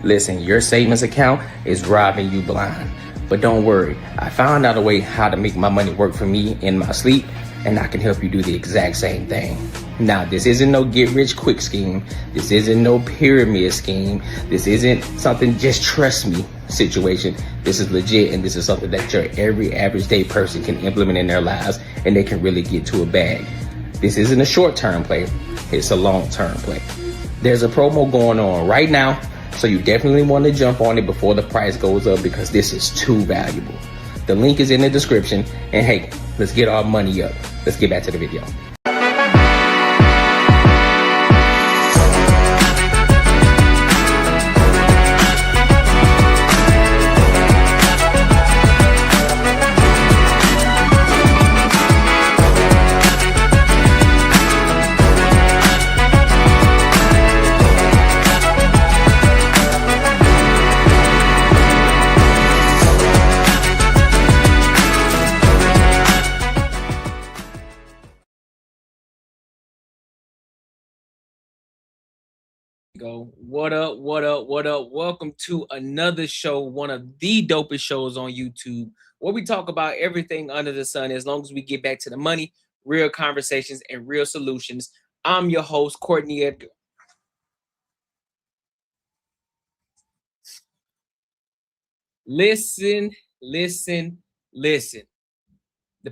Listen, your savings account is robbing you blind. But don't worry, I found out a way how to make my money work for me in my sleep, and I can help you do the exact same thing. Now, this isn't no get rich quick scheme. This isn't no pyramid scheme. This isn't something just trust me situation. This is legit, and this is something that your every average day person can implement in their lives, and they can really get to a bag. This isn't a short-term play. It's a long-term play. There's a promo going on right now, so you definitely want to jump on it before the price goes up because this is too valuable. The link is in the description, and hey, let's get our money up. Let's get back to the video. Go. What up? Welcome to another show, one of the dopest shows on YouTube, where we talk about everything under the sun as long as we get back to the money, real conversations, and real solutions. I'm your host, Courtney Edgar. Listen. The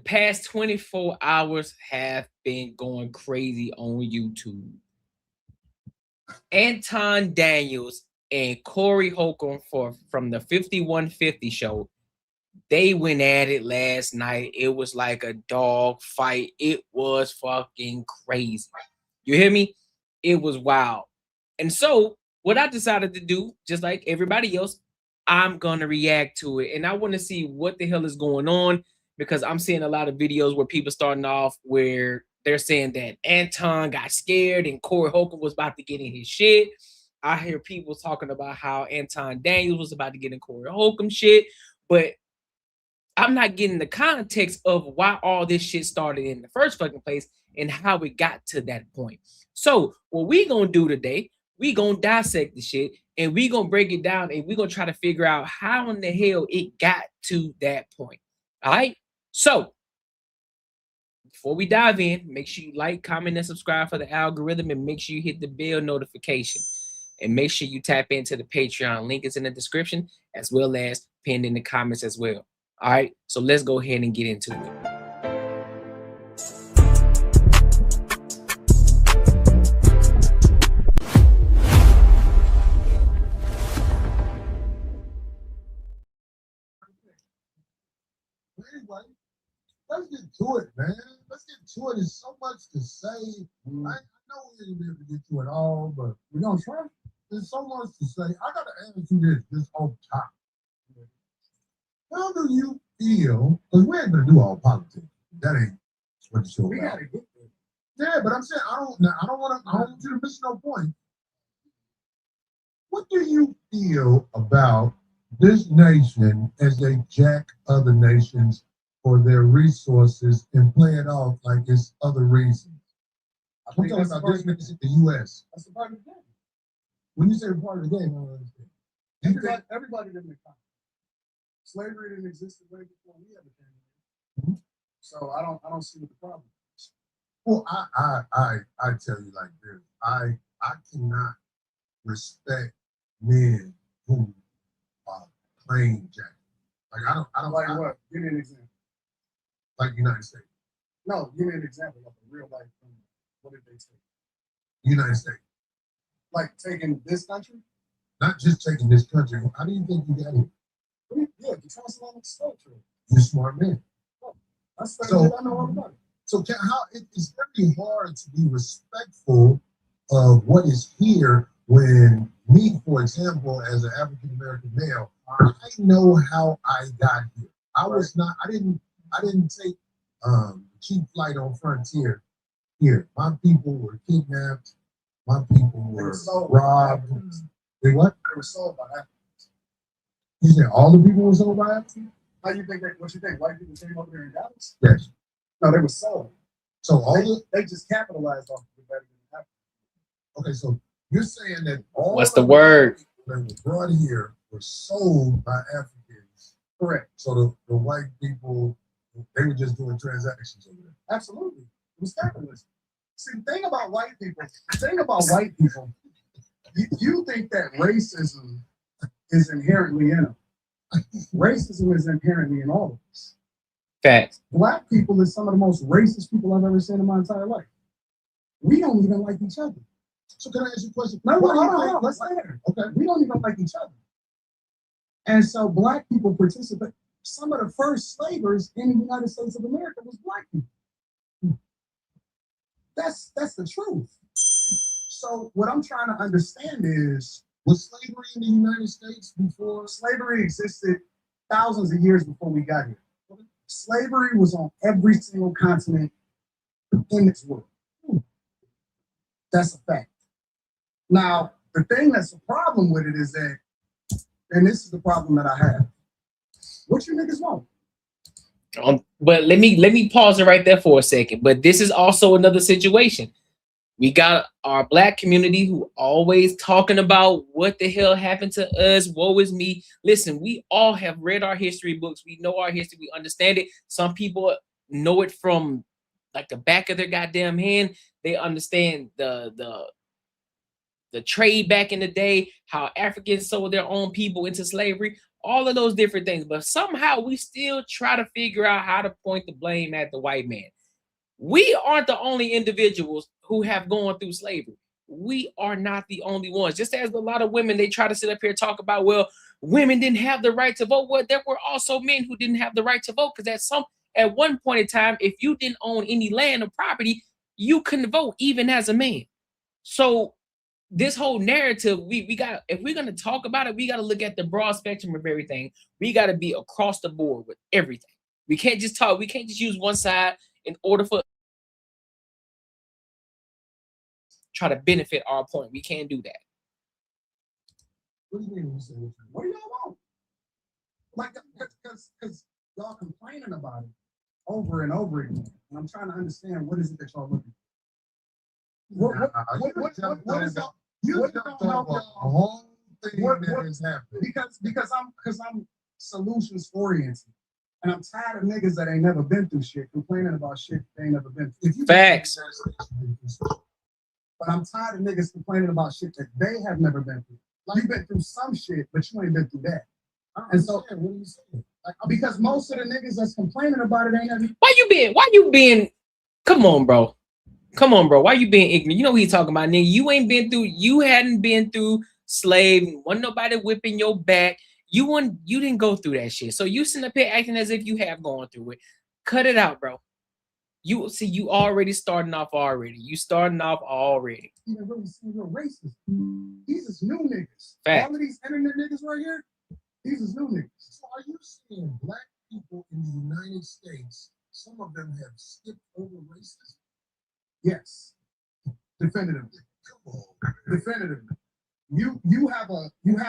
past 24 hours have been going crazy on YouTube. Anton Daniels and Corey Holcomb from the 5150 show, they went at it last night. It was like a dog fight. It was fucking crazy. You hear me? It was wild. And so what I decided to do, just like everybody else, I'm going to react to it. And I want to see what the hell is going on, because I'm seeing a lot of videos where people starting off where they're saying that Anton got scared and Corey Holcomb was about to get in his shit. I hear people talking about how Anton Daniels was about to get in Corey Holcomb shit, but I'm not getting the context of why all this shit started in the first fucking place and how it got to that point. So what we gonna do today, we gonna dissect the shit and we gonna break it down and we gonna try to figure out how in the hell it got to that point. All right. So before we dive in, make sure you like, comment, and subscribe for the algorithm, and make sure you hit the bell notification. And make sure you tap into the Patreon. Link is in the description, as well as pinned in the comments as well. All right, so let's go ahead and get into it. Anyway, let's get to it, man. Let's get to it. There's so much to say. I know we didn't be able to get to it all, but we're going to try. There's so much to say. I got to ask you this off top. How do you feel? Because we ain't going to do all politics. That ain't what the show about. We got to get there. Yeah, but I'm saying I don't want you to miss no point. What do you feel about this nation as they jack other nations for their resources and play it off like it's other reasons? I'm talking about this nation, the U.S. That's a part of the game. When you say part of the game, I don't understand. Everybody didn't come. Slavery didn't exist way before we ever came. So I don't see what the problem is. Well, I tell you like this. I cannot respect men who claim jack. Like I don't like what? Give me an example. Like United States. No, give me an example of a real life thing. What did they take? United States. Like taking this country? Not just taking this country. How do you think you got here? Yeah, the transatlantic slave trade. You're a smart man. That's so I know all about it. So how it's very hard to be respectful of what is here when me, for example, as an African American male, I know how I got here. I didn't take cheap flight on Frontier here. My people were kidnapped. My people were robbed. They what? They were sold by Africans. You said all the people were sold by Africans? How you think what you think white people came over here in Dallas? Yes. No, they were sold. So they just capitalized off of the better than Africans. Okay, so you're saying that all What's the word? they were brought here were sold by Africans. Correct. So the white people, they were just doing transactions over there. Absolutely. It was capitalism. See, the thing about white people, you think that racism is inherently in them. Racism is inherently in all of us. Facts. Black people is some of the most racist people I've ever seen in my entire life. We don't even like each other. So can I ask you a question? No, let's stay there. Okay. We don't even like each other. And so black people participate. Some of the first slavers in the United States of America was black people. That's the truth. So what I'm trying to understand is, was slavery in the United States before? Slavery existed thousands of years before we got here. Slavery was on every single continent in this world. That's a fact. Now, the thing that's a problem with it is that, and this is the problem that I have. What you niggas want? But let me pause it right there for a second. But this is also another situation. We got our black community who always talking about what the hell happened to us. Woe is me. Listen, we all have read our history books. We know our history. We understand it. Some people know it from like the back of their goddamn hand. They understand the trade back in the day, how Africans sold their own people into slavery, all of those different things. But somehow we still try to figure out how to point the blame at the white man. We aren't the only individuals who have gone through slavery. We are not the only ones. Just as a lot of women, they try to sit up here and talk about, well, women didn't have the right to vote. Well, there were also men who didn't have the right to vote because at one point in time, if you didn't own any land or property, you couldn't vote even as a man. So this whole narrative, we got, if we're gonna talk about it, we got to look at the broad spectrum of everything. We got to be across the board with everything. We can't just talk. We can't just use one side in order for try to benefit our point. We can't do that. What do you mean when you say that? What do y'all want? Like, because y'all complaining about it over and over again. And I'm trying to understand, what is it that y'all looking for? What is y'all? You don't help a y'all. whole thing that is happening. Because I'm solutions oriented. And I'm tired of niggas that ain't never been through shit complaining about shit they ain't never been through. Facts. But I'm tired of niggas complaining about shit that they have never been through. Like, you've been through some shit, but you ain't been through that. And so, what are you saying? Like, because most of the niggas that's complaining about it ain't never. Why you being? Come on, bro. Why you being ignorant? You know what he talking about, nigga. You hadn't been through slave. Wasn't nobody whipping your back. You didn't go through that shit. So you sitting up here acting as if you have gone through it. Cut it out, bro. You see, you already starting off already. You starting off already. You really see real racist. These is new niggas. Fact. All of these internet niggas right here, these is new niggas. So are you seeing black people in the United States, some of them have skipped over racism? Yes. Definitively. Come on. Definitively. You have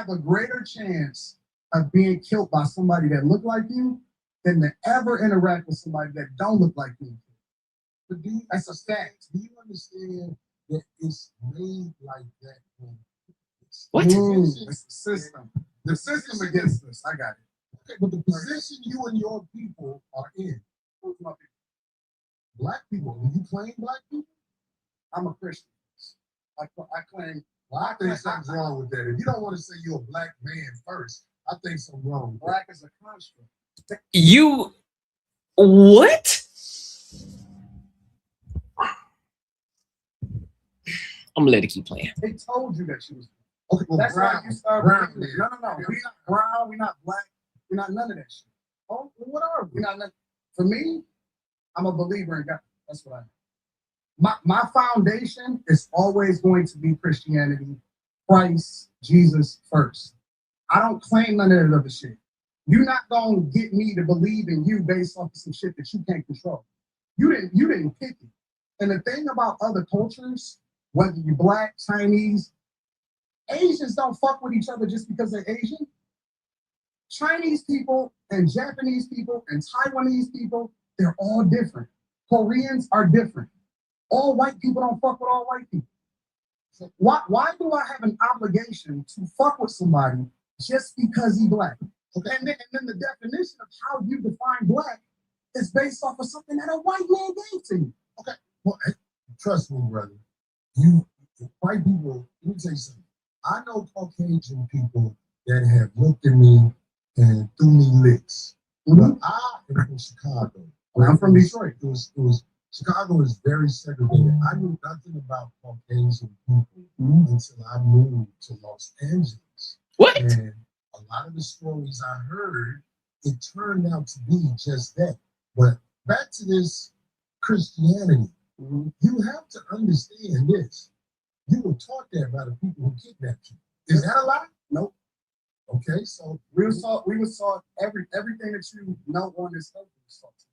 a greater chance of being killed by somebody that look like you than to ever interact with somebody that don't look like you. But that's a fact. Do you understand that it's made like that? What? It's the system. The system against us. I got it. Okay, but the position you and your people are in. Who's my people? Black people. Do you claim black people? I'm a Christian. I claim. Well, I think something's wrong with that. If you don't want to say you're a black man first, I think something's wrong with black is a construct. You what? I'm gonna let it keep playing. They told you that she was. Okay, well, that's brown, why you started. Brown, No. We're not brown. We're not black. We're not none of that shit. Oh, what are we? We're not none. For me, I'm a believer in God. That's what I am. My foundation is always going to be Christianity, Christ, Jesus first. I don't claim none of that other shit. You're not gonna get me to believe in you based off of some shit that you can't control. You didn't pick it. And the thing about other cultures, whether you're black, Chinese, Asians don't fuck with each other just because they're Asian. Chinese people and Japanese people and Taiwanese people, they're all different. Koreans are different. All white people don't fuck with all white people. Why do I have an obligation to fuck with somebody just because he black? Okay, and then the definition of how you define black is based off of something that a white man gave to you. Okay, well, trust me, brother. You white people. Let me tell you something. I know Caucasian people that have looked at me and threw me licks. But I am from Chicago. I'm from Detroit. It was Chicago is very segregated. I knew nothing about Caucasian people until I moved to Los Angeles. What? And a lot of the stories I heard, it turned out to be just that. But back to this Christianity, you have to understand this. You were taught that by the people who kidnapped you. Is that a lie? Nope. Okay, so we were taught everything that you know on this earth was taught to you.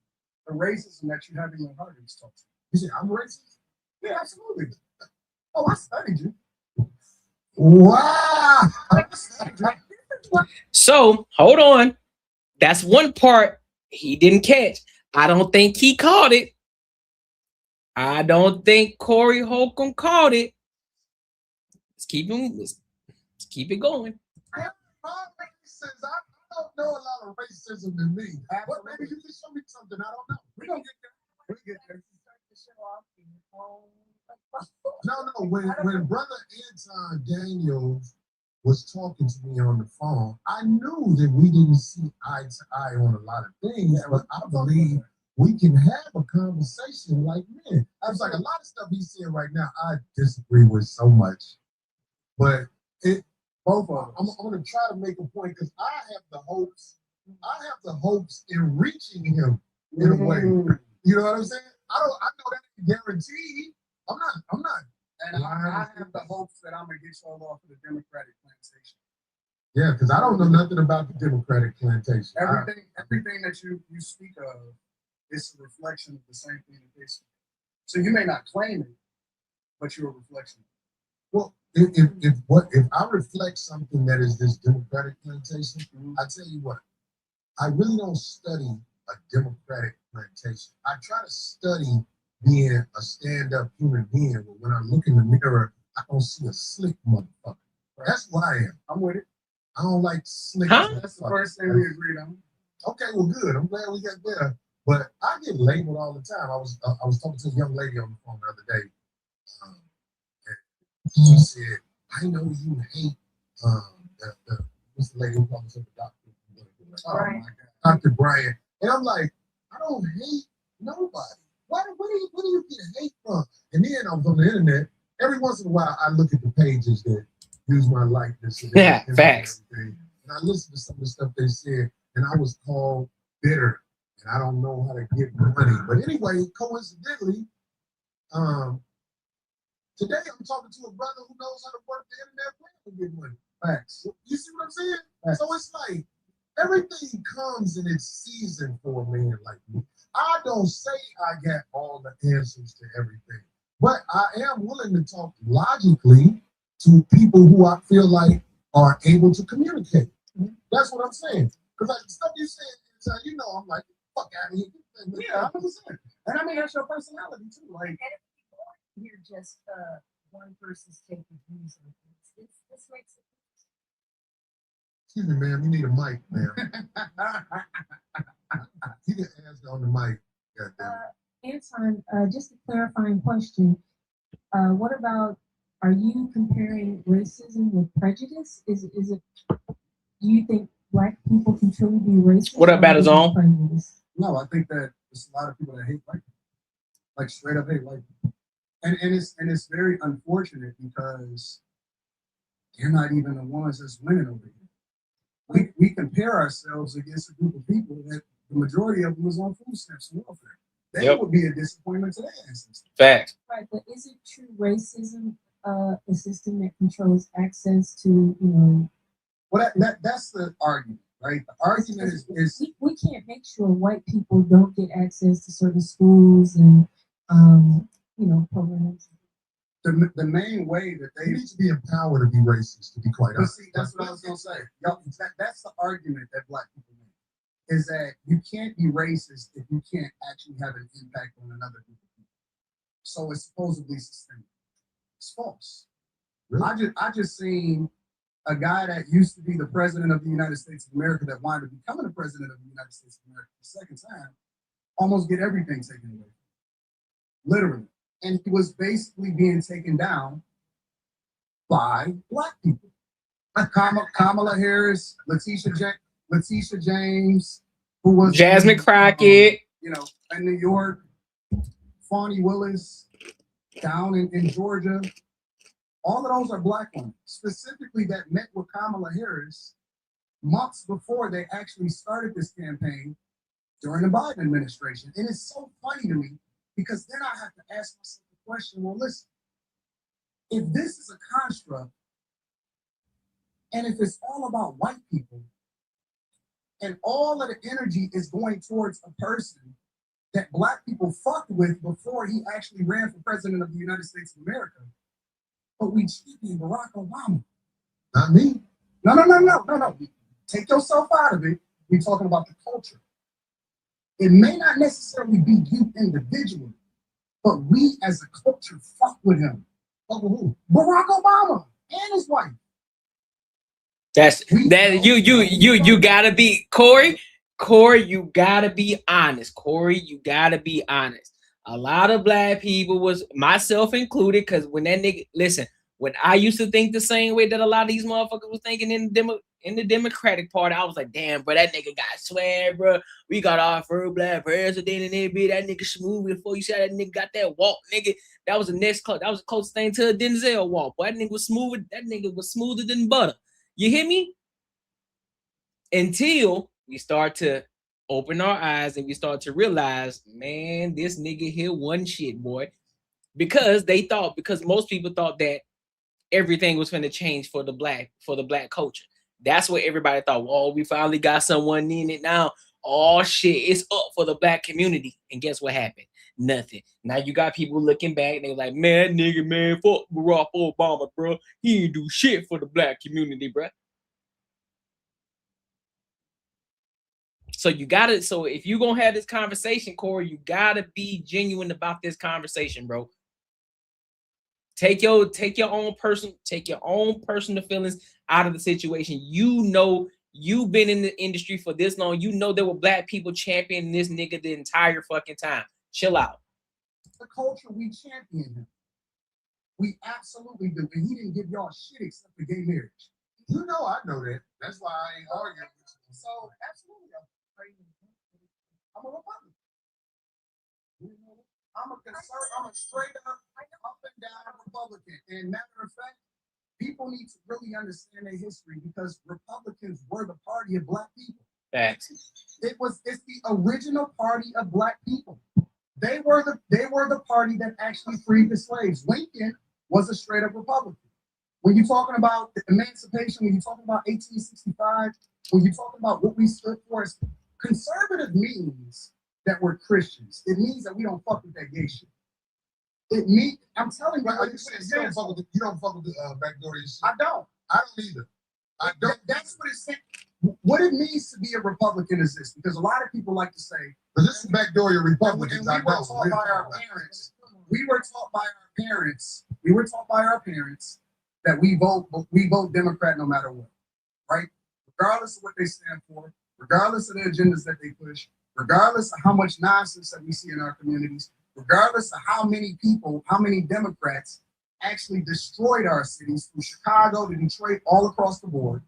The racism that you have in your heart is taught to you. You say I'm racist? Yeah, absolutely. Oh, I studied you. Wow. So hold on. That's one part he didn't catch. I don't think he caught it. I don't think Corey Holcomb caught it. Let's keep it going. I don't know a lot of racism in me. But maybe you can show me something I don't know. We're gonna get there. We'll get there. No. When brother Anton Daniels was talking to me on the phone, I knew that we didn't see eye to eye on a lot of things, but I believe we can have a conversation like men. I was like, a lot of stuff he's saying right now, I disagree with so much. But both of them. I'm going to try to make a point because I have the hopes in reaching him in a way. You know what I'm saying? I know that ain't guaranteed. I'm not. And I have the hopes that I'm gonna get sold off of the Democratic plantation. Yeah, because I don't know nothing about the Democratic plantation. Everything that you speak of is a reflection of the same thing that they speak. So you may not claim it, but you're a reflection. Well, if I reflect something that is this Democratic plantation, I tell you what, I really don't study a Democratic plantation. I try to study being a stand-up human being, but when I look in the mirror, I don't see a slick motherfucker. That's what I am. I'm with it. I don't like slick. That's the first thing we agreed on. Okay, well, good. I'm glad we got there. But I get labeled all the time. I was talking to a young lady on the phone the other day. And she said, "I know you hate what's the lady who calls herself a doctor? Oh my God, Dr. Brian." And I'm like, I don't hate nobody. Where do you get hate from? And then I was on the internet. Every once in a while, I look at the pages that use my likeness. Yeah, facts. And I listened to some of the stuff they said, and I was called bitter, and I don't know how to get money. But anyway, coincidentally, today I'm talking to a brother who knows how to work the internet to get money. Facts. You see what I'm saying? Facts. So it's like everything comes in its season for a man like me. I don't say I got all the answers to everything, but I am willing to talk logically to people who I feel like are able to communicate. That's what I'm saying. Because like the stuff you said, you know, I'm like, fuck out of here. Yeah, 100%. And I mean, that's your personality too. Like, you're just one person's taking views on things. This makes it. Excuse me, ma'am. You need a mic, ma'am. You can ask on the mic. Anton, just a clarifying question. What about, are you comparing racism with prejudice? Is it, do you think Black people can truly be racist? What up, Battles On? No, I think that there's a lot of people that hate white people. Like straight up hate white people. And it's very unfortunate because they're not even the ones that's winning over here. We compare ourselves against a group of people that the majority of them was on food stamps and welfare. They would be a disappointment to their ancestors. Fact. Right, but is it true racism a system that controls access to, you know? Well, that's the argument, right? The argument is we can't make sure white people don't get access to certain schools and you know, programs. The main way that they need to be empowered to be racist, to be quite honest. See, that's what I was gonna say. That's the argument that Black people make, is that you can't be racist if you can't actually have an impact on another group of people. So it's supposedly sustainable. It's false. Really? I just seen a guy that used to be the president of the United States of America that wanted to becoming the president of the United States of America the second time, almost get everything taken away. Literally. And he was basically being taken down by black people. Kamala Harris, Letitia James, who was Jasmine Crockett, you know, in New York, Fani Willis, down in Georgia. All of those are black women, specifically that met with Kamala Harris months before they actually started this campaign during the Biden administration. And it's so funny to me because then I have to ask myself the question, well, listen, if this is a construct and if it's all about white people and all of the energy is going towards a person that black people fucked with before he actually ran for president of the United States of America, but we champion Barack Obama. Not me. No. Take yourself out of it. We're talking about the culture. It may not necessarily be you individually, but we as a culture fuck with him. Fuck with who? Barack Obama and his wife. You gotta be Corey, you gotta be honest. Corey, you gotta be honest. A lot of black people, was myself included, because when that nigga, listen, when I used to think the same way that a lot of these motherfuckers was thinking in the Democratic Party, I was like, damn, bro, that nigga got swag, bro. We got our first black president and everything. That nigga smooth before you said that nigga got that walk, nigga. That was the closest thing to a Denzel walk. Boy, that nigga was smooth. That nigga was smoother than butter. You hear me? Until we start to open our eyes and we start to realize, man, this nigga here one shit, boy. Because most people thought that everything was going to change for the black culture. That's what everybody thought. Well, we finally got someone in it now. Oh shit, it's up for the black community. And guess what happened? Nothing. Now you got people looking back and they're like, man, nigga, man, fuck Barack Obama, bro. He didn't do shit for the black community, bro. So if you're gonna have this conversation, Corey, you gotta be genuine about this conversation, bro. Take your own personal feelings out of the situation. You know, you've been in the industry for this long. You know there were black people championing this nigga the entire fucking time. Chill out. The culture, we champion him. We absolutely do. And he didn't give y'all shit except for gay marriage. You know I know that. That's why I ain't arguing with you. So absolutely, I'm a Republican. I'm a straight up and down Republican. And matter of fact, people need to really understand their history because Republicans were the party of black people. Facts. It's the original party of black people. They were the party that actually freed the slaves. Lincoln was a straight up Republican. When you're talking about the emancipation, when you're talking about 1865, when you're talking about what we stood for, as conservative means that we're Christians. It means that we don't fuck with that gay shit. It means, I'm telling you, like you said, you don't fuck with the backdoor shit. I don't either. I don't. That's what it's saying. What it means to be a Republican is this, because a lot of people like to say, but this is backdoor your Republicans. We were taught by our parents. We were taught by our parents that we vote Democrat no matter what, right? Regardless of what they stand for, regardless of the agendas that they push, regardless of how much nonsense that we see in our communities, regardless of how many Democrats actually destroyed our cities from Chicago to Detroit, all across the board.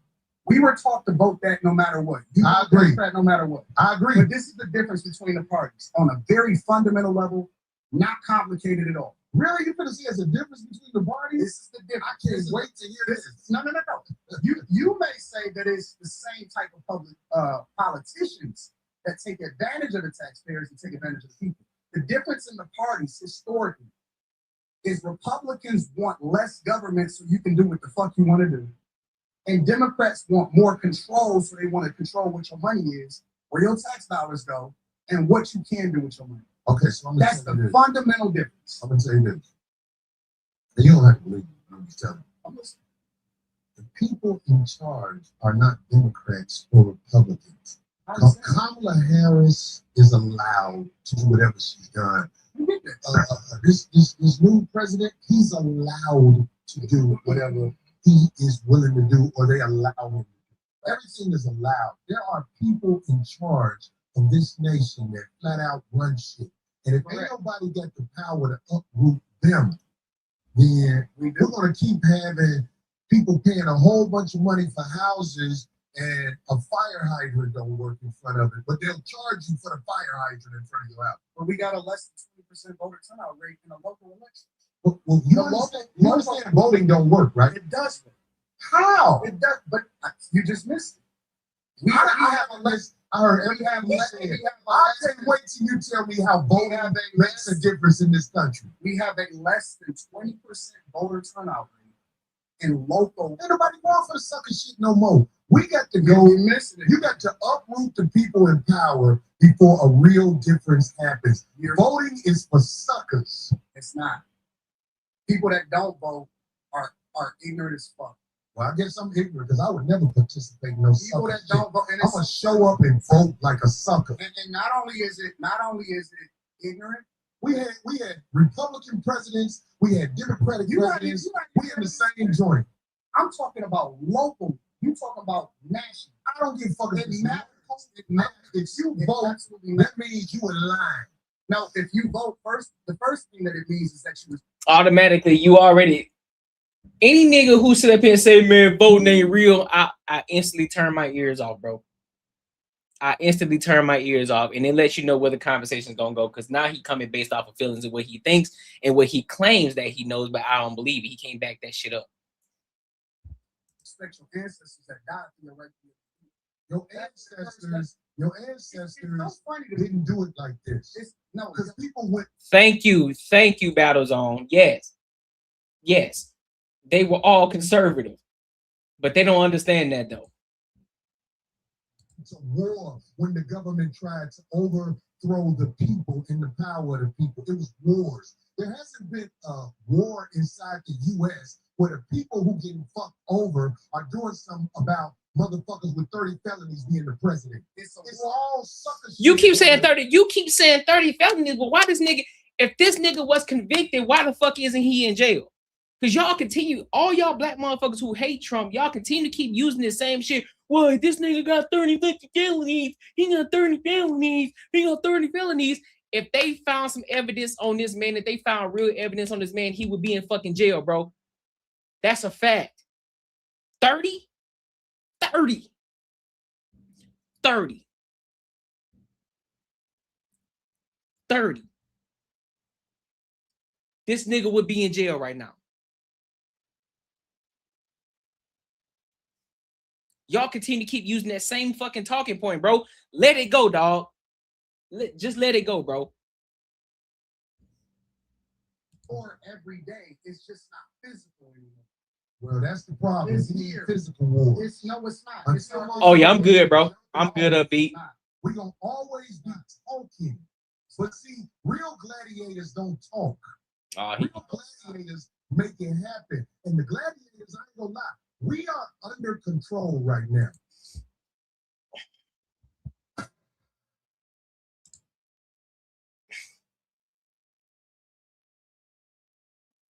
We were taught to vote that no matter what. I agree. Democrat no matter what. I agree. But this is the difference between the parties on a very fundamental level, not complicated at all. Really? You're going to see as a difference between the parties? This is the difference. I can't wait to hear this. No. You may say that it's the same type of public politicians that take advantage of the taxpayers and take advantage of the people. The difference in the parties historically is Republicans want less government so you can do what the fuck you want to do. And Democrats want more control, so they want to control what your money is, where your tax dollars go, and what you can do with your money. Okay, so that's the fundamental difference. I'm going to tell you this. And you don't have to believe me. I'm just telling you. The people in charge are not Democrats or Republicans. Kamala Harris is allowed to do whatever she's done. This new president, he's allowed to do whatever he is willing to do or they allow him to do. Everything is allowed. There are people in charge of this nation that flat out run shit. And if ain't nobody got the power to uproot them, then we're going to keep having people paying a whole bunch of money for houses and a fire hydrant don't work in front of it, but they'll charge you for the fire hydrant in front of your house. But we got a less than 20% voter turnout rate in a local election. Well, you understand voting don't work, right? It does. How? It does, but you just missed it. We I have a less. I heard everything you said. I can't wait till you tell me how voting makes a difference in this country. We have a less than 20% voter turnout rate in local. Ain't nobody going for the sucker shit no more. We got to go. You got to uproot the people in power before a real difference happens. Voting is for suckers. It's not. People that don't vote are ignorant as fuck. Well, I guess I'm ignorant because I would never participate in no people sucker that don't vote. I'm gonna show up and vote like a sucker. And not only is it ignorant. We had Republican presidents. We had Democratic presidents. We in the same joint. I'm talking about local. You talking about national. I don't give a fuck. It matters. If you vote, that means you in line. No, if you vote first, the first thing that it means is that you was automatically you already. Any nigga who sit up here and say, man, voting ain't real, I instantly turn my ears off, bro. I instantly turn my ears off, and it lets you know where the conversation's gonna go, because now he coming based off of feelings and what he thinks and what he claims that he knows, but I don't believe it. He can't back that shit up. Respect your ancestors that died for your right. Your ancestors didn't do it like this. No, because people went. Thank you, Battle Zone. Yes. They were all conservative, but they don't understand that though. It's a war when the government tried to overthrow the people and the power of the people. It was wars. There hasn't been a war inside the U.S. where the people who getting fucked over are doing something about motherfuckers with 30 felonies being the president. It's all sucker shit. You keep saying 30. You keep saying 30 felonies, but why this nigga? If this nigga was convicted, why the fuck isn't he in jail? Because y'all continue, all y'all black motherfuckers who hate Trump, y'all continue to keep using the same shit. Well, this nigga got 30 felonies. He got 30 felonies. He got 30 felonies. If they found some evidence on this man, if they found real evidence on this man, he would be in fucking jail, bro. That's a fact. 30? 30. 30. 30. This nigga would be in jail right now. Y'all continue to keep using that same fucking talking point, bro. Let it go, dog. Just let it go, bro. Or every day, it's just not physical anymore. Well, that's the problem. It's here. Physical war. It's not. Oh yeah, I'm good, bro. I'm good upbeat. We're gonna always be talking. But see, real gladiators don't talk. Real gladiators make it happen. And the gladiators, I ain't gonna lie, we are under control right now.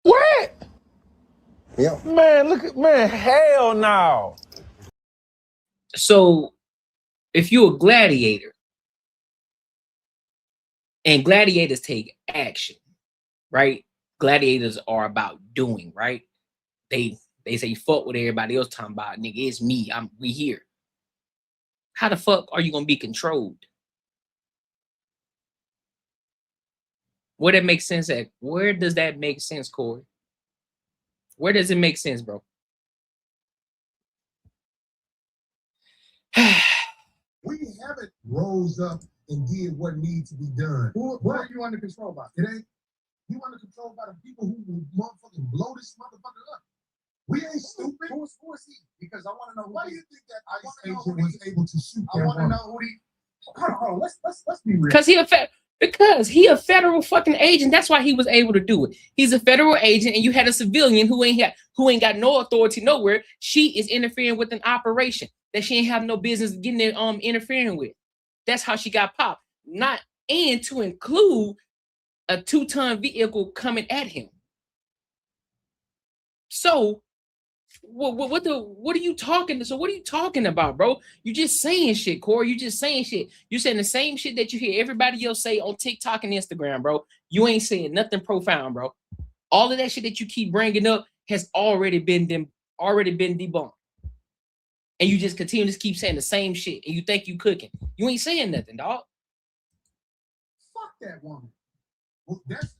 What? Yeah. Man, look at man, hell no. So if you're a gladiator and gladiators take action, right? Gladiators are about doing, right? They say fuck what everybody else talking about, nigga. It's me. We here. How the fuck are you gonna be controlled? Where that makes sense at? Where does that make sense, Corey? Where does it make sense, bro? We haven't rose up and did what needs to be done. Who are you under control by? It ain't you under control by the people who will motherfucking blow this motherfucker up. We ain't stupid. Who is he? Because I want to know. Why do you think that ICE agent was able to shoot that? I want to know who he. Hold on. Let's be real. Because he a federal fucking agent. That's why he was able to do it. He's a federal agent, and you had a civilian who ain't got no authority nowhere. She is interfering with an operation that she ain't have no business getting interfering with. That's how she got popped. Not and to include a 2-ton vehicle coming at him. So what are you talking? So what are you talking about, bro? You just saying shit, Corey. You just saying shit. You saying the same shit that you hear everybody else say on TikTok and Instagram, bro. You ain't saying nothing profound, bro. All of that shit that you keep bringing up has already been debunked. And you just continue to keep saying the same shit, and you think you cooking. You ain't saying nothing, dog. Fuck that woman. Well, that's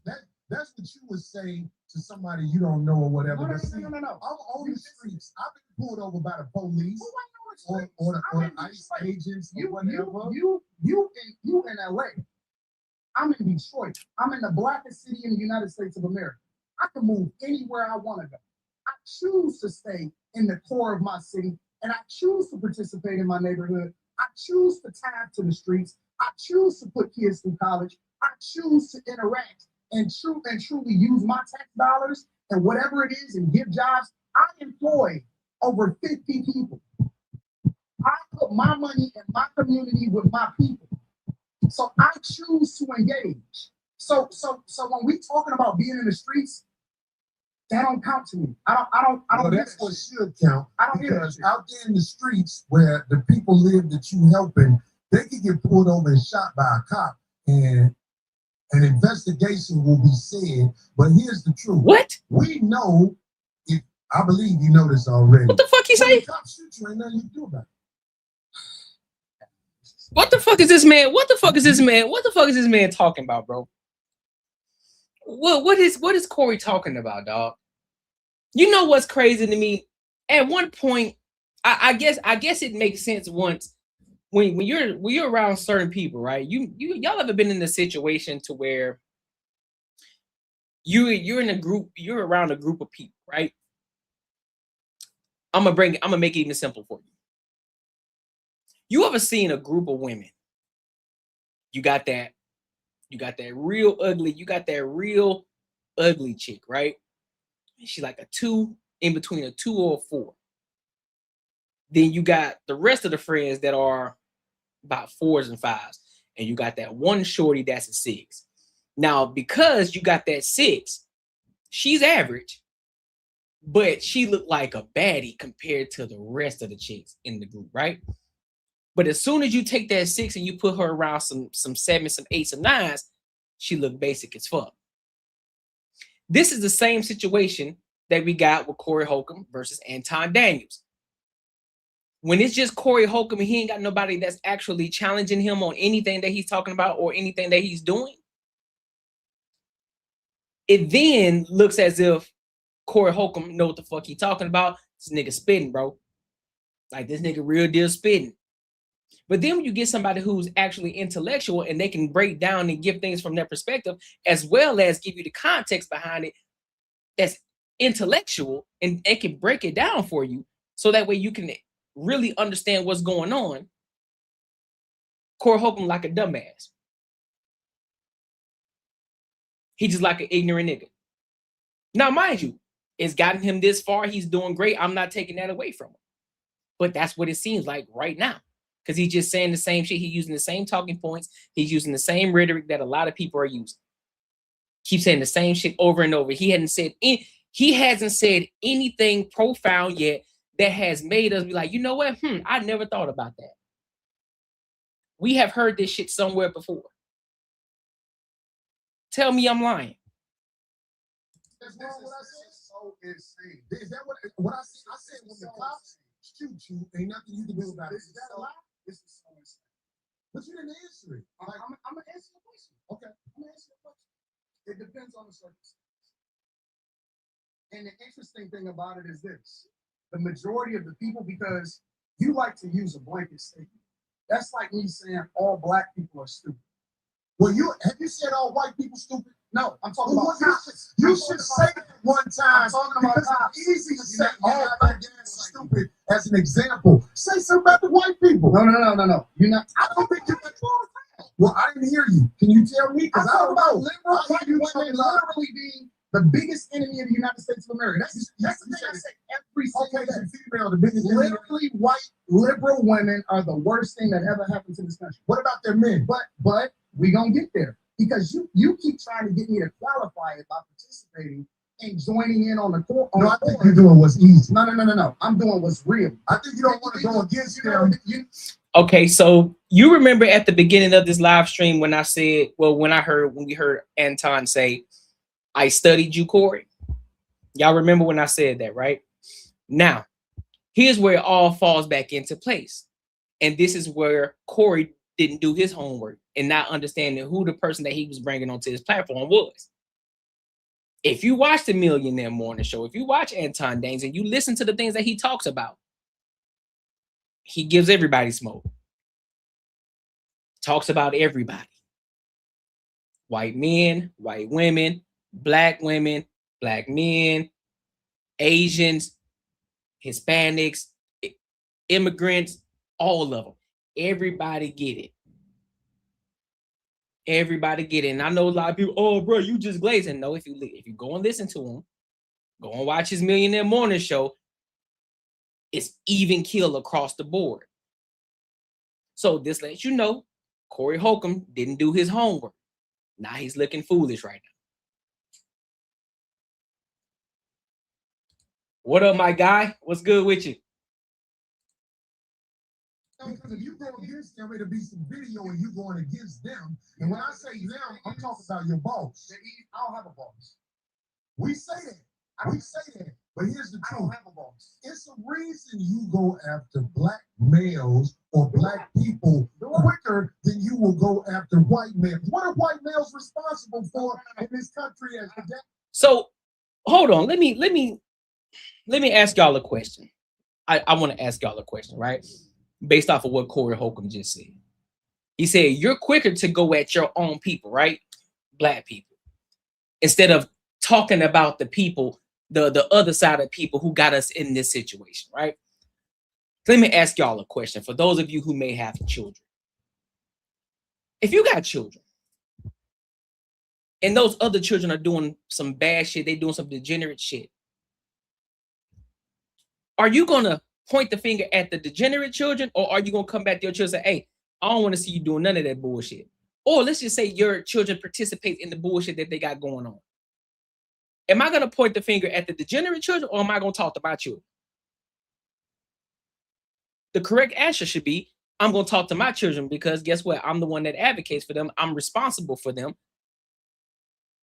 what you would say to somebody you don't know or whatever. No. I'm on the streets. I've been pulled over by the police or the ICE agents or whatever. You in LA. I'm in Detroit. I'm in the blackest city in the United States of America. I can move anywhere I want to go. I choose to stay in the core of my city, and I choose to participate in my neighborhood. I choose to tap to the streets. I choose to put kids through college. I choose to interact and truly use my tax dollars and whatever it is and give jobs. I employ over 50 people. I put my money in my community with my people. So I choose to engage. So when we talking about being in the streets, that don't count to me. I don't. Well, that's what should count. I don't hear that Because shit. out there in the streets where the people live that you helping, they could get pulled over and shot by a cop, and an investigation will be said. But here's the truth. What? We know, if I believe you know this already. What the fuck you When say? the cops shoot you, ain't nothing you can do about it. What the fuck is this man? What the fuck is this man? What the fuck is this man talking about, bro? What is Corey talking about, dog? You know what's crazy to me? At one point, I guess it makes sense once when you're around certain people, right? Y'all ever been in a situation to where you're in a group, you're around a group of people, right? I'm gonna make it even simple for you. You ever seen a group of women? You got that real ugly chick, right? She's like a 2, in between a 2 or a 4. Then you got the rest of the friends that are about 4s and 5s, and you got that one shorty that's a 6. Now, because you got that 6, she's average, but she looked like a baddie compared to the rest of the chicks in the group, right? But as soon as you take that 6 and you put her around some 7s, some 8s, some 9s, she look basic as fuck. This is the same situation that we got with Corey Holcomb versus Anton Daniels. When it's just Corey Holcomb and he ain't got nobody that's actually challenging him on anything that he's talking about or anything that he's doing, it then looks as if Corey Holcomb know what the fuck he talking about. This nigga spitting, bro. Like, this nigga real deal spitting. But then when you get somebody who's actually intellectual and they can break down and give things from their perspective, as well as give you the context behind it, that's intellectual, and it can break it down for you, so that way you can really understand what's going on. Corey Holcomb like a dumbass. He just like an ignorant nigga. Now, mind you, it's gotten him this far. He's doing great. I'm not taking that away from him. But that's what it seems like right now. Because he's just saying the same shit. He's using the same talking points. He's using the same rhetoric that a lot of people are using. Keep saying the same shit over and over. He hasn't said anything profound yet that has made us be like, you know what? I never thought about that. We have heard this shit somewhere before. Tell me I'm lying. That's not what I said. So insane. Is that what I said? I said when the cops shoot you, ain't nothing you can do about it. Is that a lie? This is so insane. But you didn't answer it. Like, I'm gonna answer the question. Okay, I'm gonna answer the question. It depends on the circumstances. And the interesting thing about it is this: the majority of the people, because you like to use a blanket statement. That's like me saying all black people are stupid. Well, have you said all white people stupid? No, I'm talking about cops. You should say it one time. I'm talking about cops. It's easy to say all black people are stupid as an example. Say something about the white people. No. You're not. I don't think you're Well, I didn't hear you. Can you tell me? Because I don't know. Liberal white women literally being the biggest enemy of the United States of America. That's the thing I say every single day. Female, the biggest enemy. Literally, white liberal women are the worst thing that ever happened to this country. What about their men? But we gonna get there, because you keep trying to get me to qualify it by participating and joining in on the court. No, I think you're doing what's easy. No. I'm doing what's real. I think you don't want to go against them. Okay, so you remember at the beginning of this live stream when I said, well, when we heard Anton say, I studied you, Corey. Y'all remember when I said that, right? Now, here's where it all falls back into place. And this is where Corey didn't do his homework and not understanding who the person that he was bringing onto his platform was. If you watch the Millionaire Morning Show, if you watch Anton Daines and you listen to the things that he talks about, he gives everybody smoke. Talks about everybody. White men, white women, black men, Asians, Hispanics, immigrants, all of them. Everybody get it. Everybody get it. And I know a lot of people, oh, bro, you just glazing. No, if you go and listen to him, go and watch his Millionaire Morning Show, it's even kill across the board. So this lets you know Corey Holcomb didn't do his homework. Now he's looking foolish right now. What up, my guy? What's good with you? Because if you go against them, it'll be some video and you going against them. And when I say them, I'm talking about your boss. I don't have a boss. We say that. We say that. But here's the I truth. don't have a boss. It's a reason you go after black males or black people quicker than you will go after white males. What are white males responsible for in this country as today? So hold on. Let me ask y'all a question. I want to ask y'all a question, right? Based off of what Corey Holcomb just said. He said, you're quicker to go at your own people, right? Black people. Instead of talking about the people, the other side of people who got us in this situation, right? Let me ask y'all a question for those of you who may have children. If you got children and those other children are doing some bad shit, they doing some degenerate shit, are you going to point the finger at the degenerate children, or are you going to come back to your children and say, hey, I don't want to see you doing none of that bullshit? Or let's just say your children participate in the bullshit that they got going on. Am I going to point the finger at the degenerate children, or am I going to talk about you? The correct answer should be, I'm going to talk to my children, because guess what? I'm the one that advocates for them. I'm responsible for them.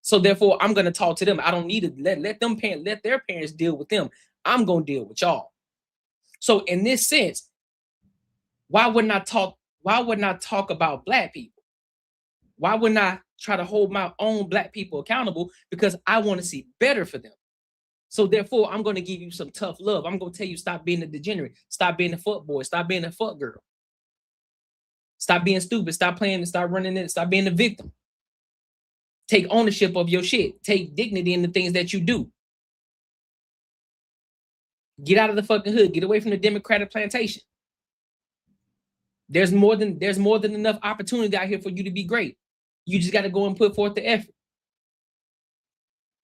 So therefore, I'm going to talk to them. I don't need to let their parents deal with them. I'm going to deal with y'all. So in this sense, why wouldn't I talk about black people? Why wouldn't I try to hold my own black people accountable? Because I want to see better for them. So therefore, I'm going to give you some tough love. I'm going to tell you, stop being a degenerate. Stop being a fuck boy. Stop being a fuck girl. Stop being stupid. Stop playing and stop running it. Stop being a victim. Take ownership of your shit. Take dignity in the things that you do. Get out of the fucking hood. Get away from the Democratic plantation. There's more than enough opportunity out here for you to be great. You just got to go and put forth the effort.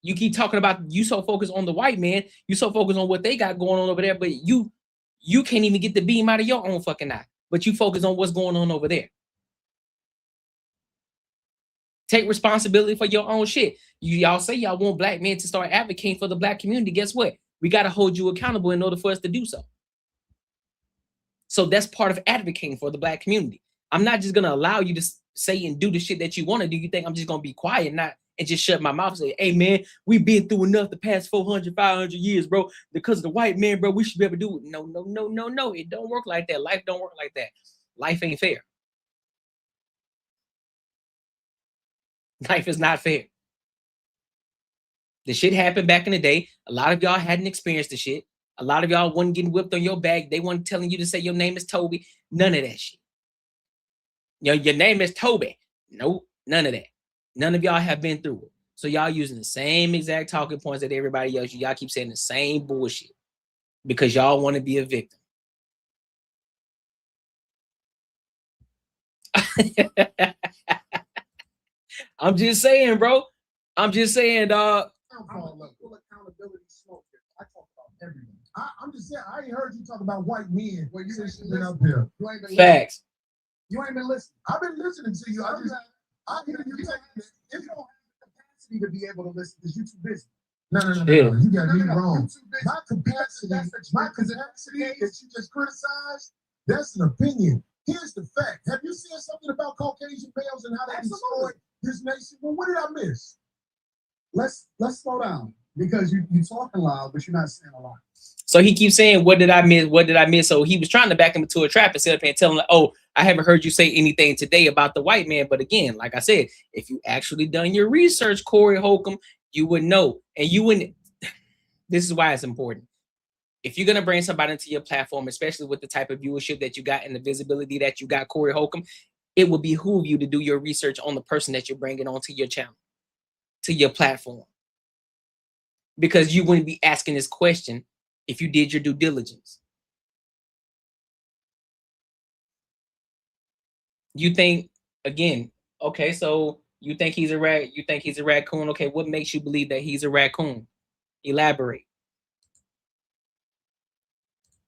You keep talking about you so focused on the white man, you so focused on what they got going on over there, but you can't even get the beam out of your own fucking eye. But you focus on what's going on over there. Take responsibility for your own shit. Y'all say y'all want black men to start advocating for the black community. Guess what? We got to hold you accountable in order for us to do so. So that's part of advocating for the black community. I'm not just going to allow you to say and do the shit that you want to do. You think I'm just going to be quiet and just shut my mouth and say, hey, man, we've been through enough the past 400, 500 years, bro. Because of the white man, bro, we should be able to do it. No. It don't work like that. Life don't work like that. Life ain't fair. Life is not fair. The shit happened back in the day. A lot of y'all hadn't experienced the shit. A lot of y'all wasn't getting whipped on your back. They weren't telling you to say your name is Toby. None of that shit. Your name is Toby. Nope, none of that. None of y'all have been through it. So y'all using the same exact talking points that everybody else. Y'all keep saying the same bullshit because y'all want to be a victim. I'm just saying, bro. I'm just saying, dog. Accountability smoke. I talk about everything. I'm just saying, I ain't heard you talk about white men when you been up here. You ain't been Facts. You ain't been listening. I've been listening to you. I hear you. If you don't have the capacity to be able to listen, because you're too busy. No. You got me wrong. My capacity that you just criticized, that's an opinion. Here's the fact. Have you seen something about Caucasian males and how they destroyed this nation? Well, what did I miss? Let's slow down because you're talking loud, but you're not saying a lot. So he keeps saying, what did I miss? What did I miss? So he was trying to back him into a trap instead of telling him, like, oh, I haven't heard you say anything today about the white man. But again, like I said, if you actually done your research, Corey Holcomb, you would know. And you wouldn't. This is why it's important. If you're going to bring somebody into your platform, especially with the type of viewership that you got and the visibility that you got, Corey Holcomb, it would behoove you to do your research on the person that you're bringing onto your channel, to your platform. Because you wouldn't be asking this question if you did your due diligence. You think, again, okay, so you think he's a rat, you think he's a raccoon. Okay, what makes you believe that he's a raccoon? Elaborate.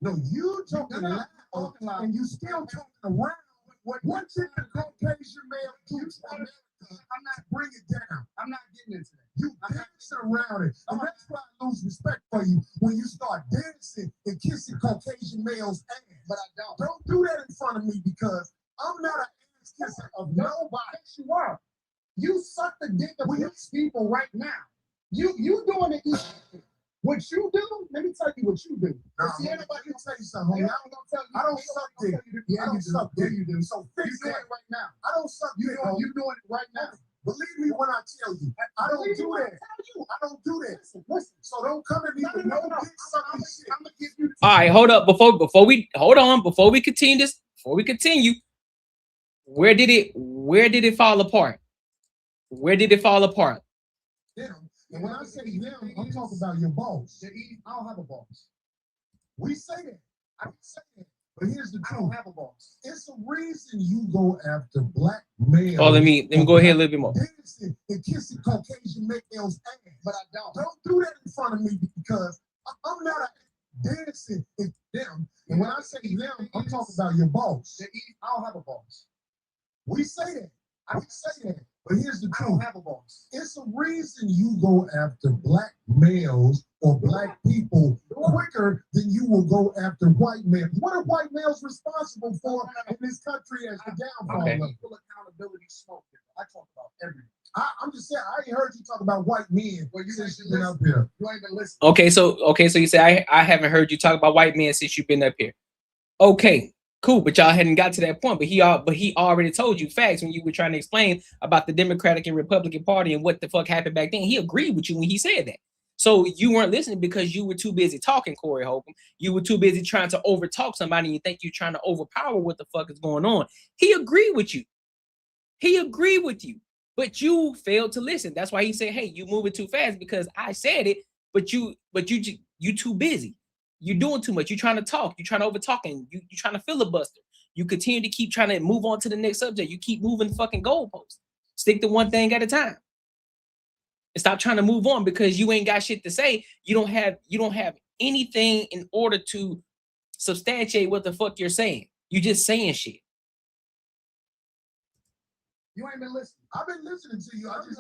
No, you talking loud, and you still talking around. What did the Caucasian male do to America? I'm not bringing it down. I'm not getting into that. You dancing around it. And that's why I lose respect for you when you start dancing and kissing Caucasian males' ass. But I don't. Don't do that in front of me because I'm not an ass kisser of nobody. Yes, you are. You suck the dick of these people right now. You doing it. What you do, let me tell you what you do. See, anybody can tell you something. I don't suck dick. Yeah, I don't suck dick. You do. So fix that right now. I don't suck dick. You doing it right now. Believe me when I tell you. I don't do that. I don't do that. Listen. So don't come at me with no dick sucking shit. I'm gonna give you. All right, hold up. Before we continue this, where did it fall apart? Where did it fall apart? Them. And when I say them, I'm talking about your boss. I don't have a boss. We say that. I don't say that. But here's the truth. I don't have a boss. It's a reason you go after black males. Oh, let me go ahead a little bit more. Dancing and kissing Caucasian males' ass. But I don't. Don't do that in front of me because I'm not dancing with them. And when I say them, I'm talking about your boss. I don't have a boss. We say that. I don't say that. But here's the truth. I don't have a boss. It's a reason you go after black males or black people quicker than you will go after white males. What are white males responsible for in this country as the downfall of full accountability smoke? I talk about everything. I'm just saying, I ain't heard you talk about white men. Well, you since you've been up here. You ain't been listening. Okay, so you say I haven't heard you talk about white men since you've been up here. Okay. Cool, but y'all hadn't got to that point. But he already told you facts when you were trying to explain about the Democratic and Republican Party and what the fuck happened back then. He agreed with you when he said that. So you weren't listening because you were too busy talking, Corey Holcomb. You were too busy trying to overtalk somebody and you think you're trying to overpower what the fuck is going on. He agreed with you. But you failed to listen. That's why he said, hey, you moving too fast because I said it, but you too busy. You're doing too much. You're trying to talk. You're trying to overtalk, and you're trying to filibuster. You continue to keep trying to move on to the next subject. You keep moving the fucking goalposts. Stick to one thing at a time. And stop trying to move on because you ain't got shit to say. You don't have anything in order to substantiate what the fuck you're saying. You're just saying shit. You ain't been listening. I've been listening to you. I hear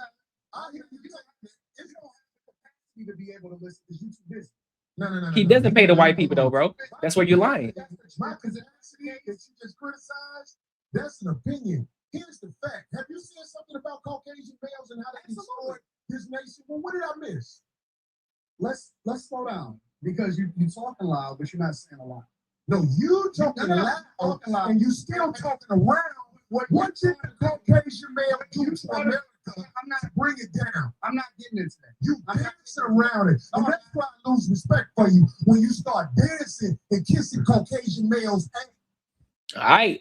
you. If you don't have the capacity to be able to listen, because you're too busy. No. He doesn't pay the white people though, bro. That's where you're lying. My capacity that you just criticized, that's an opinion. Here's the fact. Have you seen something about Caucasian males and how they destroyed this nation? Well, what did I miss? Let's slow down because you're talking loud, but you're not saying a lot. No, you talking loud, and you still talking around. What did the Caucasian male do to America? I'm not bringing it down. I'm not getting into that. You dancing around it. And that's why I lose respect for you when you start dancing and kissing Caucasian males' ass. All right.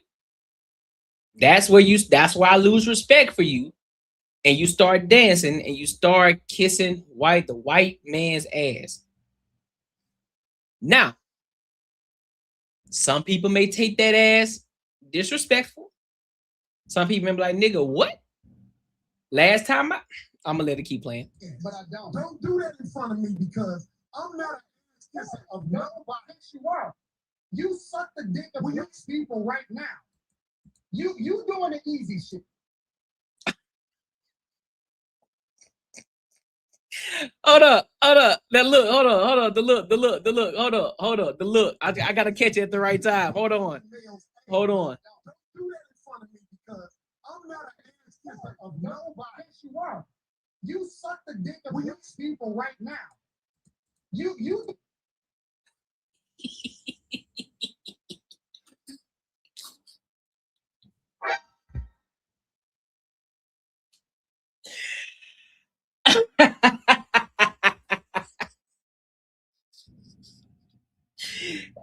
That's why I lose respect for you. And you start dancing and you start kissing the white man's ass. Now, some people may take that as disrespectful. Some people may be like, nigga, what? Last time I'm gonna let it keep playing. But I don't. Don't do that in front of me because I'm not a kisser of nobody. Yes, you are. You suck the dick of these people right now. You doing the easy shit. Hold up, hold up. That look, hold on, hold on. The look, hold up, the look. I gotta catch it at the right time. Hold on. Hold on. Don't do that in front of me because I'm not an ass kisser of nobody. Yes, you are. You suck the dick of these people right now. You.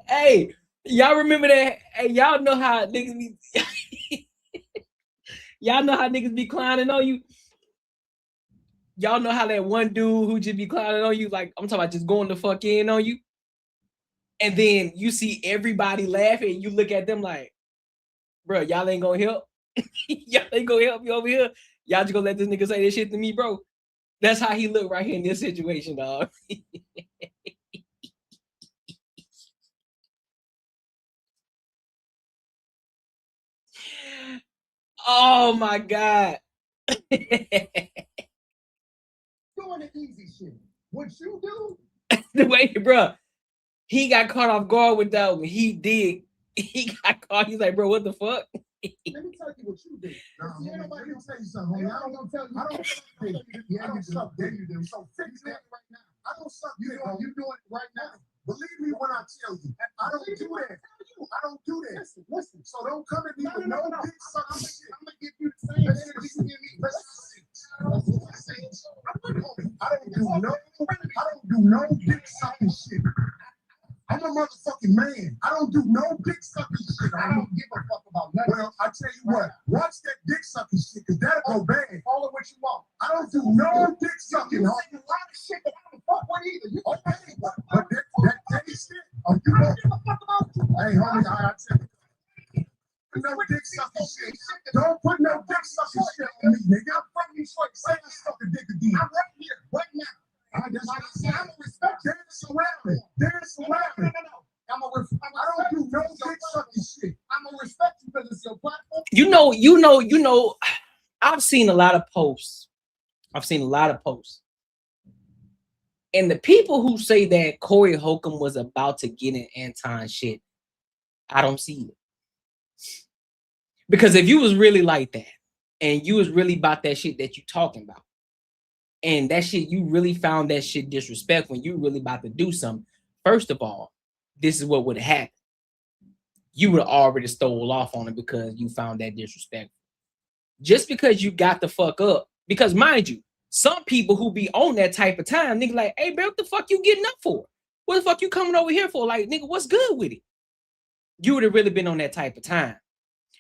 Hey, y'all remember that? Hey, y'all know how niggas be y'all know how niggas be clowning on you. Y'all know how that one dude who just be clowning on you, like I'm talking about just going the fuck in on you. And then you see everybody laughing, and you look at them like, bro, y'all ain't gonna help. Y'all ain't gonna help me over here. Y'all just gonna let this nigga say this shit to me, bro. That's how he look right here in this situation, dog. Oh my god. Doing the easy shit. What you do? The way, bro, he got caught off guard with that one. He did. He got caught. He's like, bro, what the fuck? Let me tell you what you do. No, See, let me nobody tell you something. I don't tell you. I don't suck dick. I don't suck dick. So fix that right now. I don't suck dick. You doing it right now. Believe me when I tell you. I don't do that. I don't do that. Listen. So don't come at me with no dick sucking shit. I'm gonna give you the same energy you give me. I don't do no dick sucking shit. I'm a motherfucking man. I don't do no dick sucking shit. I don't give a fuck about nothing. Well, I tell you what, watch that dick sucking shit, because that'll go bad. Call it what you want. I don't do no dick sucking. You say a lot of shit that I don't fuck with either. You Okay, but that shit. Oh, you I know, don't give a fuck about you. hey, homie, I tell you. No dick sucking shit. Don't put no dick sucking shit on me, nigga. I'm from Detroit. Say I suck a dick again. I'm right here, right now. I'm I'm a respect. dance around it. Dance around it. No. I I don't do no dick sucking shit. I'm gonna respect you because it's your platform. You know. I've seen a lot of posts. And the people who say that Corey Holcomb was about to get in Anton shit, I don't see it. Because if you was really like that, and you was really about that shit that you talking about, and that shit, you really found that shit disrespectful, when you really about to do something, first of all, this is what would have happened. You would have already stole off on it because you found that disrespectful. Just because you got the fuck up, because mind you, some people who be on that type of time, nigga, like, hey, bro, what the fuck you getting up for? What the fuck you coming over here for? Like, nigga, what's good with it? You would have really been on that type of time.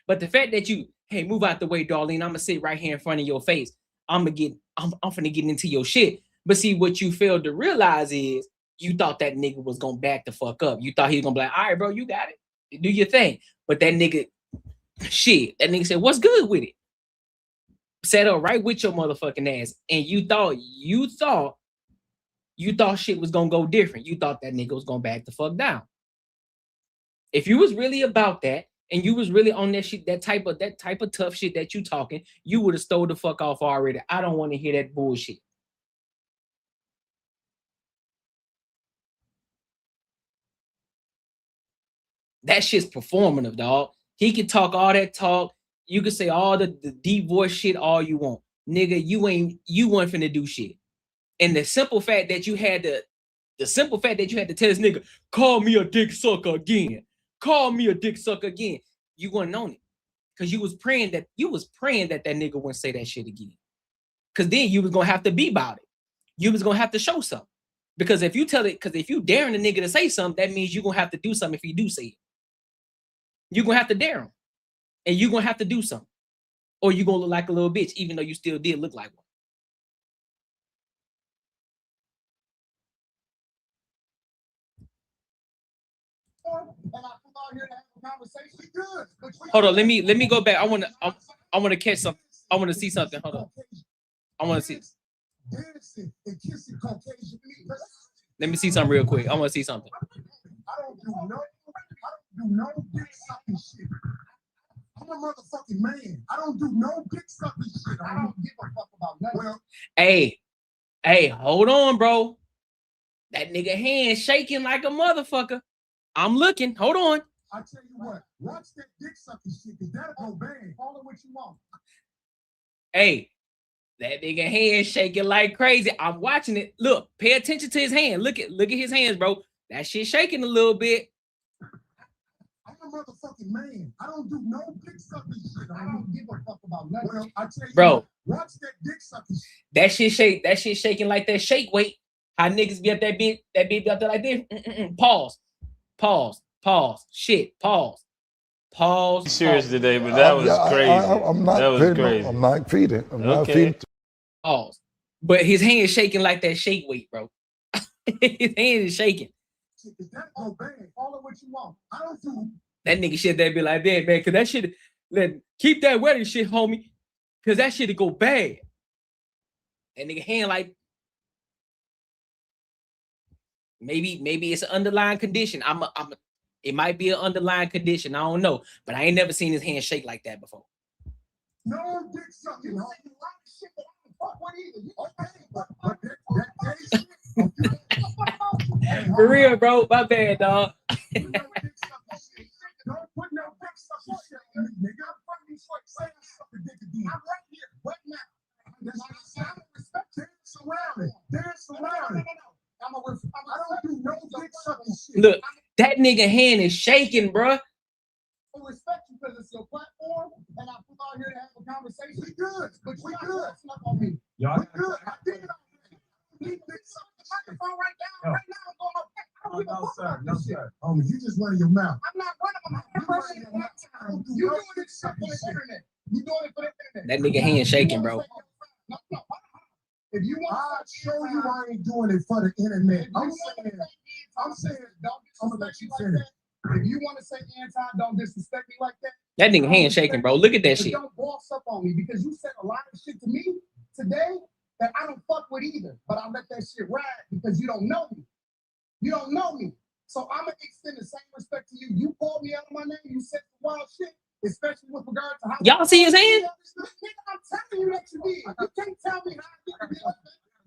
But the fact that you, hey, move out the way, Darlene, I'm gonna sit right here in front of your face. I'm finna get into your shit. But see, what you failed to realize is you thought that nigga was gonna back the fuck up. You thought he was gonna be like, all right, bro, you got it. Do your thing. But that nigga said, what's good with it? Set up right with your motherfucking ass. And you thought shit was gonna go different. You thought that nigga was gonna back the fuck down. If you was really about that, and you was really on that shit, that type of tough shit that you talking, you would have stole the fuck off already. I don't want to hear that bullshit. That shit's performative, dog. He can talk all that talk. You can say all the deep voice shit all you want. Nigga, you weren't finna do shit. And the simple fact that you had to tell this nigga, call me a dick sucker again. Call me a dick sucker again. You wasn't on it. Because you was praying that that nigga wouldn't say that shit again. Because then you was gonna have to be about it. You was gonna have to show something. Because if you daring the nigga to say something, that means you're gonna have to do something if he do say it. You're gonna have to dare him. And you're gonna have to do something. Or you're gonna look like a little bitch, even though you still did look like one. And I come out here to have a conversation. Good. Hold on, let me go back. I wanna catch something. I wanna see something. Hold on. I wanna see. Let me see something real quick. I wanna see something. I don't do no dick sucking shit. I'm a motherfucking man. I don't do no dick sucking shit. I don't give a fuck about nothing. Well, Hey, Hey, hold on, bro. That nigga hand shaking like a motherfucker. I'm looking. Hold on. I tell you what, watch that dick sucking shit, cause that'll go bang. Call it what you want. Hey, that nigga hand shaking like crazy. I'm watching it. Look, pay attention to his hand. Look at his hands, bro. That shit shaking a little bit. I'm a motherfucking man. I don't do no dick sucking shit. I don't give a fuck about nothing. Well, I tell you, Bro, what, watch that dick sucking shit. That shit shaking like that shake weight. How niggas be up that bit up there like this. Pause. Shit. Pause. Serious today, but that was crazy. I'm not. That was crazy. I'm not feeding. I'm not feeding. Pause. But his hand is shaking like that shake weight, bro. His hand is shaking. That go bang. Call it what you want. I don't do. That nigga shit that be like that, man. Cause that shit, keep that wedding shit, homie. Cause that shit go bad. That nigga hand like. Maybe it's an underlying condition. It might be an underlying condition. I don't know, but I ain't never seen his hand shake like that before. No dick sucking. No. For real, bro. My bad, dog. Don't put no dick sucking shit on me, nigga. I'm right here, right now. Dance around it. I don't do no dick sucking shit. Look, that nigga hand is shaking, bro. I respect you because it's your platform, and I put out here to have a conversation. We good, But we you're good. not up on me. We good. I did it. Microphone right now. I'm going No, sir. No, sir. Homie, you just running your mouth. I'm not running my mouth. You doing this shit for the internet. You doing it for the internet. That nigga hand shaking, bro. No. If you want I'll show you I ain't doing it for the internet. I'm saying, I'm gonna let you finish. If you want to say Anton, don't disrespect me like that. That nigga hand shaking, bro. Look at that shit. Don't boss up on me because you said a lot of shit to me today that I don't fuck with either. But I let that shit ride because you don't know me. You don't know me. So I'm gonna extend the same respect to you. You called me out of my name. You said some wild shit, especially with regard to how Y'all see his hand? I'm telling you that you did. You can't tell me how I did it.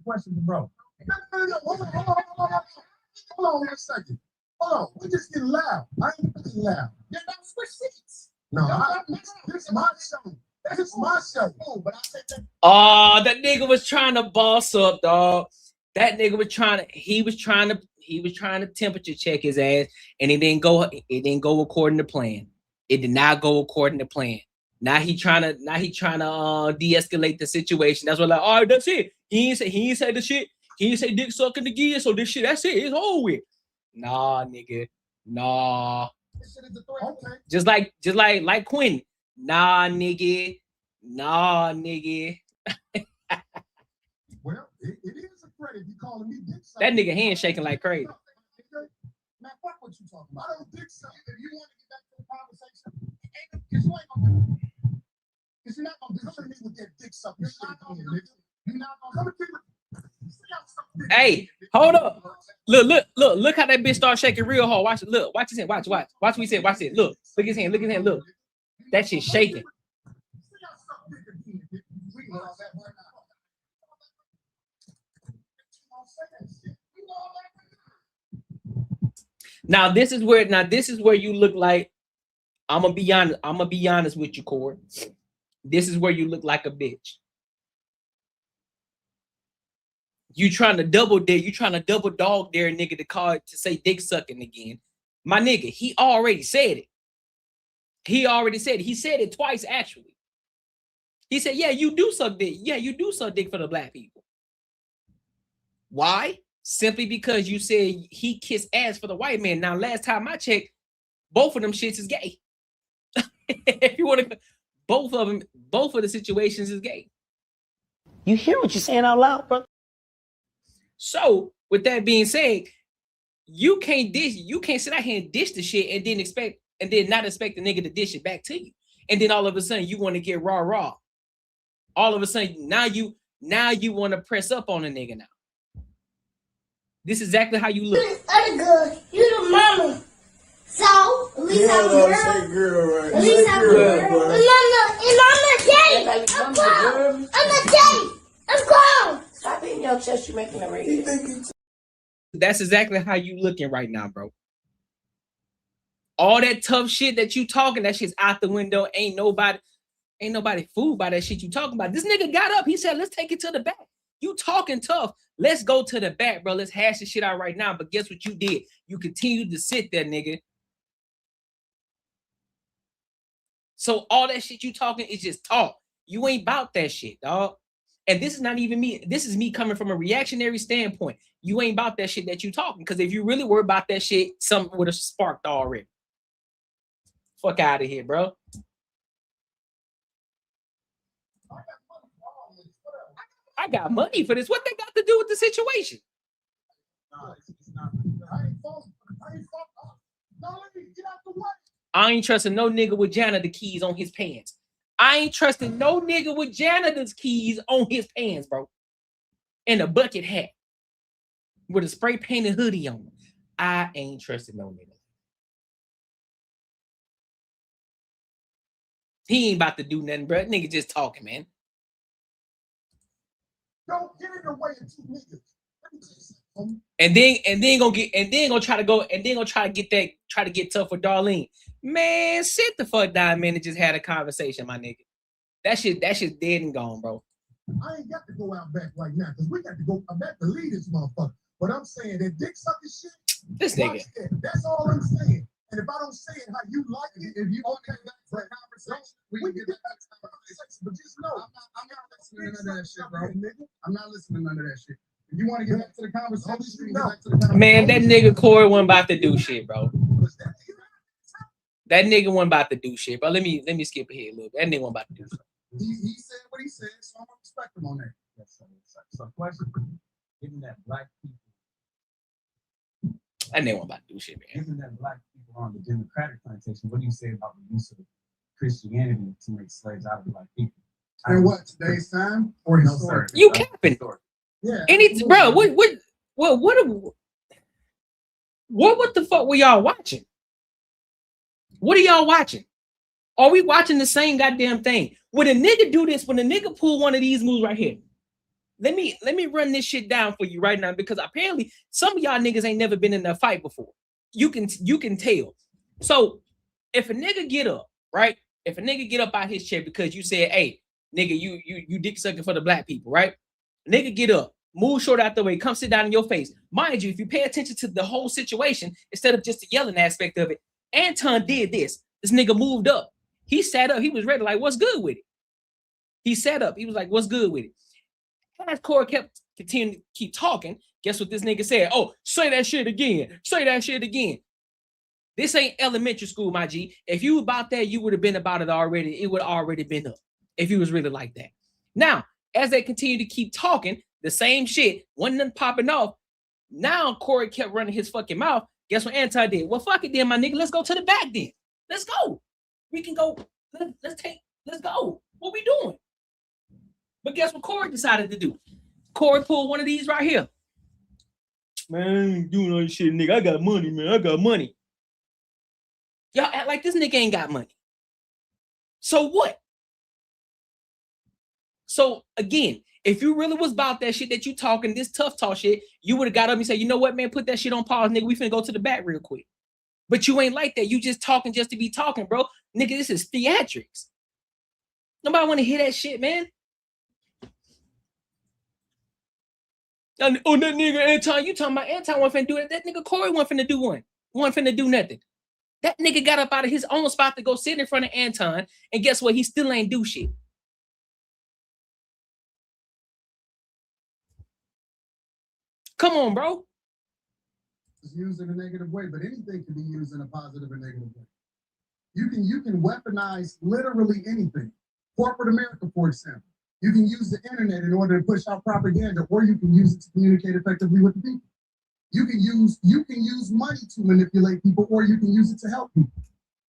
Question for bro. No. Hold on a second. Hold on. We just getting loud. I ain't getting loud. Then don't switch seats. No, this is my show. This is my show. But I said that. Oh, that nigga was trying to boss up, dog. That nigga was trying to temperature check his ass, and it didn't go according to plan. It did not go according to plan. Now he trying to de-escalate the situation. That's what, like, all right, that's it. He ain't say the shit. He ain't say dick sucking again. So this shit, that's it. It's over with. Nah, nigga. Nah. Okay. Just like Quinn. Nah, nigga. Well, it is a credit you calling me dick sucking. That nigga hand shaking like crazy. Man, fuck what you talking about. I don't dick suck. If you want to get back to the conversation, because you ain't gonna do it. Because you're not gonna do it. Come at me with that dick sucking shit again, nigga. You're not gonna do it. Hey, hold up. Look how that bitch start shaking real hard. Watch it. Look, watch his hand. Watch what he said. Watch it. Look his hand. Look. That shit shaking. Now this is where you look like, I'm gonna be honest with you, Corey. This is where you look like a bitch. You trying to double dog dare a nigga to say dick sucking again. My nigga, he already said it. He said it twice, actually. He said, yeah, you do suck dick. Yeah, you do suck dick for the black people. Why? Simply because you said he kissed ass for the white man. Now, last time I checked, both of them shits is gay. If you want to, both of the situations is gay. You hear what you're saying out loud, brother? So, with that being said, you can't sit out here and dish the shit and then not expect the nigga to dish it back to you. And then all of a sudden you want to get raw. All of a sudden now you want to press up on a nigga now. This is exactly how you look. I'm good. You the mama. So, at least I'm a girl. At least I'm a girl. And I'm a daddy. I'm grown. I'm a daddy. I'm grown. Stop being your your chest, you making a red. That's exactly how you looking right now, bro. All that tough shit that you talking, that shit's out the window. Ain't nobody fooled by that shit you talking about. This nigga got up. He said, let's take it to the back. You talking tough. Let's go to the back, bro. Let's hash this shit out right now. But guess what you did? You continued to sit there, nigga. So all that shit you talking is just talk. You ain't about that shit, dog. And this is not even me. This is me coming from a reactionary standpoint. You ain't about that shit that you talking. Because if you really were about that shit, something would have sparked already. Fuck out of here, bro. I got money for this. What they got to do with the situation? I ain't trusting no nigga with janitor keys on his pants. I ain't trusting no nigga with janitor's keys on his pants, bro. And a bucket hat with a spray painted hoodie on. I ain't trusting no nigga. He ain't about to do nothing, bro. Nigga just talking, man. Don't get in the way of two niggas. And then gonna try to get tough with Darlene. Man, sit the fuck down, man, and just had a conversation, my nigga. That shit dead and gone, bro. I ain't got to go out back right now because we got to go back to lead this motherfucker. But I'm saying that dick sucking shit. This nigga. That's all I'm saying. And if I don't say it how you like it, if you okay back for a conversation, we can get back to the conversation. But just know, I'm not listening to none of that shit, bro. I'm not listening to none of that shit. If you want to get back to the conversation, man, that nigga Corey wasn't about to do shit, bro. That nigga wasn't about to do shit, bro. Let me skip ahead a little bit. That nigga wasn't about to do shit. He said what he said, so I'm gonna respect him on that. So question, given that black people, that nigga wasn't about to do shit, man. given that black people on the Democratic plantation, what do you say about the use of Christianity to make slaves out of black people? And what, today's time or historic? You capping. Yeah. Bro, what the fuck were y'all watching? What are y'all watching? Are we watching the same goddamn thing? When a nigga do this, when a nigga pull one of these moves right here, let me run this shit down for you right now, because apparently some of y'all niggas ain't never been in a fight before. You can tell. So if a nigga get up, right? If a nigga get up out his chair because you said, hey, nigga, you dick sucking for the black people, right? Nigga get up, move short out the way, come sit down in your face. Mind you, if you pay attention to the whole situation, instead of just the yelling aspect of it, Anton did this. This nigga moved up. He sat up. He was ready. Like, what's good with it? He sat up. He was like, what's good with it? As Corey continued to keep talking, guess what this nigga said? Oh, say that shit again. Say that shit again. This ain't elementary school, my G. If you about that, you would have been about it already. It would have already been up if you was really like that. Now, as they continue to keep talking, the same shit, wasn't popping off. Now Corey kept running his fucking mouth. Guess what Anton did? Well, fuck it then, my nigga. Let's go to the back then. Let's go. We can go. Let's go. What we doing? But guess what Corey decided to do? Corey pulled one of these right here. Man, I ain't doing all this shit, nigga. I got money, man. I got money. Y'all act like this nigga ain't got money. So what? So again, if you really was about that shit that you talking, this tough talk shit, you would have got up and said, you know what, man, put that shit on pause, nigga. We finna go to the back real quick. But you ain't like that. You just talking just to be talking, bro. Nigga, this is theatrics. Nobody want to hear that shit, man. Oh, that nigga Anton, you talking about Anton wasn't finna do it. That nigga Corey wasn't finna do one. Wasn't finna do nothing. That nigga got up out of his own spot to go sit in front of Anton, and guess what? He still ain't do shit. Come on, bro. It's used in a negative way, but anything can be used in a positive or negative way. You can weaponize literally anything. Corporate America, for example. You can use the internet in order to push out propaganda, or you can use it to communicate effectively with the people. You can use money to manipulate people, or you can use it to help people.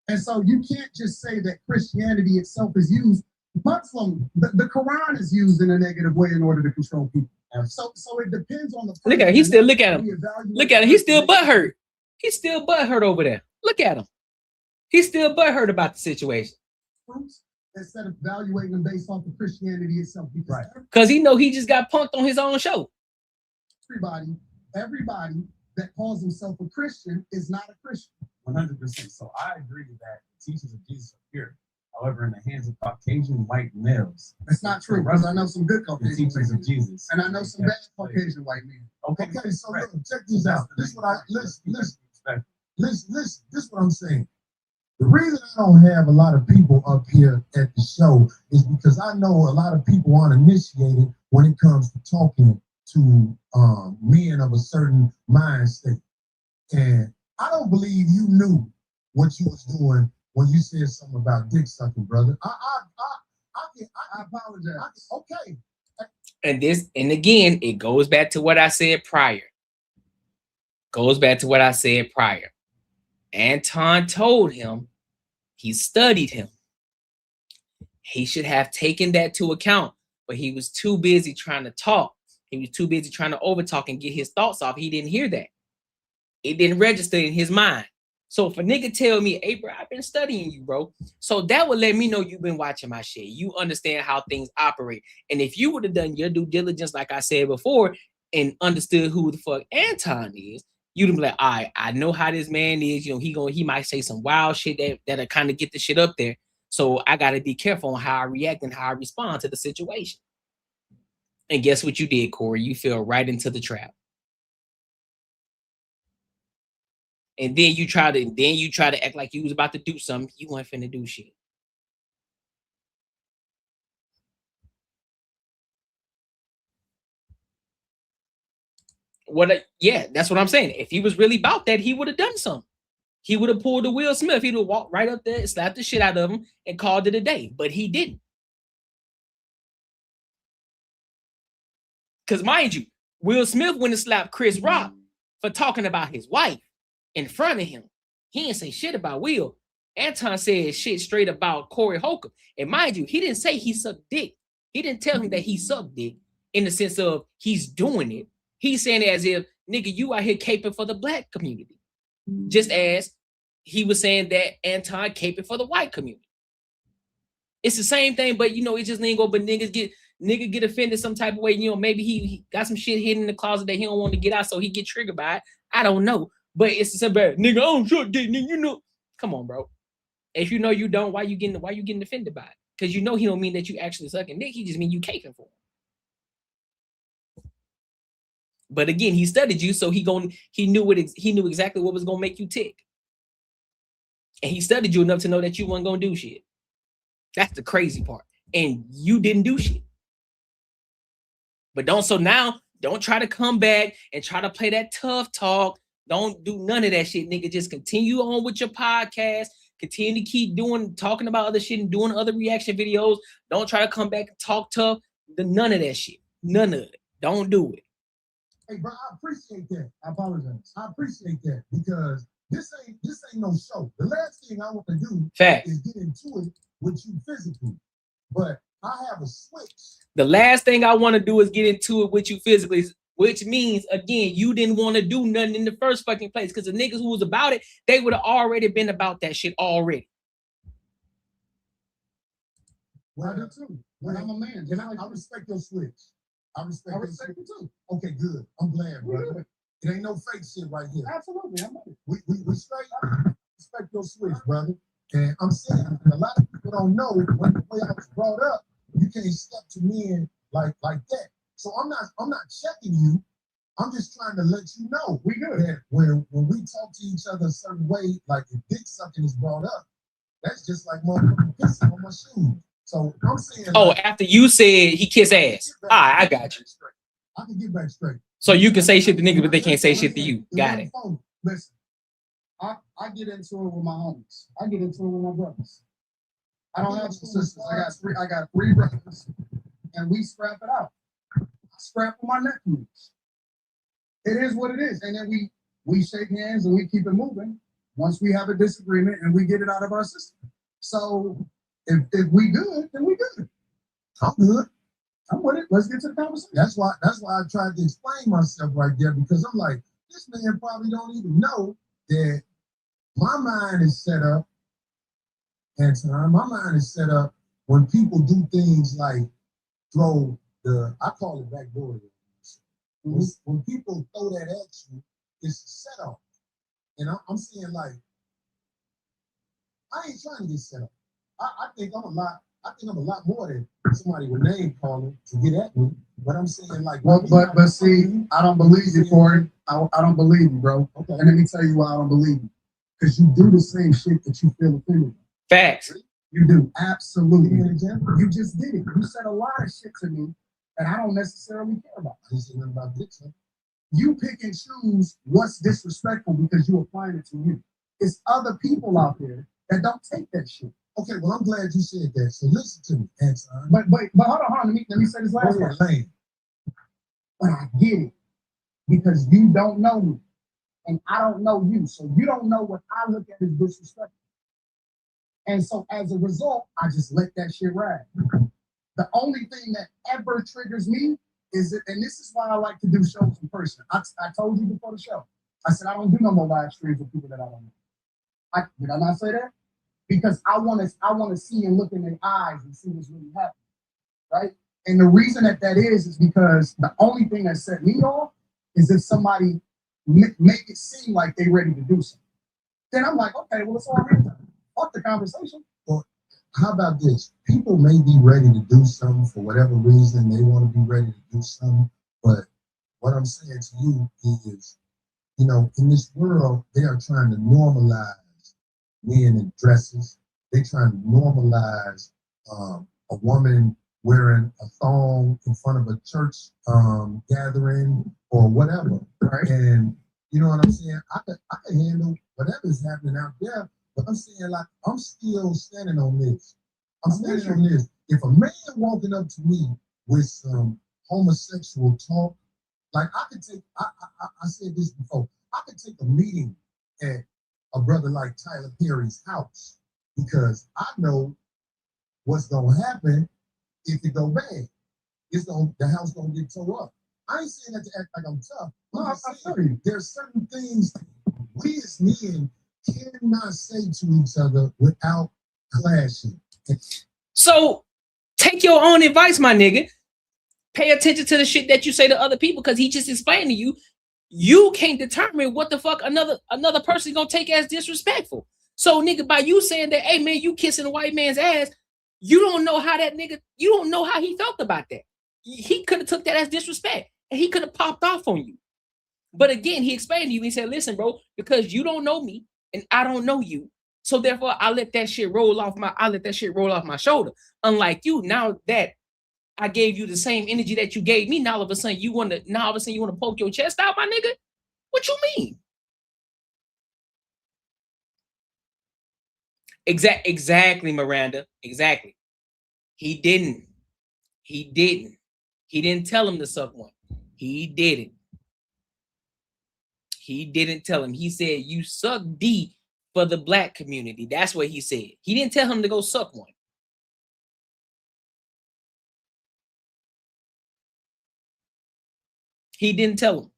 And so you can't just say that Christianity itself is used. Muslim, the Quran is used in a negative way in order to control people. So it depends on the person. Look at him. He still look at him. Look at him. He's still butthurt. He's still butthurt over there. Look at him. He's still butthurt about the situation. Instead of evaluating them based off of Christianity itself. Because he know he just got punked on his own show. everybody that calls himself a Christian is not a Christian. 100%. So I agree that the teachings of Jesus are pure. However, in the hands of Caucasian white males, it's not true, because I know some good Caucasian teachings of Jesus, and I know some bad Caucasian white men. Okay, so look, check this out. This is what I listen. This is what I'm saying. The reason I don't have a lot of people up here at the show is because I know a lot of people aren't initiated when it comes to talking to men of a certain mind state. And I don't believe you knew what you was doing when you said something about dick sucking, brother. I apologize. Okay. And again, it goes back to what I said prior. Anton told him, he studied him. He should have taken that to account, but he was too busy trying to talk. He was too busy trying to overtalk and get his thoughts off. He didn't hear that. It didn't register in his mind. So if a nigga tell me, hey, bro, I've been studying you, bro. So that would let me know you've been watching my shit. You understand how things operate. And if you would have done your due diligence, like I said before, and understood who the fuck Anton is, you'd be like, all right, I know how this man is. You know, he might say some wild shit that'll kind of get the shit up there. So I got to be careful on how I react and how I respond to the situation. And guess what you did, Corey? You fell right into the trap. And then you try to act like you was about to do something. You weren't finna do shit. Yeah, that's what I'm saying. If he was really about that, he would have done something. He would have pulled the Will Smith. He'd have walked right up there, slapped the shit out of him, and called it a day. But he didn't. Because mind you, Will Smith went and slapped Chris Rock for talking about his wife in front of him. He didn't say shit about Will. Anton said shit straight about Corey Holcomb. And mind you, he didn't say he sucked dick. He didn't tell him that he sucked dick in the sense of he's doing it. He's saying it as if, nigga, you out here caping for the black community. Just as he was saying that Anton caping for the white community. It's the same thing, but you know, it just ain't go, but nigga get offended some type of way. You know, maybe he got some shit hidden in the closet that he don't want to get out, so he get triggered by it. I don't know. But it's the bad nigga, I don't suck dick, nigga, you know. Come on, bro. If you know you don't, why you getting offended by it? Because you know he don't mean that you actually sucking dick, he just mean you caping for him. But again, he studied you, so he knew exactly what was gonna make you tick. And he studied you enough to know that you weren't gonna do shit. That's the crazy part. And you didn't do shit. But don't try to come back and try to play that tough talk. Don't do none of that shit, nigga. Just continue on with your podcast. Continue to keep talking about other shit and doing other reaction videos. Don't try to come back and talk tough. None of that shit. None of it. Don't do it. Hey, bro, I appreciate that. I apologize. I appreciate that because this ain't no show. The last thing I want to do is get into it with you physically. But I have a switch. The last thing I want to do is get into it with you physically, which means, again, you didn't want to do nothing in the first fucking place because the niggas who was about it, they would have already been about that shit already. Well, I do too. Well, I'm a man. I respect your switch. I respect you too. Okay, good. I'm glad, brother. It ain't no fake shit right here. Absolutely. We straight. I respect your switch, brother. And I'm saying a lot of people don't know the way I was brought up. You can't step to men like that. So I'm not checking you. I'm just trying to let you know that when we talk to each other a certain way, like if dick sucking is brought up, that's just like motherfucking pissing on my shoes. So I'm saying. Oh, like, after you said he kiss ass. I got you. I can get back straight. So you can say shit to niggas, but they can't say shit to you. Got it. Listen, I get into it with my homies. I get into it with my brothers. I don't have sisters. I got three brothers, and we scrap it out. I scrap with my nephews. It is what it is, and then we shake hands and we keep it moving. Once we have a disagreement and we get it out of our system. So if we good, then we good. I'm good. I'm with it. Let's get to the conversation. That's why I tried to explain myself right there because I'm like, this man probably don't even know that my mind is set up. Anton, my mind is set up when people do things like throw I call it backdoor. when people throw that at you, it's a set off. And I'm saying, like, I ain't trying to get set up. I think I'm a lot more than somebody with name calling to get at me. But I'm saying, like, but see, I don't believe you, Corey. I don't believe you, bro. Okay. And let me tell you why I don't believe you. Because you do the same shit that you feel offended. Facts. You do, absolutely. You just did it. You said a lot of shit to me that I don't necessarily care about. I didn't say nothing about this. You pick and choose what's disrespectful because you're applying it to you. It's other people out there that don't take that shit. Okay, well, I'm glad you said that. So listen to me, Anton. But hold on. Let me say this last one. But I get it because you don't know me, and I don't know you, so you don't know what I look at as disrespectful. And so as a result, I just let that shit ride. The only thing that ever triggers me is it, and this is why I like to do shows in person. I told you before the show. I said I don't do no more live streams with people that I don't know. Did I not say that? Because I want to see and look in their eyes and see what's really happening, right? And the reason that is because the only thing that set me off is if somebody make it seem like they're ready to do something. Then I'm like, okay, well, it's all right. Fuck the conversation. Well, how about this? People may be ready to do something for whatever reason. They want to be ready to do something. But what I'm saying to you is, you know, in this world, they are trying to normalize men in dresses. They trying to normalize a woman wearing a thong in front of a church gathering or whatever, right? And you know what I'm saying? I can handle whatever's happening out there, but I'm saying, like, I'm still standing on this. I'm standing on this. If a man walking up to me with some homosexual talk, like, I could take, I said this before, I could take a meeting at a brother like Tyler Perry's house because I know what's gonna happen if it go bad. The house gonna get tore up. I ain't saying that to act like I'm tough. I'm saying there's certain things we as men cannot say to each other without clashing. So take your own advice, my nigga. Pay attention to the shit that you say to other people, because he just explained to you, you can't determine what the fuck another person gonna take as disrespectful. So, nigga, by you saying that, hey man, you kissing a white man's ass, you don't know how that nigga, you don't know how he felt about that. He could have took that as disrespect, and he could have popped off on you. But again, he explained to you, he said, listen, bro, because you don't know me and I don't know you, so therefore I let that shit roll off my shoulder. Unlike you, now that I gave you the same energy that you gave me, now all of a sudden you want to poke your chest out, my nigga? What you mean? Exactly, Miranda. Exactly. He didn't tell him to suck one. He didn't tell him. He said, you suck D for the black community. That's what he said. He didn't tell him to go suck one. He didn't tell him.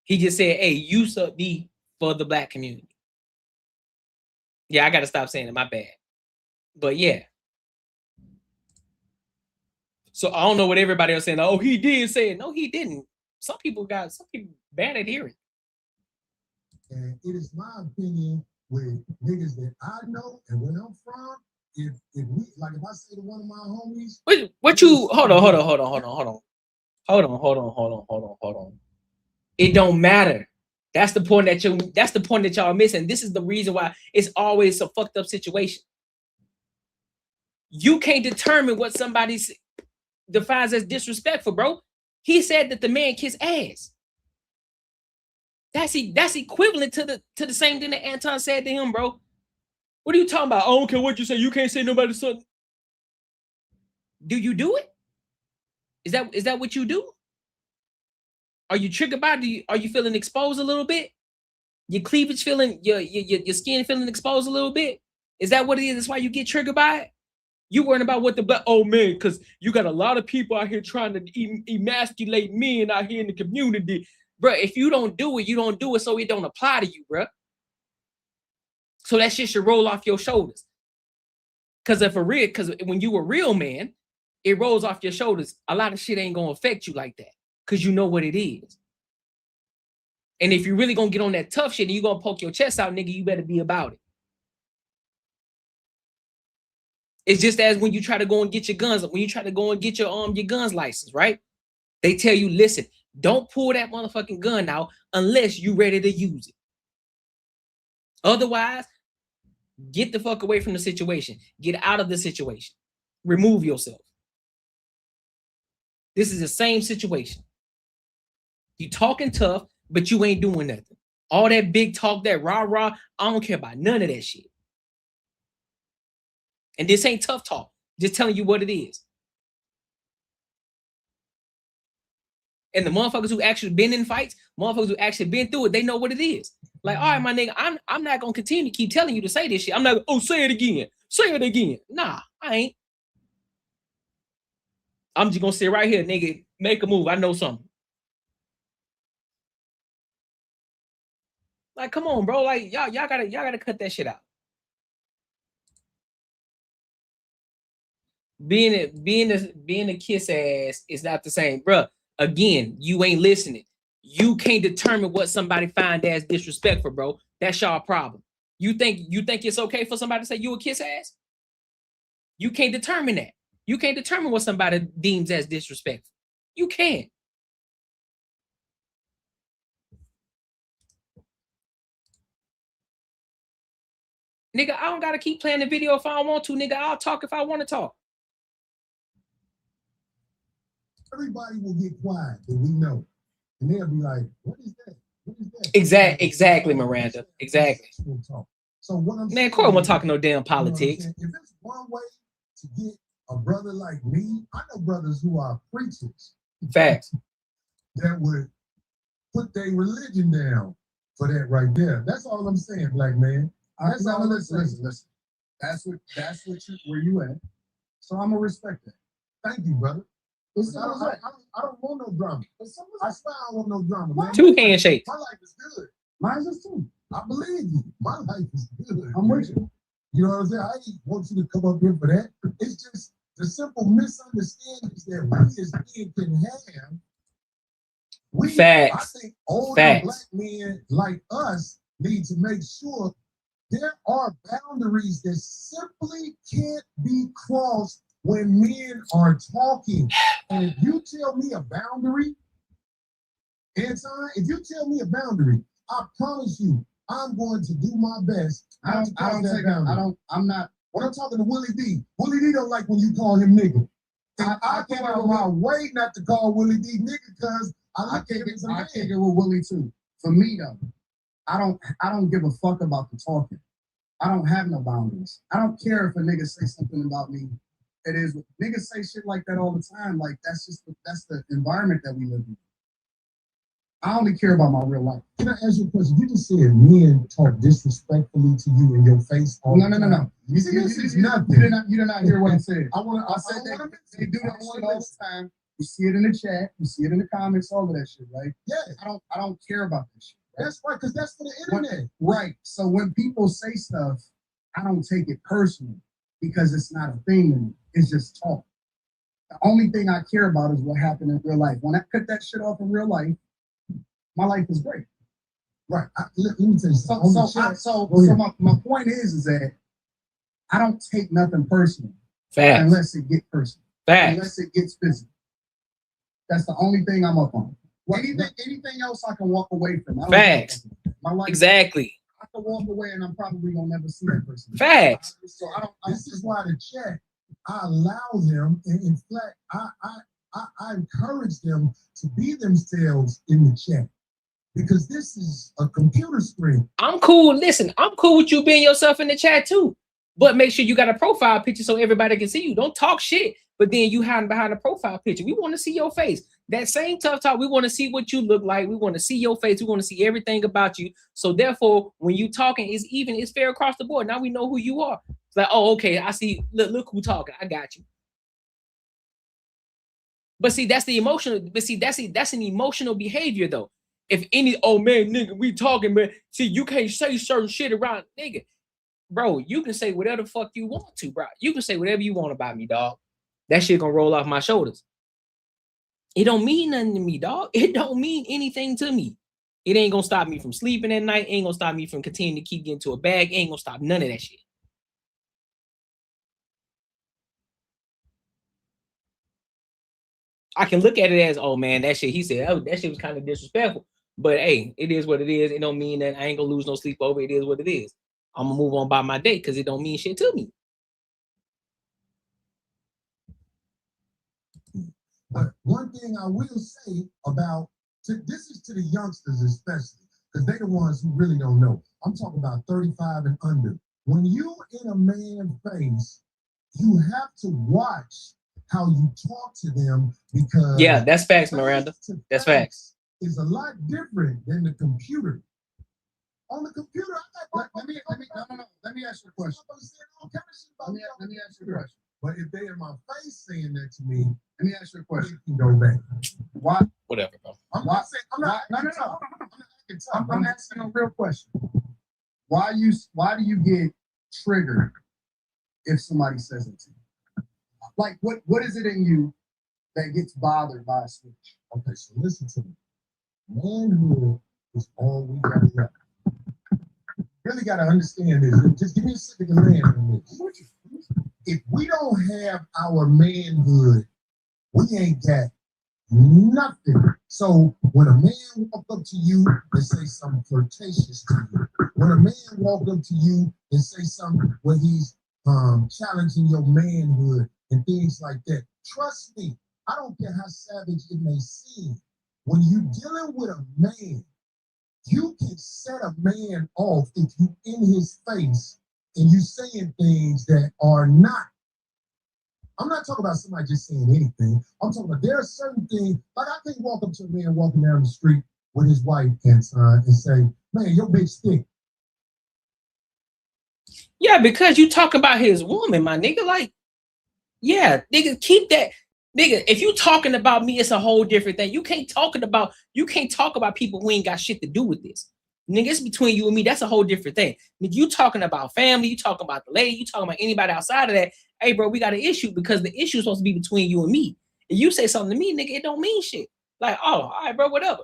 He just said, hey, you suck D for the black community. Yeah, I got to stop saying it. My bad. But yeah. So I don't know what everybody else saying. Oh, he did say it. No, he didn't. Some people bad at hearing. And it is my opinion with niggas that I know and where I'm from, if we, like, if I say to one of my homies, hold on. It don't matter. That's the point that y'all missing. This is the reason why it's always a fucked up situation. You can't determine what somebody defines as disrespectful, bro. He said that the man kissed ass. That's equivalent to the same thing that Anton said to him, bro. What are you talking about? I don't care what you say. You can't say nobody's son. Do you do it? Is that what you do? Are you triggered by it? Are you feeling exposed a little bit? Your cleavage feeling, your skin feeling exposed a little bit? Is that what it is? That's why you get triggered by it? You worrying about what the black, oh man, because you got a lot of people out here trying to emasculate men out here in the community. Bro, if you don't do it, you don't do it, so it don't apply to you, bro. So that shit should roll off your shoulders. Because when you a real man, it rolls off your shoulders. A lot of shit ain't gonna affect you like that. because you know what it is. And if you're really gonna get on that tough shit and you're gonna poke your chest out, nigga, you better be about it. It's just as when you try to go and get your guns, when you try to go and get your guns license, right? They tell you, listen, don't pull that motherfucking gun out unless you're ready to use it. Otherwise, get the fuck away from the situation. Get out of the situation. Remove yourself. This is the same situation. You talking tough, but you ain't doing nothing. All that big talk, that rah-rah, I don't care about none of that shit. And this ain't tough talk. Just telling you what it is. And the motherfuckers who actually been in fights, motherfuckers who actually been through it, they know what it is. Like, all right, my nigga, I'm not gonna continue to keep telling you to say this shit. I'm not, oh, say it again. Say it again. Nah, I ain't. I'm just gonna sit right here, nigga, make a move. I know something. Like, come on, bro. Like, y'all gotta cut that shit out. Being a kiss ass is not the same, bro. Again, you ain't listening. You can't determine what somebody find as disrespectful, bro. That's y'all problem. You think it's okay for somebody to say you a kiss ass? You can't determine that. You can't determine what somebody deems as disrespectful. You can't. Nigga, I don't gotta keep playing the video if I don't want to, nigga. I'll talk if I want to talk. Everybody will get quiet that we know. And they'll be like, what is that? What is that? Exactly, Miranda. Exactly. So what I'm saying, Corey won't talk no damn politics. If it's one way to get a brother like me, I know brothers who are preachers. Facts. That would put their religion down for that right there. That's all I'm saying, black man. That's all I'm saying. Listen. That's where you at. So I'm gonna respect that. Thank you, brother. I don't want no drama. I swear I don't want no drama, man. Two handshakes. My life is good. Mine is too. I believe you. My life is good. I'm with you. You know what I'm saying? I ain't want you to come up here for that. It's just the simple misunderstandings that we as men can have. Facts. I think older black men like us need to make sure there are boundaries that simply can't be crossed when men are talking. And if you tell me a boundary, Anton, if you tell me a boundary, I promise you, I'm going to do my best. I'm not. When I'm talking to Willie D, Willie D don't like when you call him nigga. I can't go my way not to call Willie D nigga because I can't get with Willie too. For me though, I don't give a fuck about the talking. I don't have no boundaries. I don't care if a nigga say something about me. It is niggas say shit like that all the time. Like that's the environment that we live in. I only care about my real life. Can I ask you a question? You just said men talk disrespectfully to you in your face all the time. No. You did not hear what I said. I said they do that shit all the time. You see it in the chat, you see it in the comments, all of that shit, right? Yeah. I don't care about this shit. Right? That's right, because that's for the internet. Right. So when people say stuff, I don't take it personally because it's not a thing to me. It's just talk. The only thing I care about is what happened in real life. When I cut that shit off in real life, my life is great. Right. Let me tell you something. So my point is that I don't take nothing personal. Facts. Unless it gets personal. Facts. Unless it gets physical. That's the only thing I'm up on. Anything else I can walk away from. Facts. My life, exactly. I can walk away and I'm probably gonna never see that person. Facts. So this is why the chat, I allow them, and in fact, I encourage them to be themselves in the chat. Because this is a computer screen. I'm cool. Listen, I'm cool with you being yourself in the chat too. But make sure you got a profile picture so everybody can see you. Don't talk shit, but then you hiding behind a profile picture. We want to see your face. That same tough talk, we want to see what you look like. We want to see your face. We want to see everything about you. So therefore, when you talking, it's fair across the board. Now we know who you are. It's like, oh, okay, I see. Look who talking. I got you. But see, that's the emotional. But see, that's an emotional behavior though. If any, oh man, nigga, we talking, but see, you can't say certain shit around, nigga. Bro, you can say whatever the fuck you want to, bro. You can say whatever you want about me, dog. That shit gonna roll off my shoulders. It don't mean nothing to me, dog. It don't mean anything to me. It ain't gonna stop me from sleeping at night. Ain't gonna stop me from continuing to keep getting to a bag. Ain't gonna stop none of that shit. I can look at it as, oh man, that shit. He said, oh, that shit was kind of disrespectful. But hey, it is what it is. It don't mean that I ain't gonna lose no sleep over. It is what it is. I'm gonna move on by my day because it don't mean shit to me. But one thing I will say about this is to the youngsters especially, because they're the ones who really don't know. I'm talking about 35 and under. When you in a man's face, you have to watch how you talk to them, because yeah, that's facts, Miranda. That's facts. Is a lot different than the computer. On the computer, let me ask you a question. Let me ask you a question. But if they in my face saying that to me, let me ask you a question. You can go back. Why? Whatever, bro. I'm asking a real question. Why do you get triggered if somebody says it to you? Like, what is it in you that gets bothered by a switch? Okay, so listen to me. Manhood is all we got to know. Really got to understand this. Just give me a second to land on this. If we don't have our manhood, we ain't got nothing. So when a man walk up to you and say something flirtatious to you, when a man walk up to you and say something where he's challenging your manhood and things like that, trust me, I don't care how savage it may seem. When you're dealing with a man, you can set a man off if you in his face and you saying things that are not. I'm not talking about somebody just saying anything. I'm talking about there are certain things, like I can't walk up to a man walking down the street with his wife, Anton, and say, man, your bitch stink. Yeah, because you talk about his woman, my nigga. Like, yeah, nigga, keep that. Nigga, if you talking about me, it's a whole different thing. You can't talk about people who ain't got shit to do with this. Nigga, it's between you and me. That's a whole different thing. Nigga, you talking about family, you talking about the lady, you talking about anybody outside of that. Hey, bro, we got an issue because the issue is supposed to be between you and me. If you say something to me, nigga, it don't mean shit. Like, oh, all right, bro, whatever.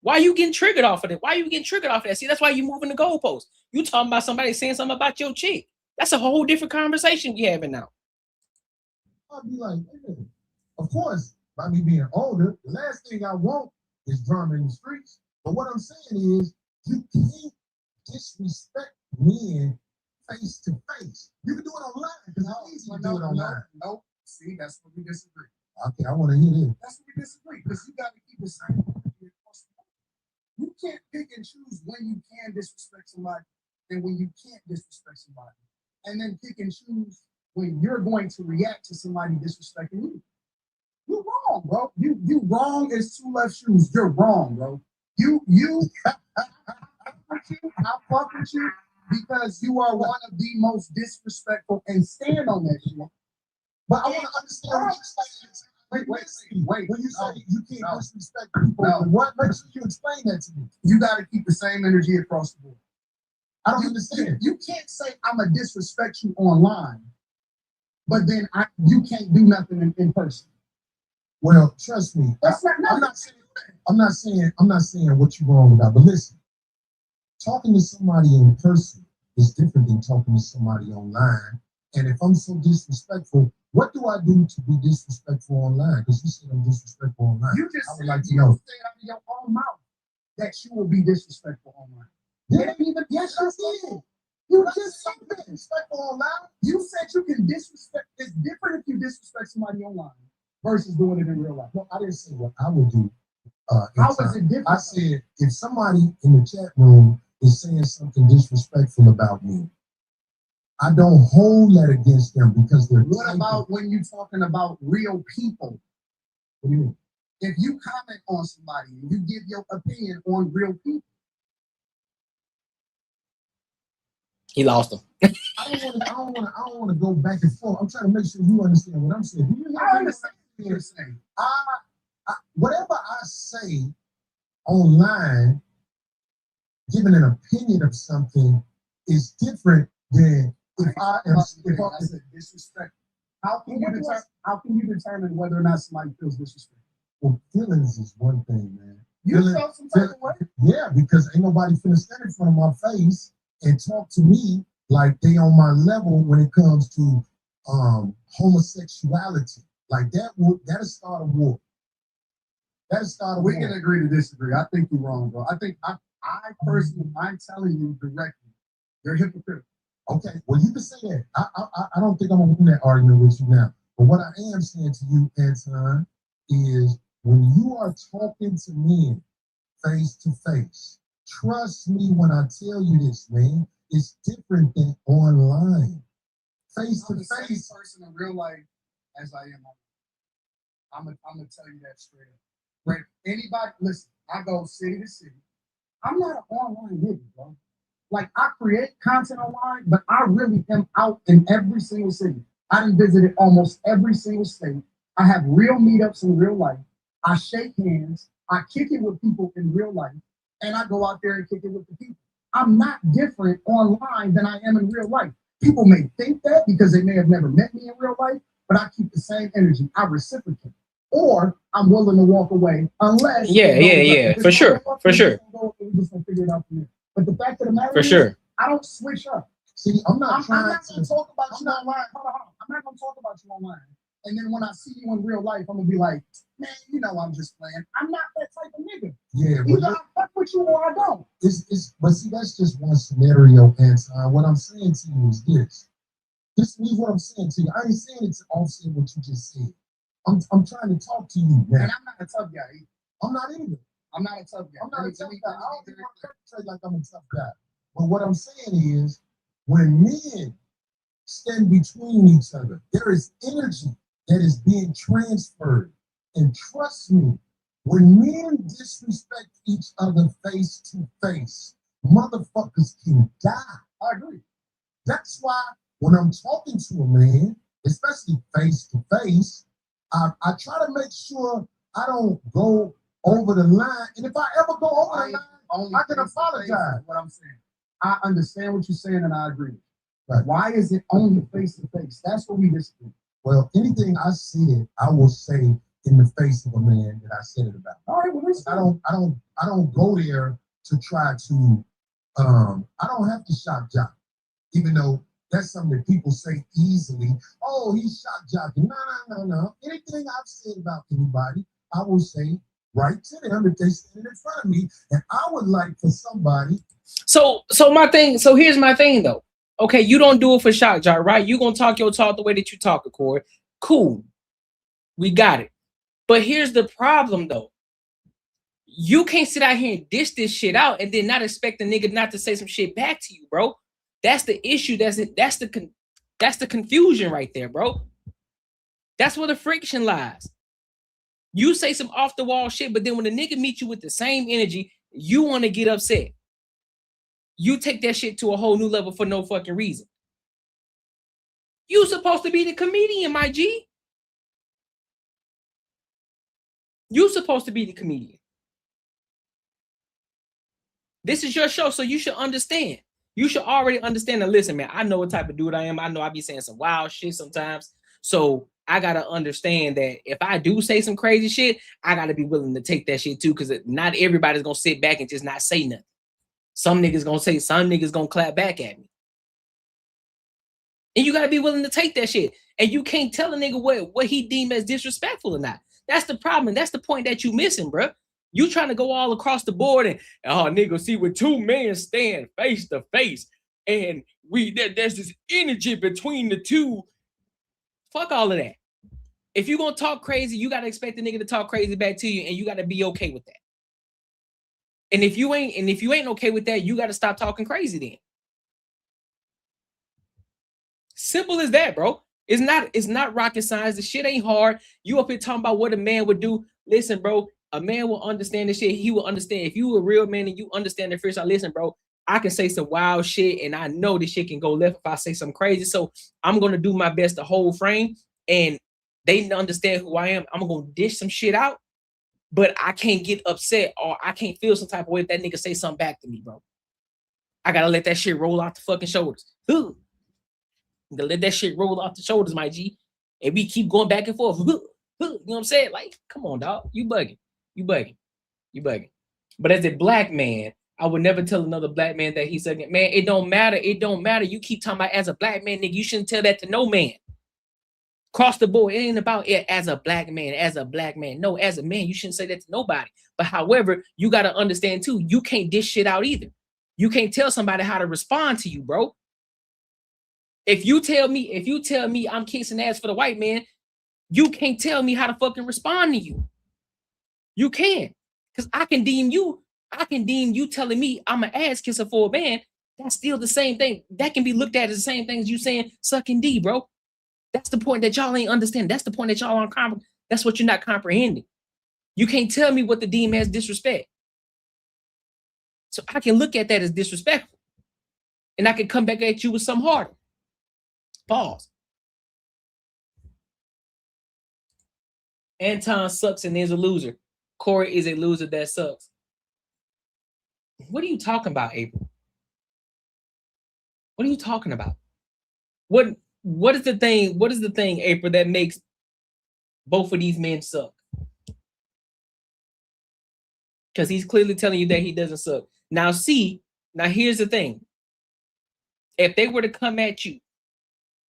Why you getting triggered off of it? Why you getting triggered off of that? See, that's why you moving the goalpost. You talking about somebody saying something about your chick. That's a whole different conversation you having now. I'll be like, hey, of course, by me being older, the last thing I want is drama in the streets. But what I'm saying is, you can't disrespect men face to face. You can do it online because it's easy to do it online. No, see, that's what we disagree. Okay, I want to hear this. That's what we disagree because you got to keep the same. You can't pick and choose when you can disrespect somebody and when you can't disrespect somebody, and then pick and choose when you're going to react to somebody disrespecting you. You're wrong, bro. You wrong as two left shoes. You're wrong, bro. I fuck with you because you are one of the most disrespectful and stand on that shit. But I want to understand what you're saying. Wait. When you say you can't disrespect people, what makes you explain that to me? You got to keep the same energy across the board. I don't understand. You can't say I'm gonna disrespect you online, but then you can't do nothing in person. Well, trust me. I'm not saying what you're wrong about. But listen, talking to somebody in person is different than talking to somebody online. And if I'm so disrespectful, what do I do to be disrespectful online? Because you said I'm disrespectful online. You just said out of your own mouth that you will be disrespectful online. Yes, I did. You just said disrespectful online. You said you can disrespect. It's different if you disrespect somebody online versus doing it in real life. No, I didn't say what I would do. How is it different? I said if somebody in the chat room is saying something disrespectful about me, I don't hold that against them because they're. What about when you're talking about real people? What do you mean? If you comment on somebody and you give your opinion on real people, he lost him. I don't want to go back and forth. I'm trying to make sure you understand what I'm saying. Do you understand what you're saying? Whatever I say online, giving an opinion of something is different than if I said disrespect. How can you determine whether or not somebody feels disrespected? Well, feelings is one thing, man. You felt some type of way? Yeah, because ain't nobody finna stand in front of my face and talk to me like they on my level when it comes to homosexuality. Like that'll start a war. That'll start a war. We can agree to disagree. I think you're wrong, bro. I think I personally, I'm telling you directly, you're hypocritical. Okay, well you can say that. I don't think I'm gonna win that argument with you now. But what I am saying to you, Anton, is when you are talking to men face to face, trust me when I tell you this, man, it's different than online. Face to face. I'm the same person in real life as I am. I'm gonna tell you that straight up. When anybody, listen, I go city to city. I'm not an online nigga, bro. Like, I create content online, but I really am out in every single city. I done visited almost every single state. I have real meetups in real life. I shake hands. I kick it with people in real life. And I go out there and kick it with the people. I'm not different online than I am in real life. People may think that because they may have never met me in real life, but I keep the same energy. I reciprocate. Or I'm willing to walk away unless... Yeah, for sure. We're just gonna figure it out from there. But the fact of the matter is, I don't switch up. See, I'm not going to talk about you online. Hold on. I'm not going to talk about you online. And then when I see you in real life, I'm going to be like, man, you know I'm just playing. I'm not that type of nigga. Yeah. Either I fuck with you or I don't. But see, that's just one scenario, Anton. What I'm saying to you is this. Just leave what I'm saying to you. I ain't saying it to offset what you just said. I'm trying to talk to you, man. And I'm not a tough guy either. I'm not either. I'm not a tough guy. I'm not a tough guy. I don't even want to portray like I'm a tough guy. But what I'm saying is, when men stand between each other, there is energy that is being transferred. And trust me, when men disrespect each other face to face, motherfuckers can die. I agree. That's why when I'm talking to a man, especially face to face, I try to make sure I don't go over the line. And if I ever go over the line, I can apologize. What I'm saying. I understand what you're saying and I agree. Right. Why is it only face to face? That's what we disagree. Well, anything I said, I will say in the face of a man that I said it about. All right, well, I don't go there to try to I don't have to shock jock, even though that's something that people say easily. Oh, he's shock jocking. No. Anything I've said about anybody, I will say right to them if they stand in front of me. And I would like for somebody. So here's my thing though. Okay, you don't do it for shock jock, right? You gonna talk your talk the way that you talk, Corey. Cool. We got it. But here's the problem though. You can't sit out here and dish this shit out and then not expect the nigga not to say some shit back to you, bro. That's the issue. That's the confusion right there, bro. That's where the friction lies. You say some off the wall shit, but then when the nigga meet you with the same energy, you want to get upset. You take that shit to a whole new level for no fucking reason. You supposed to be the comedian, my G. You supposed to be the comedian. This is your show, so you should understand. You should already understand and listen, man. I know what type of dude I am. I know I be saying some wild shit sometimes. So I gotta understand that if I do say some crazy shit, I gotta be willing to take that shit too, because not everybody's gonna sit back and just not say nothing. Some niggas gonna say, some niggas gonna clap back at me. And you gotta be willing to take that shit. And you can't tell a nigga what he deemed as disrespectful or not. That's the problem. That's the point that you missing, bro. You trying to go all across the board and, oh, nigga, see, when two men stand face to face and there's this energy between the two. Fuck all of that. If you're gonna talk crazy, you gotta expect the nigga to talk crazy back to you, and you gotta be okay with that. And if you ain't okay with that, you gotta stop talking crazy then. Simple as that, bro. It's not rocket science. The shit ain't hard. You up here talking about what a man would do. Listen, bro, a man will understand this shit. He will understand. If you a real man and you understand the first, listen, bro, I can say some wild shit and I know this shit can go left if I say something crazy. So I'm going to do my best to hold frame and they understand who I am. I'm going to dish some shit out, but I can't get upset or I can't feel some type of way if that nigga say something back to me, bro. I got to let that shit roll off the fucking shoulders. I'm gonna let that shit roll off the shoulders, my G. And we keep going back and forth. You know what I'm saying? Like, come on, dog. You bugging. You bugging. You bugging. But as a black man, I would never tell another black man that he's sucking. Man, it don't matter. It don't matter. You keep talking about as a black man, nigga. You shouldn't tell that to no man. Cross the board. It ain't about it as a black man, as a black man. No, as a man, you shouldn't say that to nobody. But however, you got to understand too, you can't dish shit out either. You can't tell somebody how to respond to you, bro. If you tell me I'm kissing ass for the white man, you can't tell me how to fucking respond to you. You can. Because I can deem you telling me I'm an ass kisser for a man. That's still the same thing. That can be looked at as the same thing as you saying sucking D, bro. That's the point that y'all ain't understand. That's the point that y'all aren't comprehending. That's what you're not comprehending. You can't tell me what the deem as disrespect. So I can look at that as disrespectful. And I can come back at you with some harder. Pause. Anton sucks and is a loser. Corey is a loser that sucks. What are you talking about, April? What are you talking about? What is the thing, April, that makes both of these men suck? Because he's clearly telling you that he doesn't suck. Now here's the thing. If they were to come at you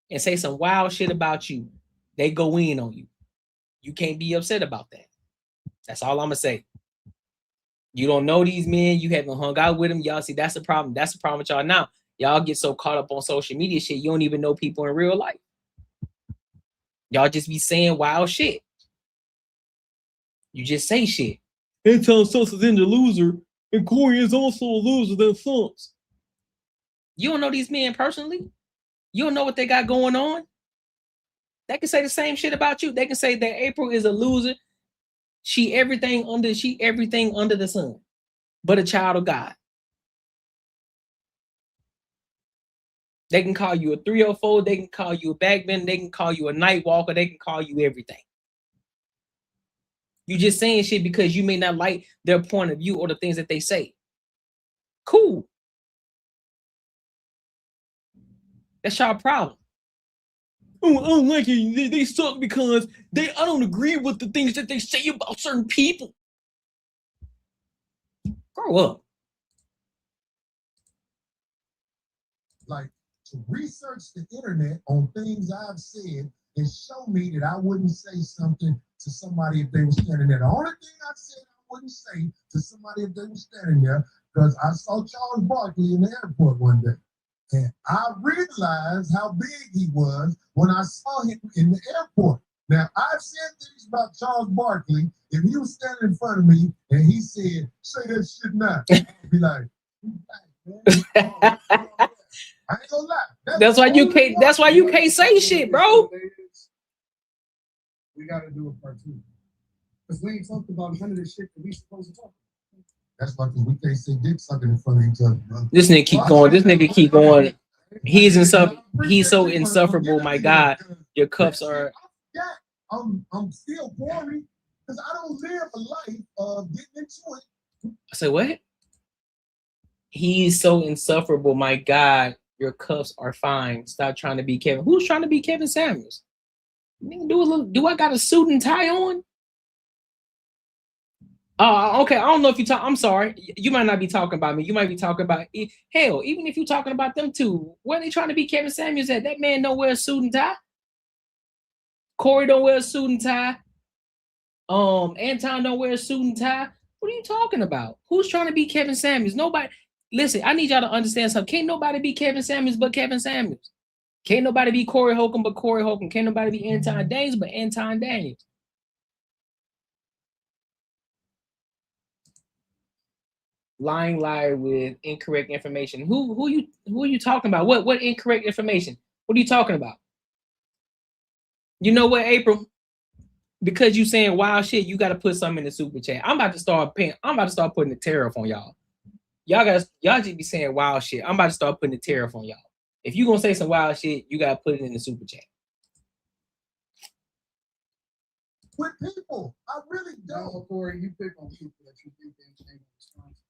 and say some wild shit about you, they go in on you. You can't be upset about that. That's all I'm gonna say. You don't know these men. You haven't hung out with them. Y'all see, that's the problem. That's the problem with y'all now. Y'all get so caught up on social media shit, you don't even know people in real life. Y'all just be saying wild shit. You just say shit. Anton sucks is in the loser, and Corey is also a loser that sucks. You don't know these men personally. You don't know what they got going on. They can say the same shit about you. They can say that April is a loser. She everything under the sun, but a child of God. They can call you a 304. They can call you a backbender. They can call you a night walker. They can call you everything. You just saying shit because you may not like their point of view or the things that they say. Cool. That's y'all problem. Oh, I don't like it. They suck because I don't agree with the things that they say about certain people. Grow up. Like, to research the internet on things I've said and show me that I wouldn't say something to somebody if they were standing there. The only thing I said I wouldn't say to somebody if they were standing there, because I saw Charles Barkley in the airport one day. And I realized how big he was when I saw him in the airport. Now, I've said things about Charles Barkley. If he was standing in front of me and he said, say that shit now, I'd be like, I ain't gonna lie. That's why you can't say shit, bro. We gotta do a part 2. Because we ain't talked about none of the shit that we supposed to talk about. That's why we can't say dick sucking in front of each other, bro. This nigga keep going. This nigga keep going. He's so insufferable, my God. Your cups are. I'm still boring because I don't live a life of getting into it. I said, what? He's so insufferable, my God. Your cuffs are fine. Stop trying to be Kevin. Who's trying to be Kevin Samuels? Do I got a suit and tie on? Okay. I don't know if you talk. I'm sorry. You might not be talking about me. You might be talking about hell. Even if you're talking about them two, where are they trying to be Kevin Samuels at? That man don't wear a suit and tie. Corey don't wear a suit and tie. Anton don't wear a suit and tie. What are you talking about? Who's trying to be Kevin Samuels? Nobody. Listen, I need y'all to understand something. Can't nobody be Kevin Samuels but Kevin Samuels. Can't nobody be Corey Holcomb but Corey Holcomb. Can't nobody be Anton Daniels but Anton Daniels. Lying liar with incorrect information. Who are you talking about? What incorrect information? What are you talking about? You know what, April? Because you saying wild shit, you got to put something in the super chat. I'm about to start putting the tariff on y'all. Y'all just be saying wild shit. I'm about to start putting the tariff on y'all. If you gonna say some wild shit, you gotta put it in the super chat. With people, I really don't. No, Corey, you pick on people that you think they change response.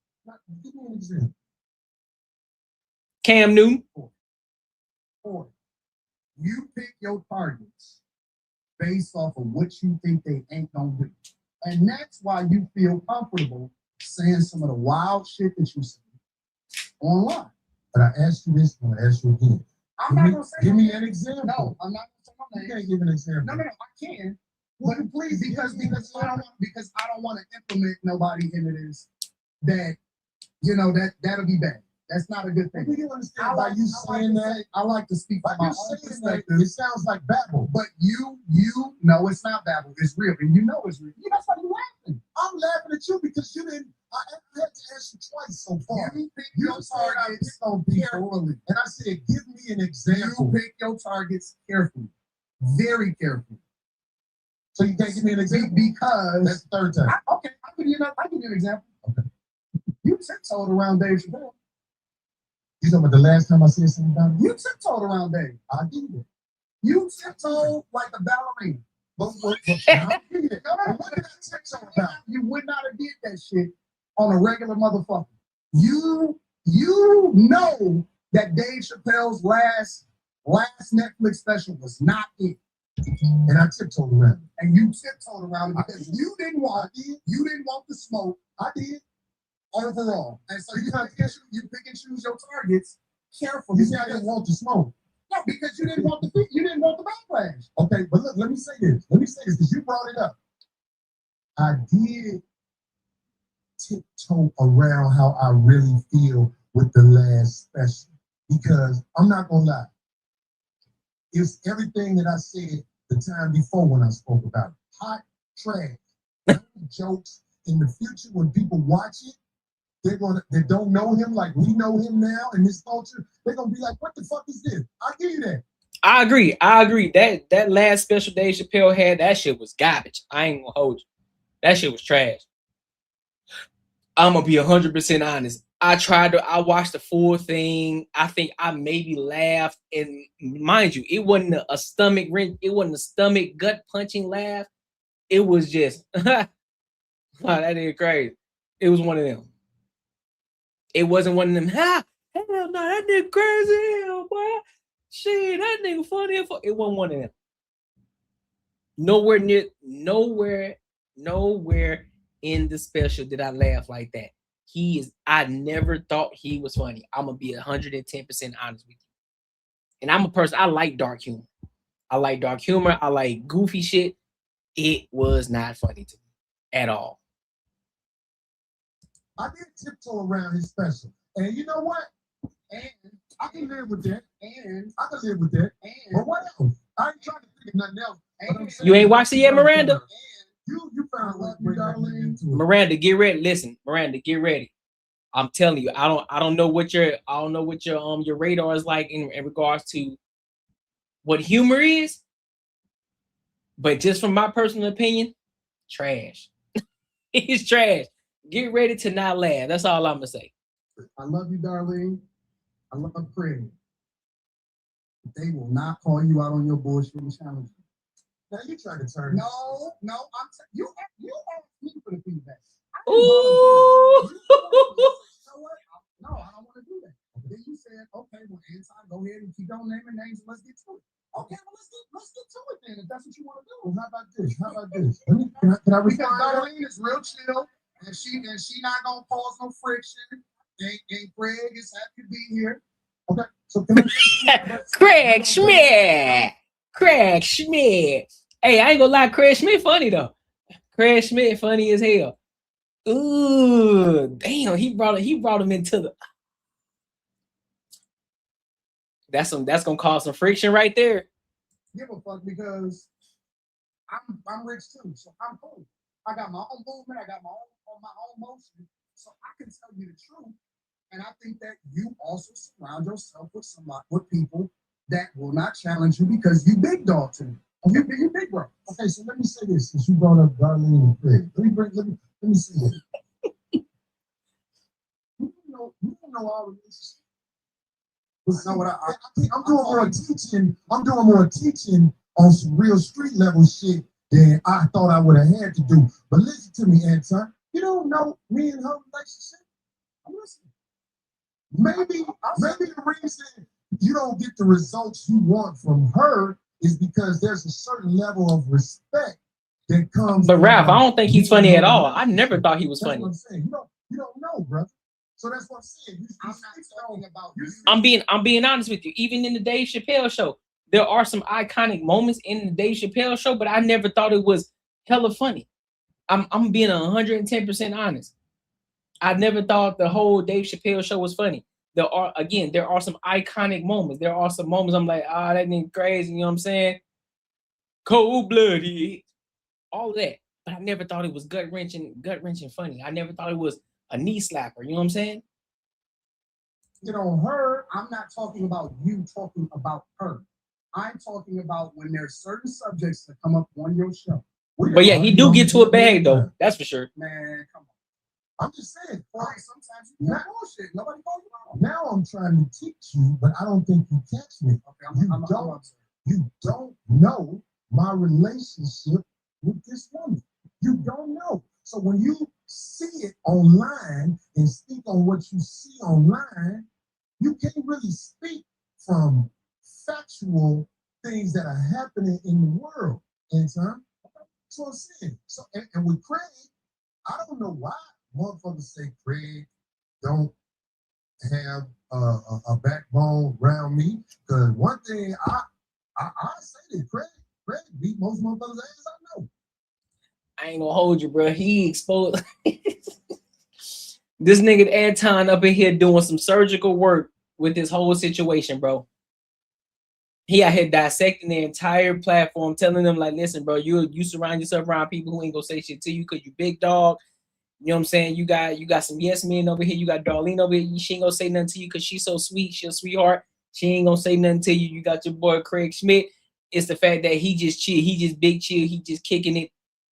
Give me an example. Cam Newton. Corey, you pick your targets. based off of what you think they ain't gonna do. And that's why you feel comfortable saying some of the wild shit that you say online. But I asked you this, I'm gonna ask you again. I'm not gonna say give me an example. No, I'm not gonna say my name. You can't give an example. No, I can. But please, because I don't want to implement nobody into this that that'll be bad. That's not a good thing. Do you understand by you saying that? I like to speak by my own perspective. It sounds like babble. But you know it's not babble. It's real, and you know it's real. That's why you're laughing. I'm laughing at you because you didn't. I had to ask you twice so far. You pick You your said I pick targets on people, carefully, and I said, give me an example. You pick your targets carefully, very carefully. So you can't give me an example because that's the third time. I'll give you an example. Okay. You tiptoed around Dave Chappelle. You talking about the last time I said something about it? You tiptoed around Dave. I did it. You tiptoed like a ballerina. But I did it. No, What did I tiptoe about? You would not have did that shit on a regular motherfucker. You know that Dave Chappelle's last Netflix special was not it. And I tiptoed around it. And you tiptoed around it because you didn't want the smoke. I did. Overall. And so you pick and choose your targets carefully. You see, I didn't want the smoke. No, because you didn't want the backlash. Okay, but look, let me say this because you brought it up. I did tiptoe around how I really feel with the last special because I'm not gonna lie. It's everything that I said the time before when I spoke about it. Hot trash. Jokes in the future when people watch it, they don't know him like we know him now in this culture. They're gonna be like, what the fuck is this? I'll give you that. I agree. That last special Dave Chappelle had, that shit was garbage. I ain't gonna hold you. That shit was trash. I'm gonna be 100% honest. I watched the full thing. I think I maybe laughed, and mind you, it wasn't a stomach wrench. It wasn't a stomach gut punching laugh. It was just, wow, that nigga crazy. It was one of them. It wasn't one of them. Ha, hell no, that nigga crazy hell, boy. Shit, that nigga funny. It wasn't one of them. Nowhere in the special did I laugh like that. I never thought he was funny. I'm gonna be 110% honest with you. And I'm a person, I like dark humor. I like goofy shit. It was not funny to me at all. I did tiptoe around his special. And you know what? And I can live with that. But what else? I ain't trying to think of nothing else. You ain't watched it yet, Miranda? You found what, darling? Miranda, get ready. Listen, Miranda, get ready. I'm telling you, I don't know what your radar is like in regards to what humor is, but just from my personal opinion, trash. It's trash. Get ready to not laugh. That's all I'm gonna say. I love you, Darlene. I love Craig. They will not call you out on your bullshit and challenge you. Now you trying to turn. No, you asked me for the feedback. Ooh. You know what? No, I don't want to do that. Then you said, okay, well, Anton, go ahead and keep on naming names and let's get to it. Okay, well, let's get to it then, if that's what you want to do. Well, how about this? Can I because Darlene is real chill, and she not gonna cause no friction. And Craig is happy to be here. Okay, so Craig Schmidt. Hey, I ain't gonna lie, Craig Schmidt funny though. Craig Schmidt funny as hell. Ooh, damn, he brought him into the. That's gonna cause some friction right there. Give a fuck because I'm rich too, so I'm cool. I got my own movement, I got my own motion, so I can tell you the truth. And I think that you also surround yourself with people that will not challenge you because you big dog to me. You big bro. Okay, so let me say this since you brought up Darlene and Craig. Let me say this. You don't know our relationship. Know what I'm doing more teaching on some real street level shit than I thought I would have had to do. But listen to me, Anton. You don't know me and her relationship. I'm listening. Maybe the reason you don't get the results you want from her is because there's a certain level of respect that comes. But Ralph, I don't think he's funny at all. I never thought he was That's funny. what I'm saying. You don't know, brother. So that's what I'm saying. I'm not talking about you. I'm being honest with you. Even in the Dave Chappelle show, there are some iconic moments in the Dave Chappelle show, but I never thought it was hella funny. I'm being 110% honest. I never thought the whole Dave Chappelle show was funny. There are some iconic moments. There are some moments I'm like, that nigga crazy, you know what I'm saying? Cold-blooded, all of that. But I never thought it was gut-wrenching funny. I never thought it was a knee slapper, you know what I'm saying? Her, I'm not talking about you talking about her. I'm talking about when there's certain subjects that come up on your show. But yeah, he do get to a bag though. That's for sure. Man, come on. I'm just saying. Sometimes you get bullshit. Nobody calls you out. Now I'm trying to teach you, but I don't think you catch me. Okay, you don't know my relationship with this woman. You don't know. So when you see it online and speak on what you see online, you can't really speak from factual things that are happening in the world, Anton. That's what I'm saying. So, and with Craig, I don't know why motherfuckers say Craig don't have a backbone around me. Because one thing I say that Craig beat most motherfuckers' ass I know. I ain't gonna hold you, bro. He exposed this nigga Anton up in here doing some surgical work with this whole situation, bro. He out here dissecting the entire platform, telling them like, listen, bro, you surround yourself around people who ain't gonna say shit to you because you big dog. You know what I'm saying? You got some yes men over here. You got Darlene over here. She ain't gonna say nothing to you because she's so sweet. She's a sweetheart. She ain't gonna say nothing to you. You got your boy Craig Schmidt. It's the fact that he just chill. He just big chill. He just kicking it.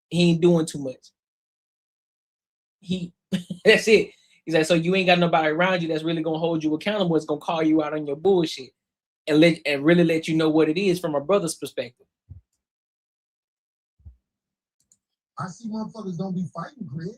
He ain't doing too much. That's it. He's like, so you ain't got nobody around you that's really gonna hold you accountable. It's gonna call you out on your bullshit and really let you know what it is from a brother's perspective. I see motherfuckers don't be fighting, Craig.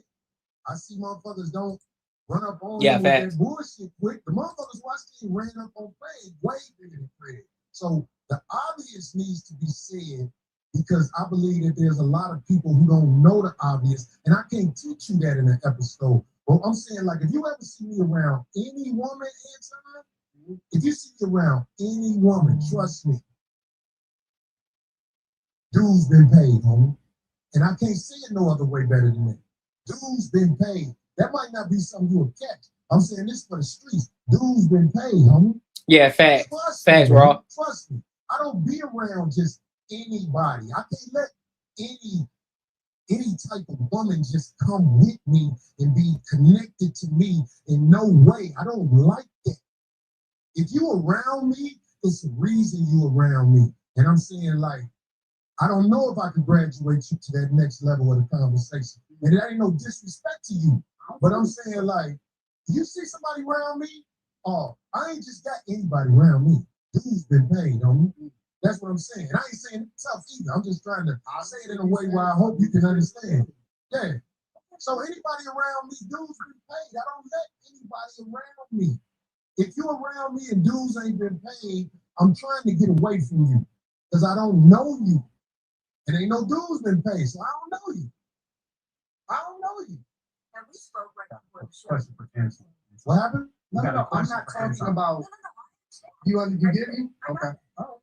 I see motherfuckers don't run up on Yeah, with that bullshit quick. The motherfuckers watch me ran up on Craig way bigger than Craig. So the obvious needs to be said because I believe that there's a lot of people who don't know the obvious, and I can't teach you that in an episode. But I'm saying, like, if you ever see me around any woman, Anton, if you see me around any woman, trust me, dude's been paid, homie. And I can't see it no other way better than that. Dude's been paid. That might not be something you'll catch. I'm saying this for the streets. Dude's been paid, homie. Yeah, facts. Facts, Raw. Trust me. I don't be around just anybody. I can't let any type of woman just come with me and be connected to me in no way. I don't like that. If you around me, it's a reason you around me. And I'm saying, like, I don't know if I can graduate you to that next level of the conversation. And it ain't no disrespect to you. But I'm saying, like, you see somebody around me? Oh, I ain't just got anybody around me. Dude's been paid, homie. That's what I'm saying. And I ain't saying it's tough either. I'm just trying to say it in a way where I hope you can understand. Yeah. So anybody around me, dudes been paid. I don't let anybody around me. If you around me and dudes ain't been paid, I'm trying to get away from you because I don't know you. And ain't no dudes been paid, so I don't know you. I don't know you. And we spoke right before the show. Question for Anton. What happened? No, I'm not talking about. You get me? Okay. Oh.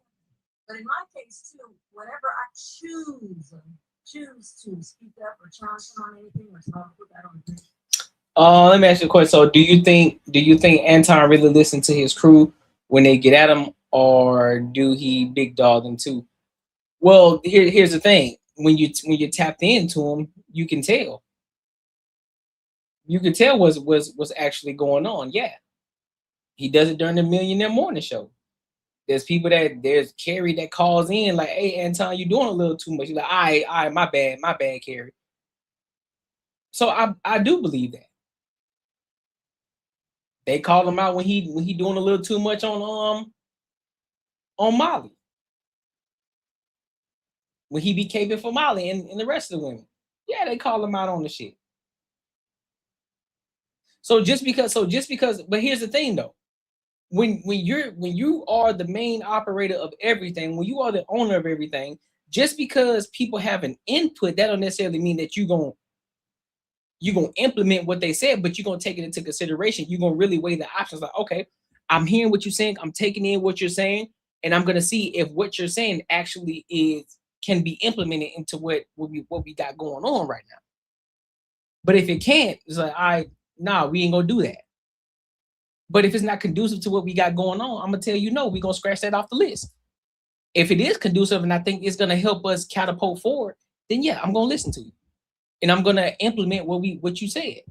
But in my case too, whenever I choose to speak up or challenge someone on anything, or talk with that on the Let me ask you a question. So do you think Anton really listened to his crew when they get at him, or do he big dog them too? Well, here's the thing. When you tapped into him, you can tell. You can tell what's actually going on. Yeah. He does it during the Millionaire Morning Show. There's Carrie that calls in like, hey, Anton, you're doing a little too much. He's like, all right, my bad, Carrie. So I do believe that. They call him out when he doing a little too much on Molly. When he be caping for Molly and the rest of the women. Yeah, they call him out on the shit. So just because, but here's the thing though. when you are the main operator of everything, when you are the owner of everything, just because people have an input, that don't necessarily mean that you're gonna implement what they said, but you're gonna take it into consideration. You're gonna really weigh the options. Like, okay, I'm hearing what you're saying, I'm taking in what you're saying, and I'm gonna see if what you're saying actually can be implemented into what we got going on right now. But if it can't, it's like, we ain't gonna do that. But if it's not conducive to what we got going on, I'm gonna tell you no, we're gonna scratch that off the list. If it is conducive and I think it's gonna help us catapult forward, then yeah, I'm gonna listen to you. And I'm gonna implement what you said.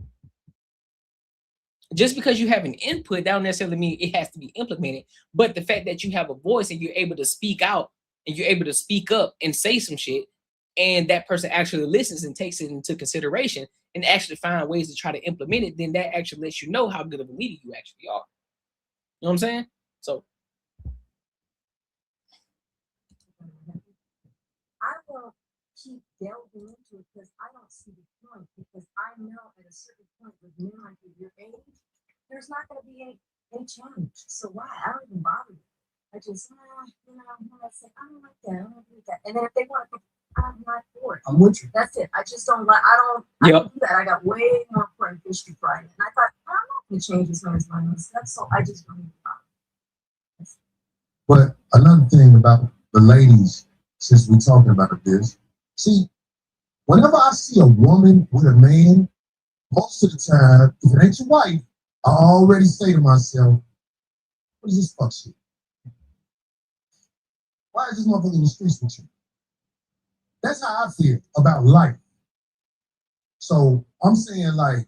Just because you have an input, that don't necessarily mean it has to be implemented. But the fact that you have a voice and you're able to speak out and you're able to speak up and say some shit, and that person actually listens and takes it into consideration and actually find ways to try to implement it, then that actually lets you know how good of a leader you actually are. You know what I'm saying? So I will keep delving into it because I don't see the point. Because I know at a certain point with men like your age, there's not going to be any change. So why? I don't even bother you. I just, I say, I don't like that. I don't like that. And then if they want to, I'm not for it. I'm with you. That's it. I just don't like. I don't do that. I got way more important fish to fry. And I thought, I'm not going to change as much as my own stuff. So I just don't even bother. But another thing about the ladies, since we're talking about this, see, whenever I see a woman with a man, most of the time, if it ain't your wife, I already say to myself, what is this fuck shit? Why is this motherfucker in the streets with you? That's how I feel about life. So I'm saying, like,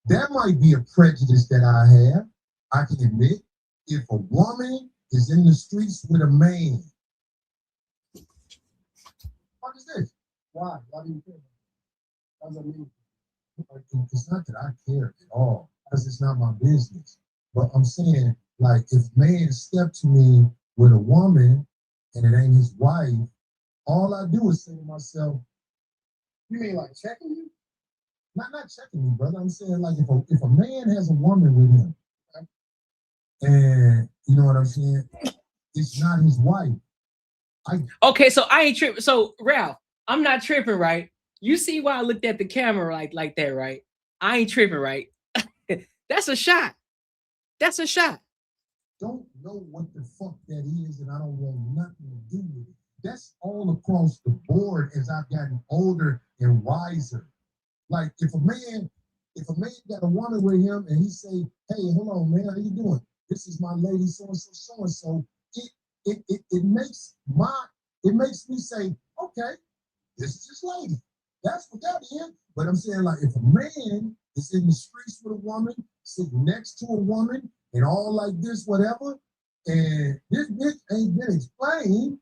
that might be a prejudice that I have. I can admit, if a woman is in the streets with a man, what is this? Why? Why do you care? What does that mean? It's not that I care at all, because it's not my business. But I'm saying, like, if a man stepped to me with a woman and it ain't his wife, all I do is say to myself, you mean like checking you? Not checking me, brother. I'm saying, like, if a man has a woman with him, right? And you know what I'm saying, it's not his wife. Okay, so I ain't tripping. So Ralph, I'm not tripping, right? You see why I looked at the camera like that, right? I ain't tripping, right? That's a shot. That's a shot. Don't know what the fuck that is, and I don't want nothing to do with it. That's all across the board as I've gotten older and wiser. Like, if a man got a woman with him and he say, hey, hold on, man, how you doing? This is my lady, so-and-so, so-and-so. It makes me say, okay, this is his lady. That's what that is. But I'm saying, like, if a man is in the streets with a woman, sitting next to a woman, and all like this, whatever, and this bitch ain't been explained,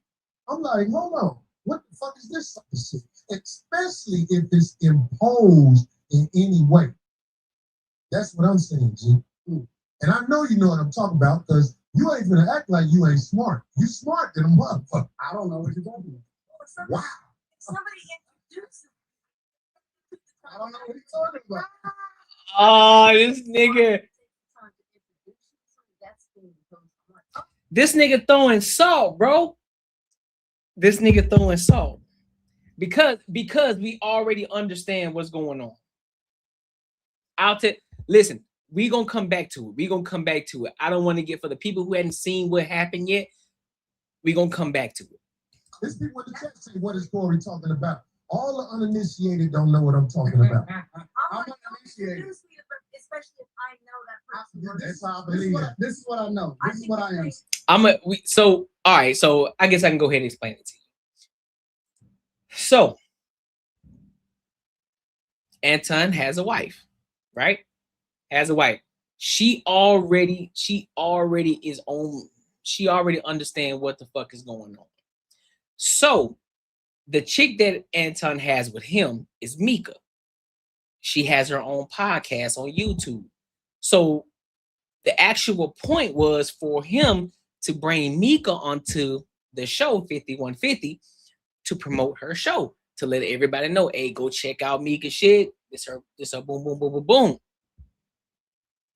I'm like, hold on, what the fuck is this type of shit? Especially if it's imposed in any way. That's what I'm saying, G. And I know you know what I'm talking about, because you ain't gonna act like you ain't smart. You smart than a motherfucker. I don't know what you're talking about. Wow. Somebody introduced him. I don't know what he's talking about. Oh, this nigga. This nigga throwing salt, bro. This nigga throwing salt. Because we already understand what's going on. Listen, we gonna come back to it. We gonna come back to it. I don't want to get, for the people who hadn't seen what happened yet, we gonna come back to it. There's people in the chat say, what is Corey talking about? All the uninitiated don't know what I'm talking about. I'm uninitiated. Especially if I know that person. That's how I believe it. This is what I know. This is what I am. So all right, so I guess I can go ahead and explain it to you. So Anton has a wife, right? Has a wife. She already is on. She already understands what the fuck is going on. So the chick that Anton has with him is Mika. She has her own podcast on YouTube. So the actual point was for him to bring Mika onto the show 5150 to promote her show, to let everybody know, hey, go check out Mika shit. This her boom, boom, boom, boom, boom.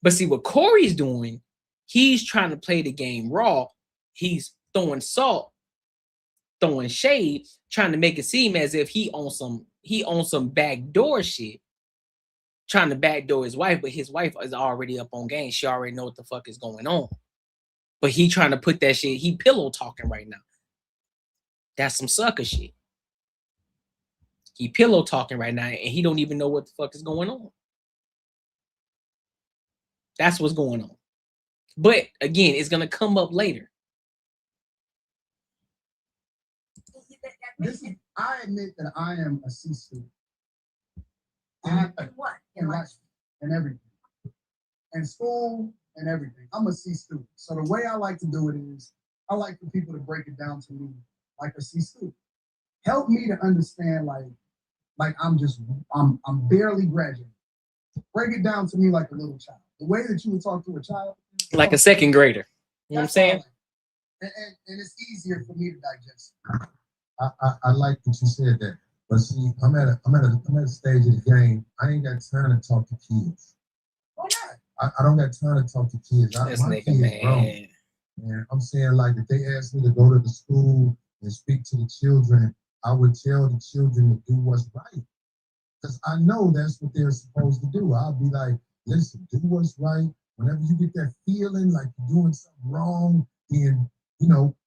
But see what Corey's doing He's trying to play the game raw. He's throwing salt, throwing shade, trying to make it seem as if he on some backdoor shit, trying to backdoor his wife, but his wife is already up on game. She already know what the fuck is going on. But he trying to put that shit, he pillow talking right now. That's some sucker shit. He pillow talking right now, and he don't even know what the fuck is going on. That's what's going on. But again, it's gonna come up later. I admit that I am a C student. What? In life and everything. In school and everything. I'm a C student. So the way I like to do it is I like for people to break it down to me like a C student. Help me to understand like I'm barely graduating. Break it down to me like a little child. The way that you would talk to a child. Like a second grader. You know what I'm saying? And it's easier for me to digest. I like that you said that. But see, I'm at a stage of the game. I ain't got time to talk to kids. Why not? I don't got time to talk to kids. My kids grown. And I'm saying, like, if they ask me to go to the school and speak to the children, I would tell the children to do what's right. Because I know that's what they're supposed to do. I'll be like, listen, do what's right. Whenever you get that feeling like you're doing something wrong, then,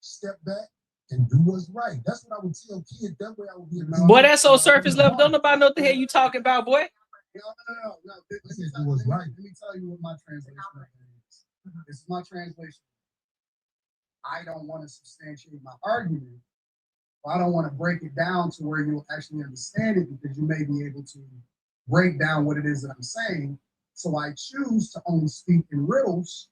step back and do what's right. That's what I would tell kids. That way I would be a boy, that's so surface level. Don't nobody know what the hell you talking about, boy. No. Let me tell you what my translation is. This is my translation. I don't want to substantiate my argument. I don't want to break it down to where you'll actually understand it, because you may be able to break down what it is that I'm saying. So I choose to only speak in riddles,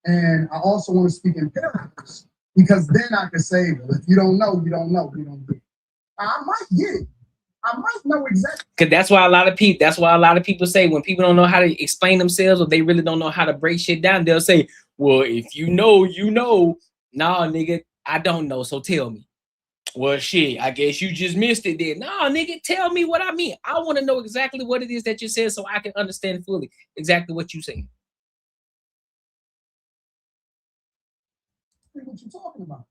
and I also want to speak in parables, because then I can say, well, if you don't know, you don't know. You don't get it. I might get it. I might know exactly. Because that's why a lot of people say when people don't know how to explain themselves, or they really don't know how to break shit down, they'll say, well, if you know, you know. Nah, nigga, I don't know, so tell me. Well, shit, I guess you just missed it then. Nah, nigga, tell me what I mean. I want to know exactly what it is that you said so I can understand fully exactly what you saying. What you're talking about.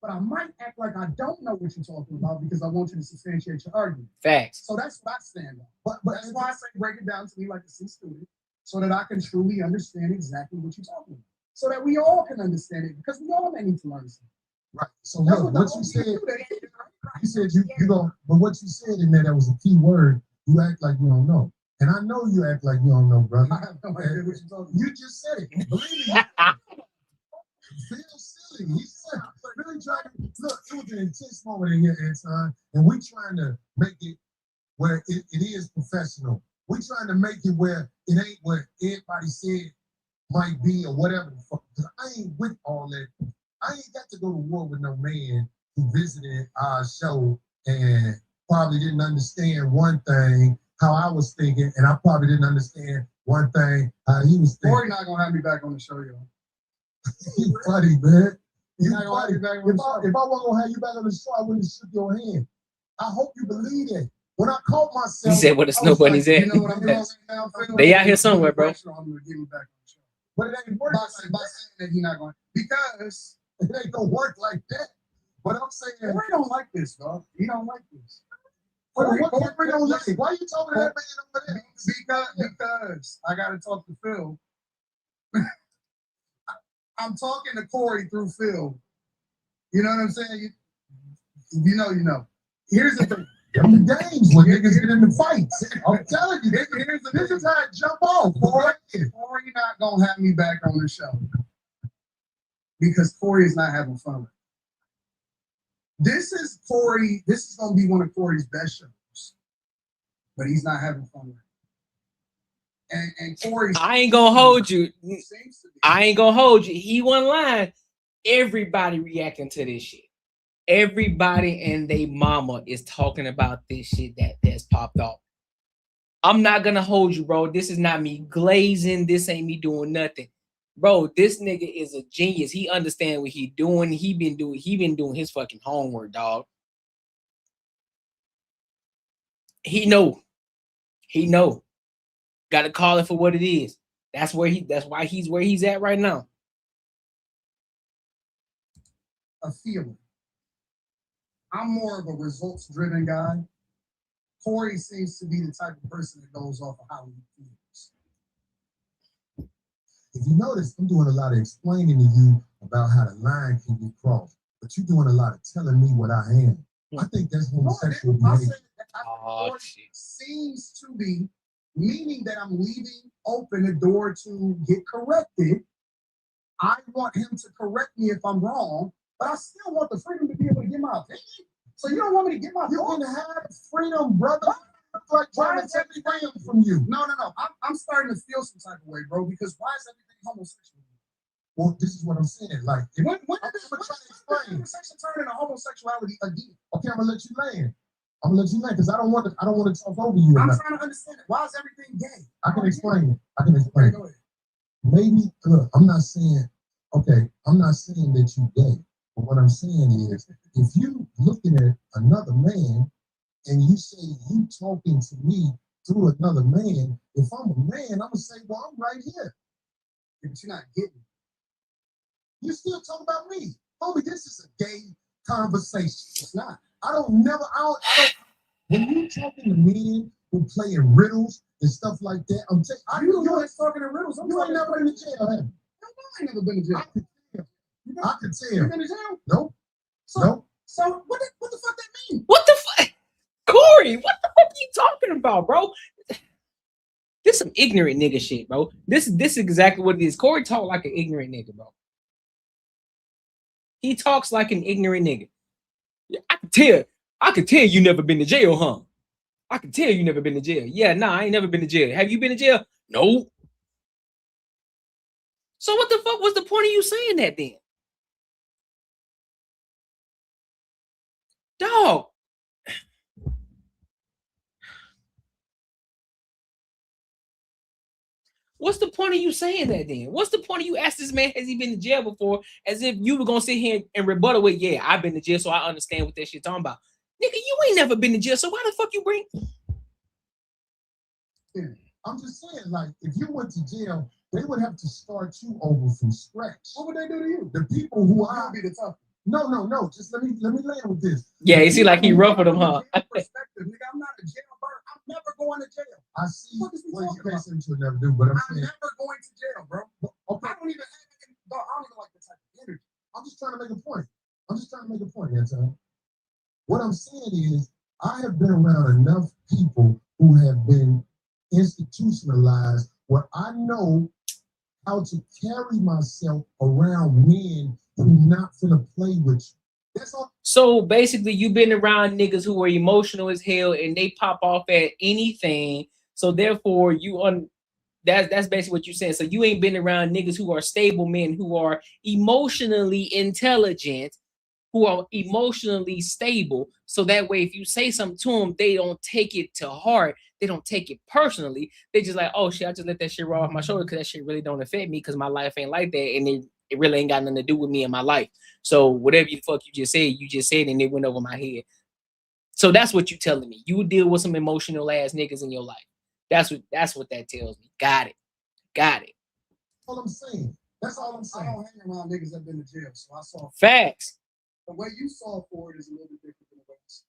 But I might act like I don't know what you're talking about because I want you to substantiate your argument. Facts. So that's what I stand on. But that's why I say break it down to me like a C student, so that I can truly understand exactly what you're talking about. So that we all can understand it, because we all may need to learn something. Right. So look, what you said, you said you don't, but what you said in there, that was a key word. You act like you don't know. And I know you act like you don't know, brother. I have no idea what you're talking about. You just said it. Believe me. Feel silly. He said, really trying to, look, it was an intense moment in here, Anton, and we trying to make it where it is professional. We trying to make it where it ain't what everybody said might be, or whatever the fuck. Because I ain't with all that. I ain't got to go to war with no man who visited our show and probably didn't understand one thing, how I was thinking, and I probably didn't understand one thing, how he was thinking. Corey not gonna have me back on the show, y'all. You funny, man. You not gonna have me back on the show. If I wasn't gonna have you back on the show, I wouldn't shook your hand. I hope you believe that. When I caught myself, he said, "What the snow bunnies at?" You know what I'm doing now, Phil? They out here somewhere, bro. I'm gonna get me back on the show. But it ain't work by saying that he's not going, because it ain't gonna work like that. But I'm saying, Corey don't like this, dog. He don't like this. Corey don't like it. Why are you talking to that man over there? Because I gotta talk to Phil. I'm talking to Corey through Phil. You know what I'm saying? You know. Here's the thing. Them games when niggas get into fights. I'm telling you, this is how I jump off. Corey not gonna have me back on the show, because Corey is not having fun. This is gonna be one of Corey's best shows, but he's not having fun with it. And Corey, I ain't gonna hold you. He wasn't lying. Everybody reacting to this shit. Everybody and they mama is talking about this shit that's popped off. I'm not gonna hold you, bro. This is not me glazing. This ain't me doing nothing, bro. This nigga is a genius. He understands what he doing. He been doing his fucking homework, dog. He know. Got to call it for what it is. That's why he's where he's at right now. a feeling. I'm more of a results-driven guy. Corey seems to be the type of person that goes off of how he feels. If you notice, I'm doing a lot of explaining to you about how the line can be crossed, but you're doing a lot of telling me what I am. I think that's homosexual behavior. Oh, shit. Seems to be, meaning that I'm leaving open the door to get corrected. I want him to correct me if I'm wrong, but I still want the freedom to be able to get my opinion. So you don't want me to get my You thoughts? can have freedom, brother. Like trying to take freedom from you. No. I'm starting to feel some type of way, bro, because why is everything homosexual? Well, this is what I'm saying. Like, When I'm did this trying to explain. conversation turn into homosexuality again? Okay, I'm gonna let you land. Because I don't want to talk over you. I'm trying to understand it. Why is everything gay? I can explain it. Okay, go ahead. Maybe look, I'm not saying that you gay. But what I'm saying is, if you looking at another man and you say you talking to me through another man, if I'm a man, I'm gonna say, well, I'm right here. But you're not getting it. You still talk about me, homie. This is a gay conversation. It's not. I don't. When you talking to men who play in riddles and stuff like that, I'm telling You talking in riddles. you ain't never been to jail, have you? I ain't never been to jail. I could tell. You been to jail? Nope. So what the fuck that mean? What the fuck? Corey, what the fuck are you talking about, bro? This some ignorant nigga shit, bro. This is exactly what it is. Corey talk like an ignorant nigga, bro. He talks like an ignorant nigga. I can tell you never been to jail, huh? I can tell you never been to jail. Yeah, nah, I ain't never been to jail. Have you been to jail? No. So what the fuck was the point of you saying that then? Dog. What's the point of you saying that then? What's the point of you ask this man, has he been to jail before? As if you were gonna sit here and rebuttal with, yeah, I've been to jail, so I understand what that shit talking about. Nigga, you ain't never been to jail, so why the fuck you bring? I'm just saying, like, if you went to jail, they would have to start you over from scratch. What would they do to you? The people who I'll be the tough. No. Just let me land with this. Yeah, you see, like he ruffled him, huh? Perspective, nigga, I'm not a jailbird. I'm never going to jail. I see what you can't say you'll never do, but I'm saying never going to jail, bro. Okay. I don't even like the type of energy. I'm just trying to make a point. Anton. What I'm saying is, I have been around enough people who have been institutionalized where I know how to carry myself around men who not finna play with you. That's all. So basically, you've been around niggas who are emotional as hell and they pop off at anything. So therefore, that's basically what you're saying. So you ain't been around niggas who are stable men, who are emotionally intelligent, who are emotionally stable. So that way, if you say something to them, they don't take it to heart. They don't take it personally. They just like, oh shit, I just let that shit roll off my shoulder because that shit really don't affect me because my life ain't like that. And it really ain't got nothing to do with me and my life. So whatever the fuck you just said and it went over my head. So that's what you telling me. You deal with some emotional ass niggas in your life. That's what that tells me. Got it. All I'm saying. That's all I'm saying. I don't hang around niggas that been to jail, so I saw Facts. The way you saw for it is a little bit different than the way I saw.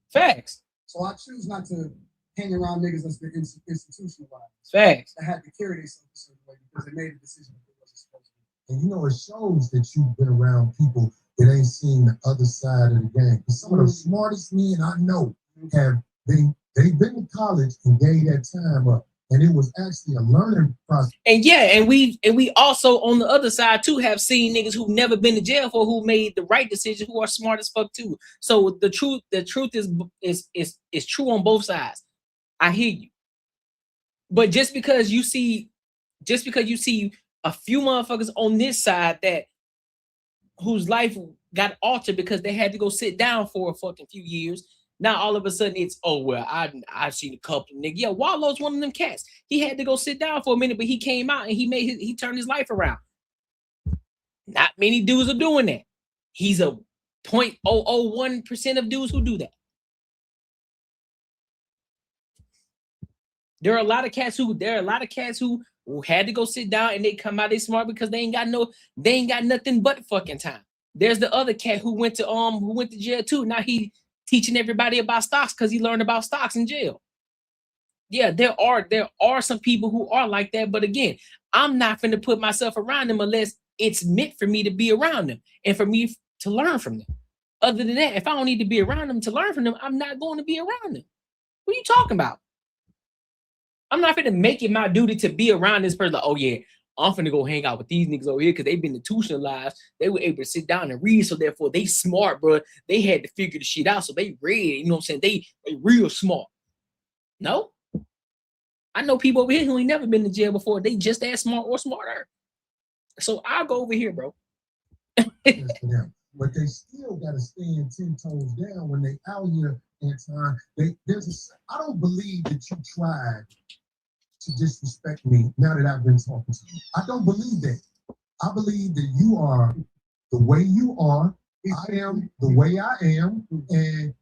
Facts. So I choose not to hang around niggas that's been institutionalized. Facts. That had to carry themselves a certain way because they made a decision that it wasn't supposed to be. And you know, it shows that you've been around people that ain't seen the other side of the game. Because some of the smartest men I know they've been to college and gave that time up. And it was actually a learning process. And yeah, and we also on the other side too have seen niggas who've never been to jail for who made the right decision, who are smart as fuck too. So the truth is true on both sides. I hear you. But just because you see a few motherfuckers on this side that whose life got altered because they had to go sit down for a fucking few years. Now all of a sudden it's, oh well, I've seen a couple of niggas. Yeah, Wallow's one of them cats. He had to go sit down for a minute, but he came out and he turned his life around. Not many dudes are doing that. He's a 0.001% of dudes who do that. There are a lot of cats who had to go sit down and they come out they smart because they ain't got nothing but fucking time. There's the other cat who went to jail too. Now he teaching everybody about stocks because he learned about stocks in jail. Yeah, there are some people who are like that, but again, I'm not finna put myself around them unless it's meant for me to be around them and for me to learn from them. Other than that, if I don't need to be around them to learn from them, I'm not going to be around them. What are you talking about? I'm not finna make it my duty to be around this person. Like, oh yeah, I'm finna go hang out with these niggas over here because they've been institutionalized. They were able to sit down and read, so therefore they smart, bro. They had to figure the shit out, so they read. You know what I'm saying? They real smart. No, I know people over here who ain't never been to jail before. They just as smart or smarter. So I'll go over here, bro. But they still got to stand 10 toes down when they out here, Anton. I don't believe that you tried to disrespect me now that I've been talking to you. I don't believe that. I believe that you are the way you are. I am the way I am. And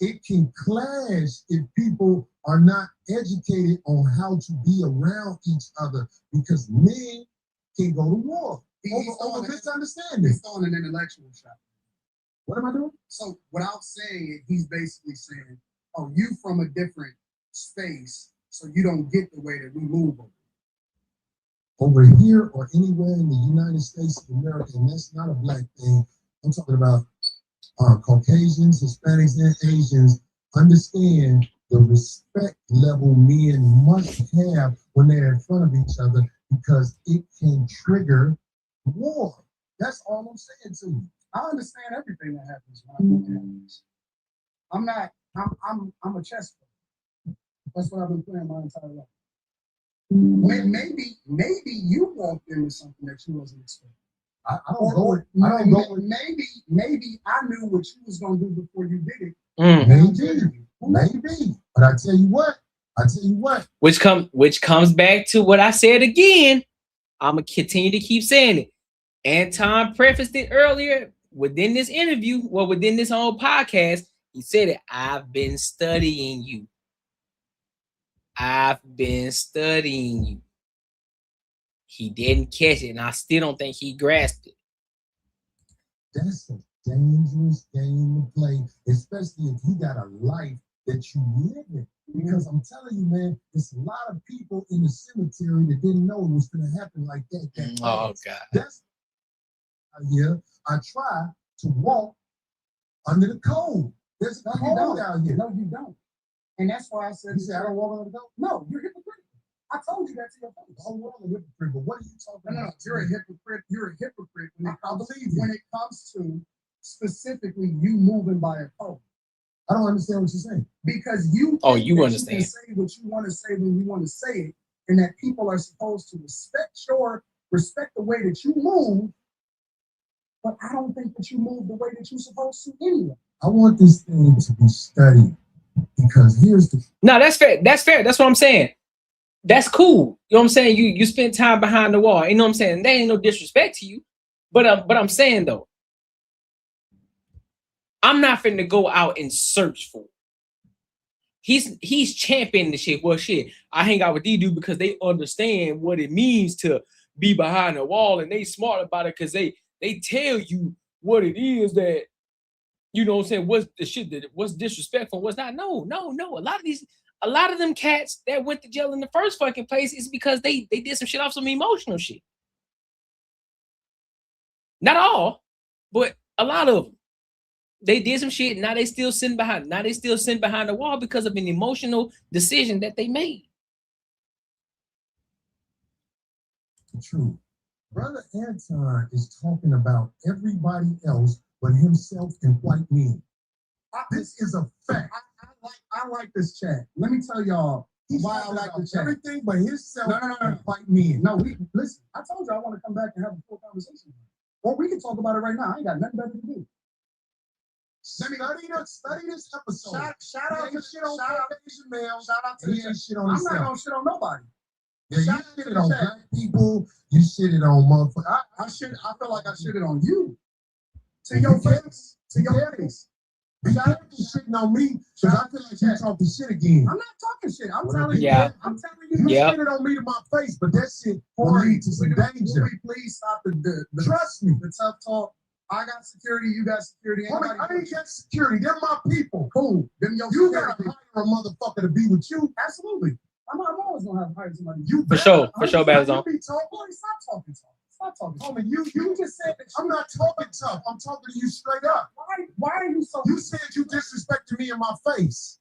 it can clash if people are not educated on how to be around each other, because men can go to war over misunderstanding. He's throwing an intellectual shot. What am I doing? So without saying it, he's basically saying, oh, you from a different space, so you don't get the way that we move over here or anywhere in the United States of America, and that's not a black thing. I'm talking about Caucasians, Hispanics, and Asians. Understand the respect level men must have when they're in front of each other, because it can trigger war. That's all I'm saying to you. I understand everything that happens when I'm I'm a chess player. That's what I've been playing my entire life. Maybe you walked into something that you wasn't expecting. Maybe I knew what you was gonna do before you did it. Maybe. But I tell you what. Which comes back to what I said again. I'm gonna continue to keep saying it. Anton prefaced it earlier within this interview, well, within this whole podcast. He said it. I've been studying you. He didn't catch it, and I still don't think he grasped it. That's a dangerous game to play, especially if you got a life that you live in. Because I'm telling you, man, there's a lot of people in the cemetery that didn't know it was going to happen like that. Oh, God. That's here. I try to walk under the code. There's a code out here. No, you don't. And that's why I said, I don't walk under the code? No, you're hypocritical. I told you that to your face. I'm a hypocrite, but what are you talking about? You're a hypocrite. You're a hypocrite when it comes to specifically you moving by a code. I don't understand what you're saying. Because you understand. You can say what you want to say when you want to say it, and that people are supposed to respect the way that you move. But I don't think that you move the way that you're supposed to anyway. I want this thing to be studied, because No, that's fair. That's fair. That's what I'm saying. That's cool. You know what I'm saying? You spend time behind the wall. You know what I'm saying? That ain't no disrespect to you. But I'm saying though, I'm not finna go out and search for it. He's championing the shit. Well, shit, I hang out with these dudes because they understand what it means to be behind the wall, and they smart about it because they tell you what it is that, you know what I'm saying, what's the shit that what's disrespectful, what's not. No. A lot of them cats that went to jail in the first fucking place is because they did some shit off some emotional shit. Not all, but a lot of them. They did some shit. Now they still sitting behind. Now they still sitting behind the wall because of an emotional decision that they made. True. Brother Anton is talking about everybody else but himself and white men. This is a fact. I like this chat. Let me tell y'all why I like the chat. Everything but himself and white men. No, listen. I told you I want to come back and have a full conversation. Or we can talk about it right now. I ain't got nothing better to do. Study this episode. Shout out to shit on Caucasian male. Shout out to the shit on I'm not gonna shit on nobody. Yeah, you shitted on black people. You shitted on motherfuckers. I feel like I shitted on you. To your face. To your face. You shitting on me because I feel like you're talking shit again. I'm not talking shit. I'm telling you. Yeah. I'm telling you. You shitted on me to my face, but that shit will lead to some danger. Will we please stop the trust me. The tough talk. I got security, you got security. Homie, I ain't got security. They're my people. Cool. Them your You gotta hire a motherfucker to be with you. Absolutely. I'm always gonna have to hire somebody. You For sure, Bazon. Stop talking. Homie, you just said that I'm not talking tough. I'm talking to you straight up. Why are you so? You said you disrespected me in my face.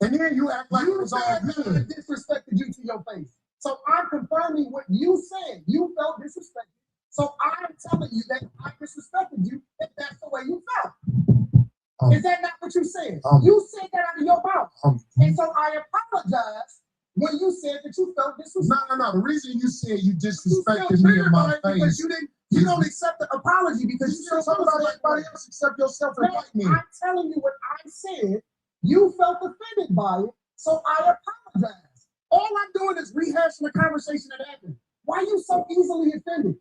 And then you act like it was all good. I disrespected you to your face. So I'm confirming what you said. You felt disrespected. So I'm telling you that I disrespected you if that's the way you felt. Is that not what you said? You said that out of your mouth. And so I apologize when you said that you felt disrespected. No. The reason you said you disrespected me in my face. You don't accept the apology because you still talk about everybody else except yourself and like me. I'm telling you what I said. You felt offended by it, so I apologize. All I'm doing is rehashing the conversation that happened. Why are you so easily offended?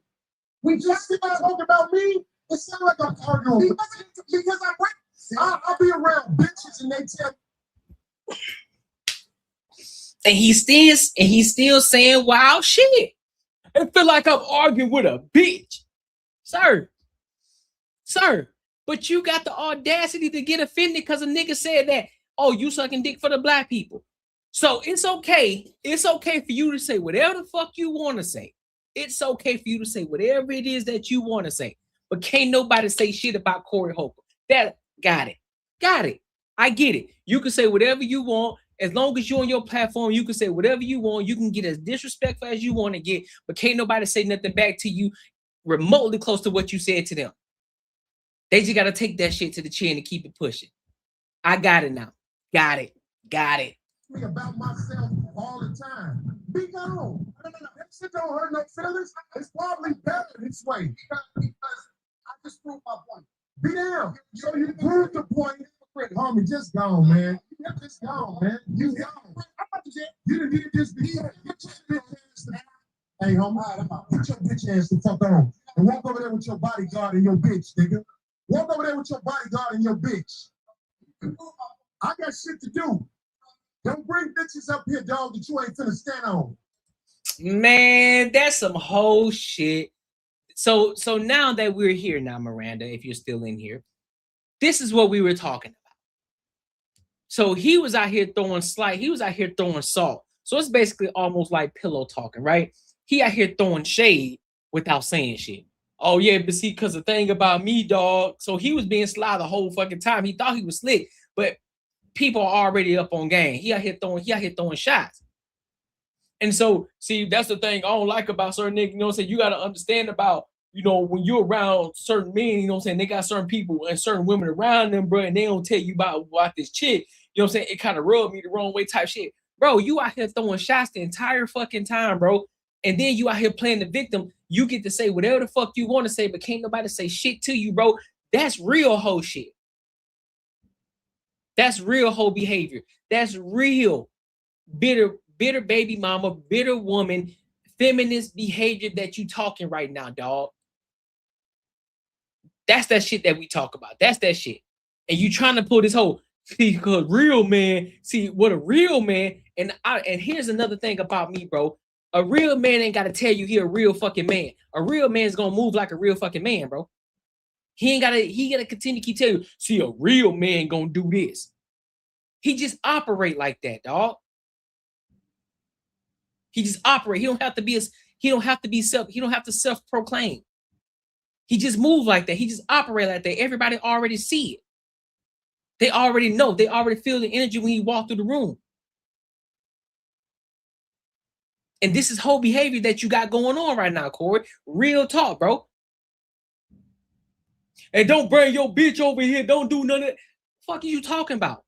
We just talking about me. It sounds like I'm arguing because I'll be around bitches and they tell. And he's still saying wild shit. I feel like I'm arguing with a bitch, sir. But you got the audacity to get offended because a nigga said that. Oh, you sucking dick for the black people. So it's okay. It's okay for you to say whatever the fuck you want to say. It's okay for you to say whatever it is that you want to say. But can't nobody say shit about Corey Holcomb. That got it. I get it. You can say whatever you want. As long as you're on your platform, you can say whatever you want. You can get as disrespectful as you want to get. But can't nobody say nothing back to you remotely close to what you said to them. They just got to take that shit to the chin and keep it pushing. I got it now. Got it. Me about myself all the time. Be gone. No. That shit don't hurt no feelings. It's probably better this way. Because I just proved my point. Be down. So you proved the point. Homie, just gone, man. Just gone, man. You gone. You didn't just be here. Hey, homie, get your bitch ass the fuck on. And walk over there with your bodyguard and your bitch, nigga. Walk over there with your bodyguard and your bitch. I got shit to do. Don't bring bitches up here, dog, that you ain't finna stand on. Man, that's some whole shit. So now that we're here now, Miranda, if you're still in here, this is what we were talking about. So he was out here throwing salt. So it's basically almost like pillow talking, right? He out here throwing shade without saying shit. Oh yeah, but see, because the thing about me, dog. So he was being sly the whole fucking time. He thought he was slick, but people are already up on game. He out here throwing shots. And so, see, that's the thing I don't like about certain niggas. You know what I'm saying? You got to understand about, you know, when you're around certain men, you know what I'm saying? They got certain people and certain women around them, bro, and they don't tell you about this chick. You know what I'm saying? It kind of rubbed me the wrong way type shit. Bro, you out here throwing shots the entire fucking time, bro. And then you out here playing the victim. You get to say whatever the fuck you want to say, but can't nobody say shit to you, bro. That's real hoe shit. That's real hoe behavior. That's real bitter baby mama, bitter woman, feminist behavior that you talking right now, dog. That's that shit that we talk about. That's that shit. And you trying to pull this whole, see, because real man, see what a real man, and here's another thing about me, bro. A real man ain't got to tell you he a real fucking man. A real man's gonna move like a real fucking man, bro. He gotta continue to keep telling you, see, a real man gonna do this. He just operate like that, dog. He just operate. He don't have to self-proclaim. He just move like that. He just operate like that. Everybody already see it. They already know. They already feel the energy when he walk through the room. And this is whole behavior that you got going on right now, Corey. Real talk, bro. And don't bring your bitch over here. Don't do none of that. Fuck are you talking about?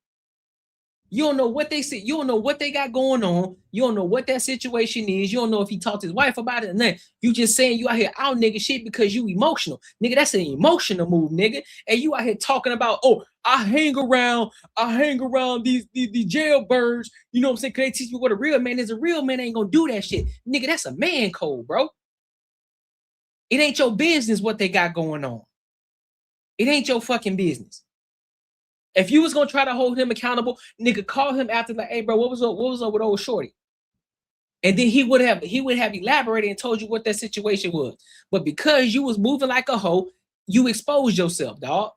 You don't know what they say. You don't know what they got going on. You don't know what that situation is. You don't know if he talked to his wife about it or not. You just saying you out here out nigga shit because you emotional. Nigga, that's an emotional move, nigga. And you out here talking about, oh, I hang around these jailbirds. You know what I'm saying? Cause they teach me what a real man is. A real man ain't gonna do that shit. Nigga, that's a man code, bro. It ain't your business what they got going on. It ain't your fucking business. If you was gonna try to hold him accountable, nigga, call him after like, hey, bro, what was up with old shorty? And then he would have elaborated and told you what that situation was. But because you was moving like a hoe, You exposed yourself, dog.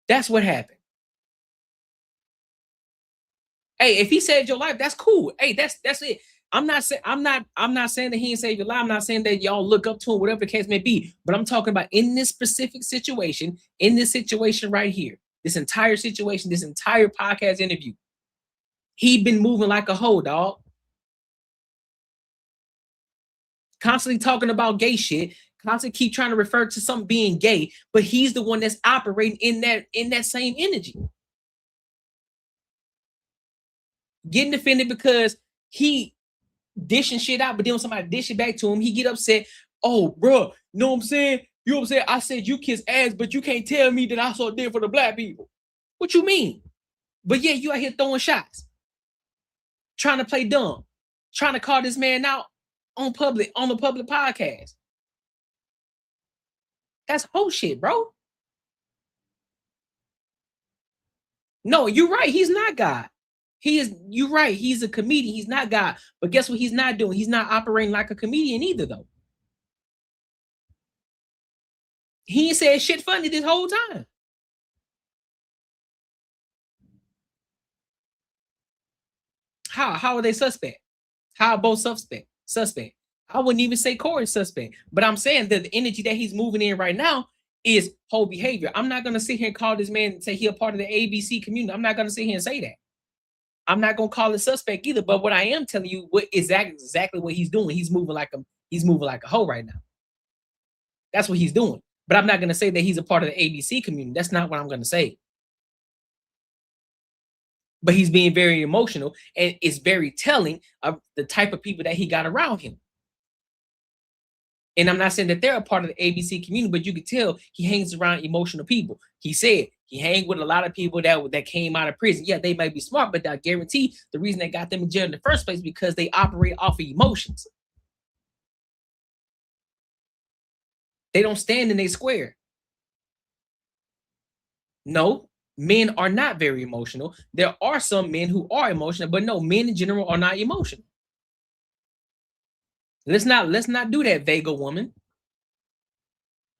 That's what happened. Hey, if he saved your life, that's cool. Hey, that's it. I'm not saying that he didn't save your life. I'm not saying that y'all look up to him, whatever the case may be. But I'm talking about in this specific situation, in this situation right here, this entire situation, this entire podcast interview, he been moving like a hoe, dog. Constantly talking about gay shit, constantly keep trying to refer to something being gay, but he's the one that's operating in that same energy. Getting offended because he dishing shit out, but then when somebody dish it back to him, he get upset. Oh, bro, know what I'm saying? You know what I'm saying? I said you kiss ass, but you can't tell me that I saw it for the black people. What you mean? But yeah, you out here throwing shots, trying to play dumb, trying to call this man out on the public podcast. That's whole shit, bro. No, you're right. He's not God. You're right. He's a comedian. He's not God. But guess what he's not doing? He's not operating like a comedian either, though. He ain't said shit funny this whole time. How are they suspect? How are both suspect? I wouldn't even say Corey's suspect. But I'm saying that the energy that he's moving in right now is whole behavior. I'm not going to sit here and call this man and say he's a part of the ABC community. I'm not going to sit here and say that. I'm not gonna call it suspect either, but what I am telling you what exactly what he's doing. He's moving like a hoe right now. That's what he's doing. But I'm not gonna say that he's a part of the ABC community. That's not what I'm gonna say. But he's being very emotional, and it's very telling of the type of people that he got around him. And I'm not saying that they're a part of the ABC community, but you can tell he hangs around emotional people. He said he hangs with a lot of people that came out of prison. Yeah, they might be smart, but I guarantee the reason they got them in jail in the first place is because they operate off of emotions. They don't stand in their square. No, men are not very emotional. There are some men who are emotional, but no, men in general are not emotional. Let's not do that, Vega woman.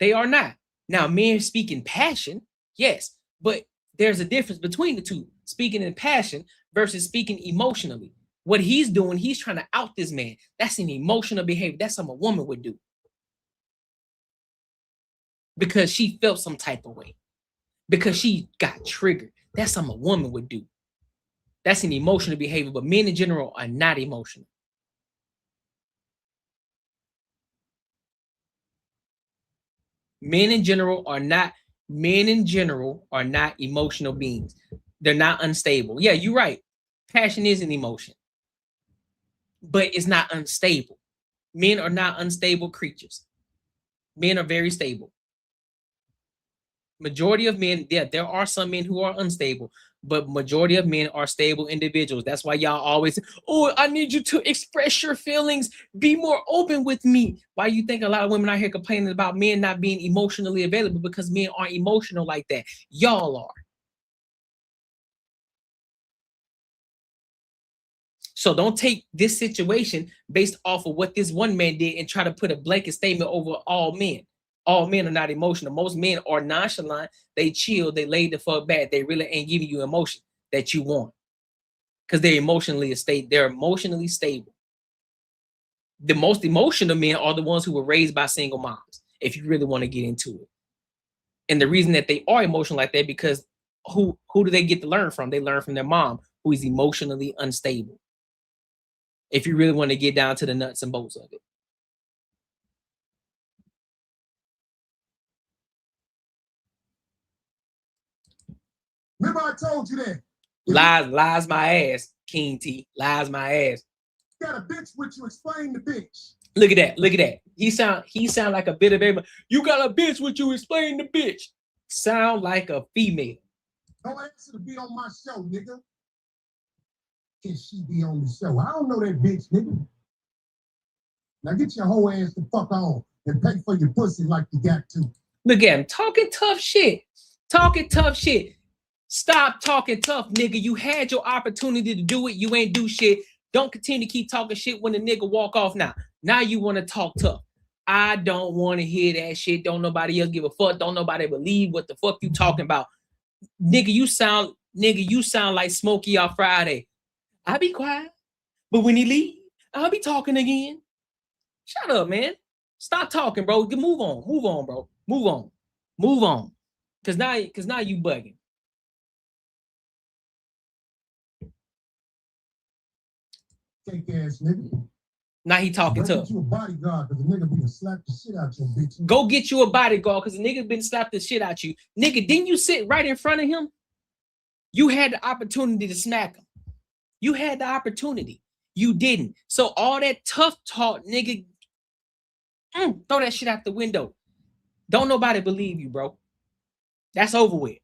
They are not. Now, men speaking passion, yes, but there's a difference between the two. Speaking in passion versus speaking emotionally. What he's doing, he's trying to out this man. That's an emotional behavior. That's something a woman would do. Because she felt some type of way. Because she got triggered. That's something a woman would do. That's an emotional behavior, but men in general are not emotional. Men in general are not emotional beings. They're not unstable. Yeah, you're right. Passion is an emotion, but it's not unstable. Men are not unstable creatures. Men are very stable. Majority of men, yeah, there are some men who are unstable, but majority of men are stable individuals. That's why y'all always say, oh, I need you to express your feelings. Be more open with me. Why you think a lot of women out here complaining about men not being emotionally available? Because men aren't emotional like that. Y'all are. So don't take this situation based off of what this one man did and try to put a blanket statement over all men. All men are not emotional. Most men are nonchalant. They chill. They lay the fuck back. They really ain't giving you emotion that you want because they're emotionally stable. The most emotional men are the ones who were raised by single moms, if you really want to get into it. And the reason that they are emotional like that because who do they get to learn from? They learn from their mom, who is emotionally unstable. If you really want to get down to the nuts and bolts of it. Remember I told you that. Lies my ass, King T. Lies my ass. You got a bitch with you, explain the bitch. Look at that. He sound like a bit of everybody. You got a bitch with you, explain the bitch. Sound like a female. Don't ask her to be on my show, nigga. Can she be on the show? I don't know that bitch, nigga. Now get your whole ass the fuck on and pay for your pussy like you got to. Look at him talking tough shit. Stop talking tough, nigga. You had your opportunity to do it. You ain't do shit. Don't continue to keep talking shit when the nigga walk off now. Now you want to talk tough. I don't want to hear that shit. Don't nobody else give a fuck. Don't nobody believe what the fuck you talking about. Nigga, you sound like Smokey on Friday. I be quiet, but when he leave, I'll be talking again. Shut up, man. Stop talking, bro. Move on, bro. Move on. Cause now you bugging. Fake ass nigga. Now he talking tough. Go get you a bodyguard because the nigga be slap the shit out your bitch. Go get you a bodyguard because the nigga been slapped the shit out you. Nigga, didn't you sit right in front of him? You had the opportunity to smack him. You had the opportunity. You didn't. So all that tough talk, nigga, throw that shit out the window. Don't nobody believe you, bro. That's over with.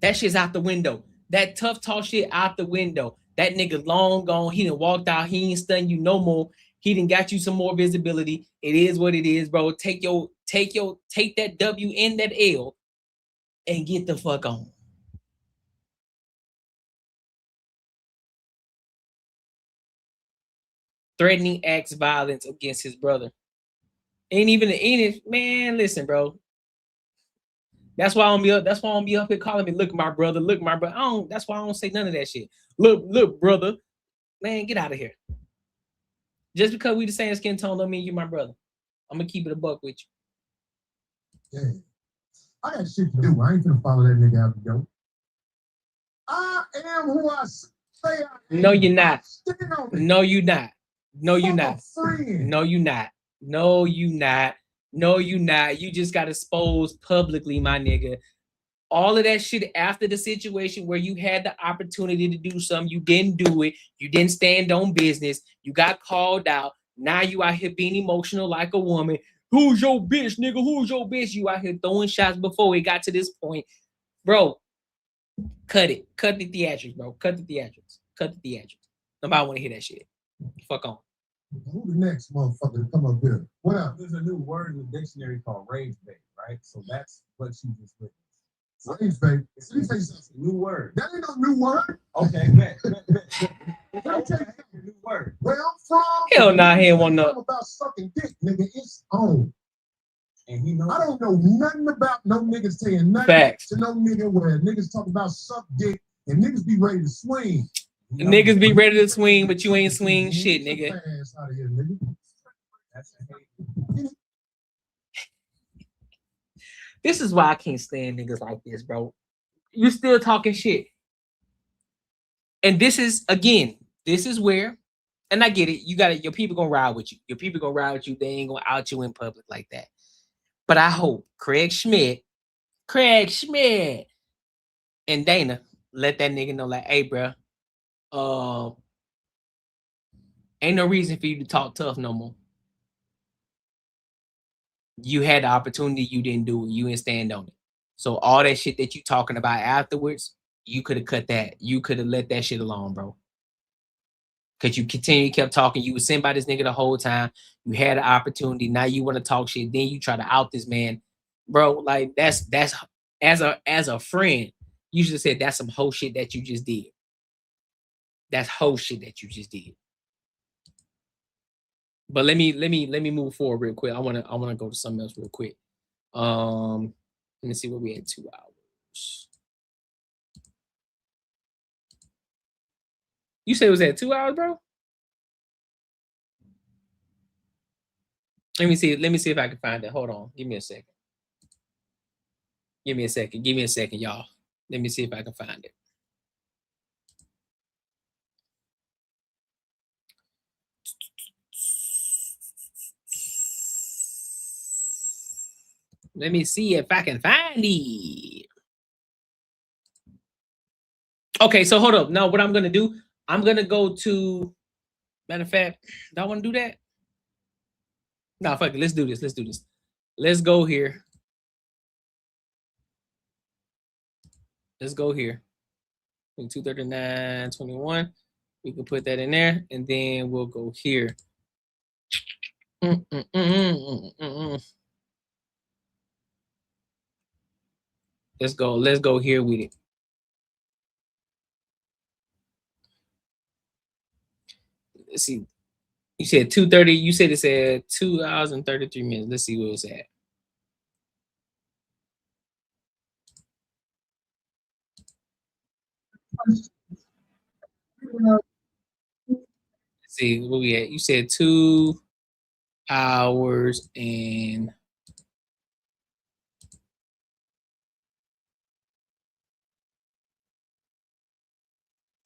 That shit's out the window. That tough talk shit out the window. That nigga long gone. He done walked out. He ain't stunned you no more. He done got you some more visibility. It is what it is, bro. Take that W in that L and get the fuck on. Threatening acts violence against his brother. Man, listen, bro. That's why I'm be up here calling me, look, my brother. That's why I don't say none of that shit. Look, brother. Man, get out of here. Just because we the same skin tone don't mean you my brother. I'm gonna keep it a buck with you. Yeah. I got shit to do. I ain't gonna follow that nigga out the door. I am who I say I am. No, you're not. No, you're not. No, you're not. Friend. No, you're not. No, you not. No, you not. You just got exposed publicly, my nigga. All of that shit after the situation where you had the opportunity to do something, you didn't do it. You didn't stand on business. You got called out. Now you out here being emotional like a woman. Who's your bitch, nigga? Who's your bitch? You out here throwing shots before it got to this point. Bro, cut it. Cut the theatrics, bro. Cut the theatrics. Nobody want to hear that shit. Fuck on. Who the next motherfucker to come up here? What up? There's a new word in the dictionary called rage bait, right? So that's what you just witnessed. Rage bait. Let me say something. New word. That ain't no new word. Okay, bet. Let me tell you something. New word. Where I'm from. Hell nah, he ain't want no. About sucking dick, nigga. It's on. And he knows. I don't know nothing about no niggas saying nothing Facts. to no nigga where niggas talk about suck dick and niggas be ready to swing. Niggas be ready to swing, but you ain't swing shit, nigga. Ass out of here, nigga. This is why I can't stand niggas like this, bro. You still talking shit. And this is where, and I get it, your people gonna ride with you. Your people gonna ride with you. They ain't gonna out you in public like that. But I hope Craig Schmidt, and Dana let that nigga know, like, hey, bro, ain't no reason for you to talk tough no more. You had the opportunity, you didn't do it, you didn't stand on it. So all that shit that you talking about afterwards, you could have cut that. You could have let that shit alone, bro. Because you kept talking. You was sent by this nigga the whole time. You had an opportunity. Now you want to talk shit. Then you try to out this man. Bro, like that's as a friend, you should have said that's some whole shit that you just did. That's whole shit that you just did. But let me move forward real quick. I wanna go to something else real quick. Let me see where we at 2 hours. You said it was at 2 hours, bro? Let me see if I can find it. Hold on. Give me a second. Give me a second, y'all. Let me see if I can find it. Let me see if I can find it. Okay, so hold up. Now, what I'm gonna do, I'm gonna go to. Matter of fact, do I want to do that? No, fuck it. Let's do this. Let's go here. Let's go here. 239.21. We can put that in there, and then we'll go here. Let's go here with it. Let's see. You said 2:30. You said it said 2 hours and 33 minutes. Let's see where it's at. Let's see where we at. You said 2 hours and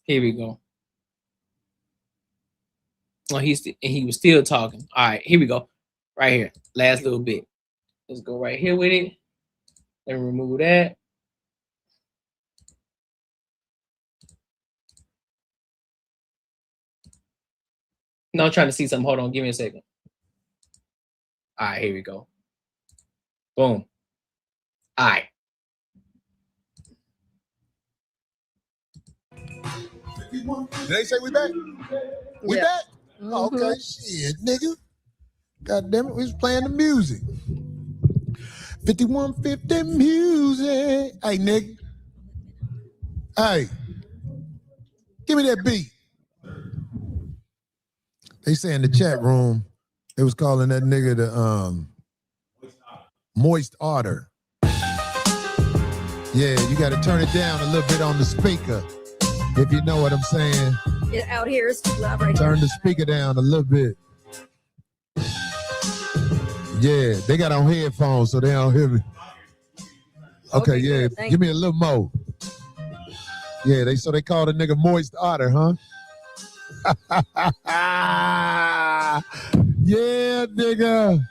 here we go. Oh, he was still talking. All right, here we go. Right here, last little bit. Let's go right here with it and remove that. No, I'm trying to see something. Hold on, give me a second. All right, here we go. Boom. All right. Did they say we back? We back? Oh, okay, shit, nigga. God damn it, we was playing the music. 5150 music. Hey, nigga. Hey, give me that beat. They say in the chat room, they was calling that nigga the Moist Otter. Yeah, you got to turn it down a little bit on the speaker, if you know what I'm saying. Out here is too loud right Turn the speaker down a little bit. Yeah, they got on headphones, so they don't hear me. Okay, yeah, give me a little more. Yeah, they call the nigga Moist Otter, huh? Yeah, nigga.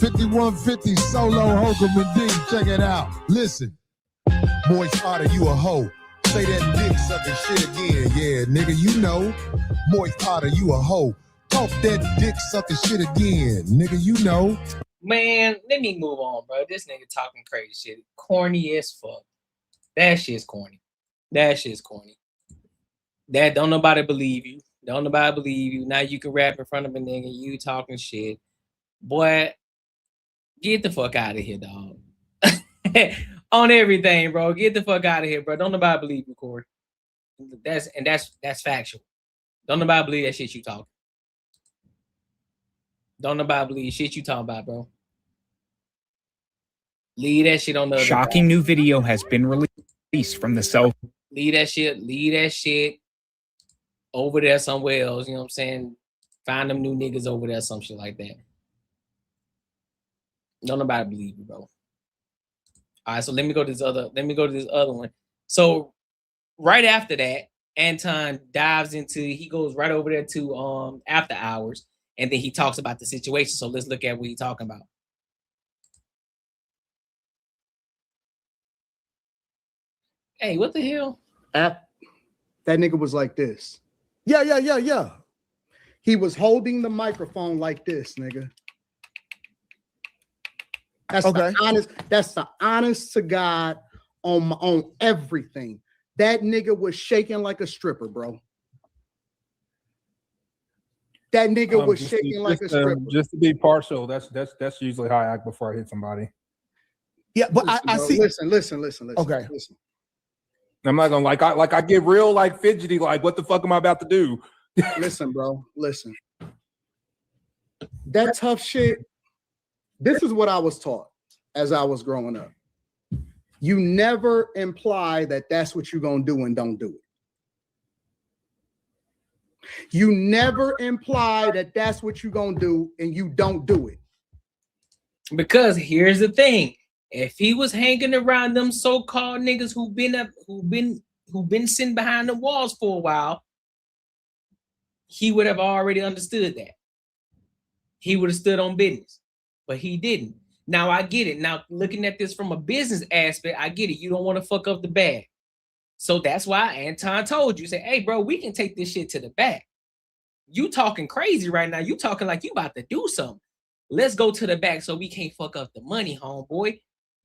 5150 solo Holcomb and D. Check it out. Listen. Moist Otter, you a hoe. Say that dick sucking shit again. Yeah, nigga, you know. Moist Otter, you a hoe. Talk that dick sucking shit again. Nigga, you know. Man, let me move on, bro. This nigga talking crazy shit. Corny as fuck. That shit's corny. That shit's corny. That don't nobody believe you. Don't nobody believe you. Now you can rap in front of a nigga. You talking shit. Boy, get the fuck out of here, dog. On everything, bro. Get the fuck out of here, bro. Don't nobody believe you, Corey. That's factual. Don't nobody believe that shit you talking. Don't nobody believe shit you talking about, bro. Leave that shit on the shocking new video has been released from the cell. Leave that shit over there somewhere else. You know what I'm saying? Find them new niggas over there, some shit like that. Don't nobody believe you, bro. All right, so let me go to this other one. So right after that, Anton he goes right over there to after hours, and then he talks about the situation. So let's look at what he's talking about. Hey, what the hell? That nigga was like this. Yeah. He was holding the microphone like this, nigga. That's okay. That's the honest to God on everything. That nigga was shaking like a stripper, bro. That nigga was shaking like a stripper. Just to be partial, that's usually how I act before I hit somebody. Yeah, but I see. Listen. Okay. Listen. I'm not gonna I get real like fidgety, like what the fuck am I about to do? Listen, bro. Listen. That tough shit. This is what I was taught as I was growing up. You never imply that that's what you're gonna do and don't do it. You never imply that that's what you're gonna do and you don't do it. Because here's the thing: if he was hanging around them so-called niggas who've been sitting behind the walls for a while, he would have already understood that. He would have stood on business, but he didn't. Now I get it. Now looking at this from a business aspect, I get it. You don't want to fuck up the bag. So that's why Anton told you, say, hey, bro, we can take this shit to the back. You talking crazy right now. You talking like you about to do something. Let's go to the back so we can't fuck up the money, homeboy.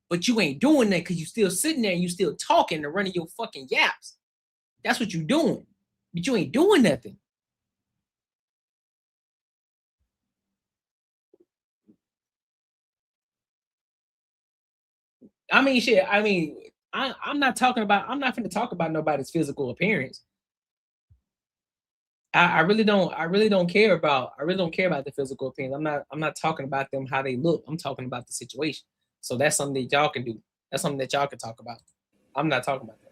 But you ain't doing that because you still sitting there and you still talking and running your fucking yaps. That's what you doing. But you ain't doing nothing. I mean, shit. I mean, I'm not going to talk about nobody's physical appearance. I really don't care about the physical appearance. I'm not talking about them how they look. I'm talking about the situation. So that's something that y'all can do. That's something that y'all can talk about. I'm not talking about that.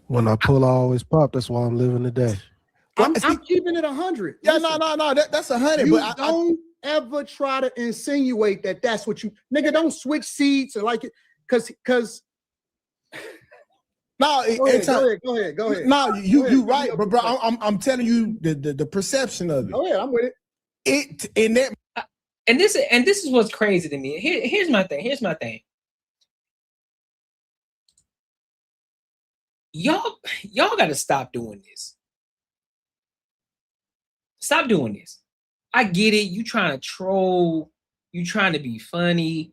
When I pull, I always pop. That's why I'm living today. I'm keeping it 100. Yeah, no. That's 100. You But don't ever try to insinuate that that's what you nigga. Don't switch seats or like it, because. No, go ahead. No, you right, but bro, I'm telling you the perception of it. Oh yeah, I'm with it. And this is what's crazy to me. Here's my thing. Y'all got to stop doing this. Stop doing this. I get it. You trying to troll. You trying to be funny.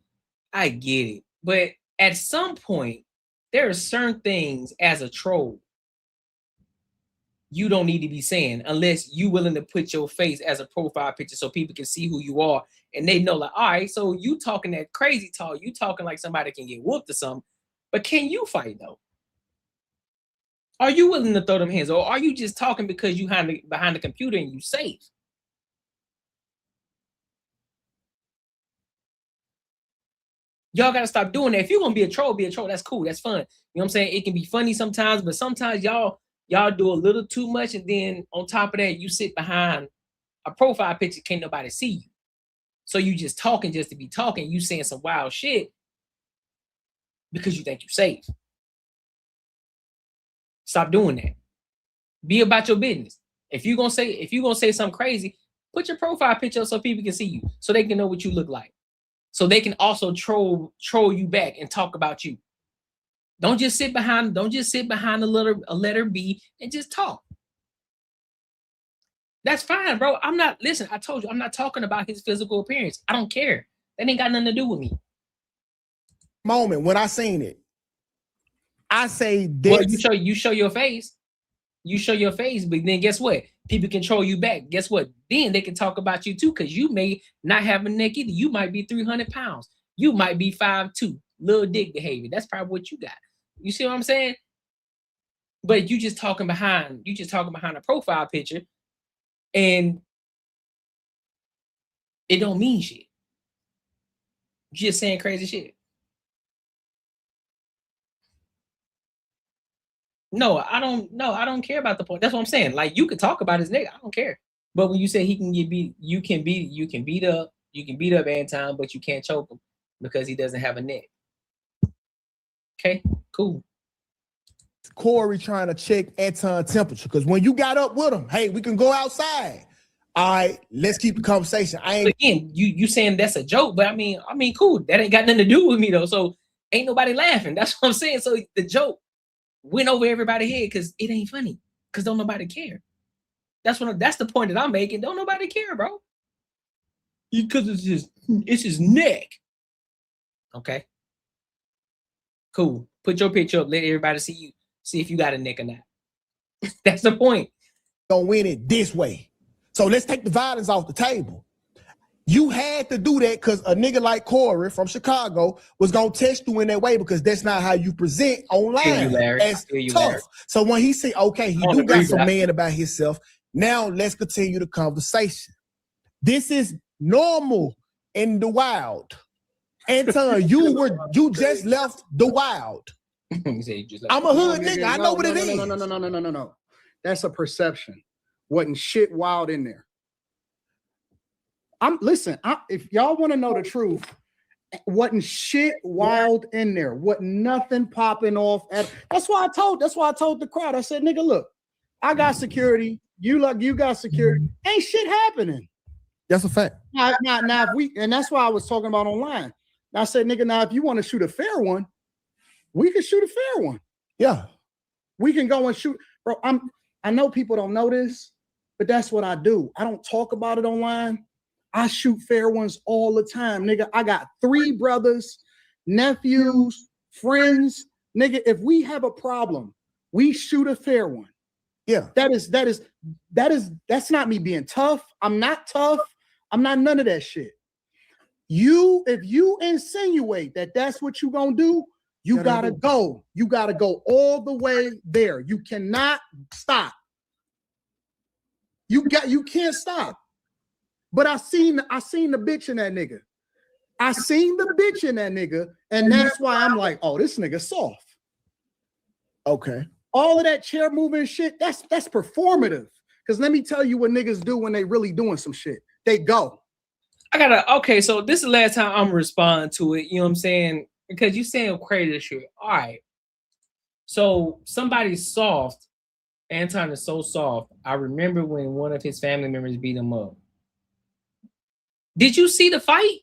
I get it. But at some point, there are certain things as a troll you don't need to be saying unless you willing to put your face as a profile picture so people can see who you are and they know, like, all right, so you talking that crazy talk, you talking like somebody can get whooped or something, but can you fight though? Are you willing to throw them hands, or are you just talking because you behind the computer and you safe? Y'all got to stop doing that. If you're going to be a troll, that's cool. That's fun. You know what I'm saying? It can be funny sometimes, but sometimes y'all do a little too much. And then on top of that, you sit behind a profile picture. Can't nobody see you. So you just talking just to be talking. You saying some wild shit because you think you're safe. Stop doing that. Be about your business. If you're going to say something crazy, put your profile picture up so people can see you, so they can know what you look like. So they can also troll you back and talk about you. Don't just sit behind a letter B and just talk. That's fine, bro. Listen, I told you, I'm not talking about his physical appearance. I don't care. That ain't got nothing to do with me. Moment when I seen it, I say this. Well, you show your face. You show your face, but then guess what? People control you back. Guess what? Then they can talk about you too, because you may not have a neck either. You might be 300 pounds. You might be 5'2", little dick behavior. That's probably what you got. You see what I'm saying? But you just talking behind a profile picture, and it don't mean shit. You're just saying crazy shit. No, I don't care about the point. That's what I'm saying. Like, you could talk about his nigga. I don't care. But when you say he can get beat, you can beat up Anton, but you can't choke him because he doesn't have a neck. Okay, cool. Corey trying to check Anton temperature, because when you got up with him, hey, we can go outside. All right, let's keep the conversation. Again, you saying that's a joke, but I mean, cool. That ain't got nothing to do with me though. So ain't nobody laughing. That's what I'm saying. So the joke went over everybody's head because it ain't funny. Because don't nobody care. That's the point that I'm making. Don't nobody care, bro. Because it's his neck. Okay. Cool. Put your picture up. Let everybody see you. See if you got a neck or not. That's the point. Don't win it this way. So let's take the violence off the table. You had to do that because a nigga like Corey from Chicago was gonna test you in that way, because that's not how you present online. As tough. So when he said, okay, he do got some man about himself. Now let's continue the conversation. This is normal in the wild. Anton, you just left the wild. I'm a hood nigga. I know what it is. No. That's a perception. Wasn't shit wild in there. If y'all want to know the truth, wasn't shit wild in there. Wasn't nothing popping off. That's why I told the crowd. I said, nigga, look, I got security. You got security. Ain't shit happening. That's a fact. Now, and that's why I was talking about online. I said, nigga, now if you want to shoot a fair one, we can shoot a fair one. Yeah. We can go and shoot. Bro, I know people don't know this, but that's what I do. I don't talk about it online. I shoot fair ones all the time, nigga. I got 3 brothers, nephews, friends. Nigga, if we have a problem, we shoot a fair one. Yeah. That's not me being tough. I'm not tough. I'm not none of that shit. If you insinuate that that's what you gonna do, you gotta go. You gotta go all the way there. You cannot stop. You can't stop. But I seen the bitch in that nigga. I seen the bitch in that nigga, and that's why I'm like, oh, this nigga soft. Okay. All of that chair moving shit, that's performative. Because let me tell you what niggas do when they really doing some shit. They go. Okay, so this is the last time I'm responding to it. You know what I'm saying? Because you saying crazy shit. All right. So somebody's soft. Anton is so soft. I remember when one of his family members beat him up. Did you see the fight?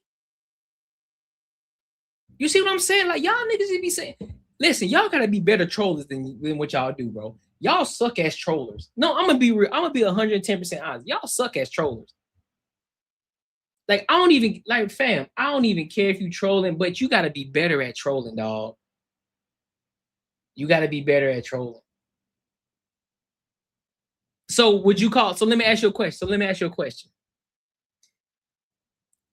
You see what I'm saying? Like, y'all niggas be saying, listen, y'all gotta be better trollers than what y'all do, bro. Y'all suck as trollers. No, I'm gonna be real. I'm gonna be 110% honest. Y'all suck as trollers. Like, I don't even, like, fam, I don't even care if you trolling, but you gotta be better at trolling, dog. You gotta be better at trolling. So would you call, so let me ask you a question.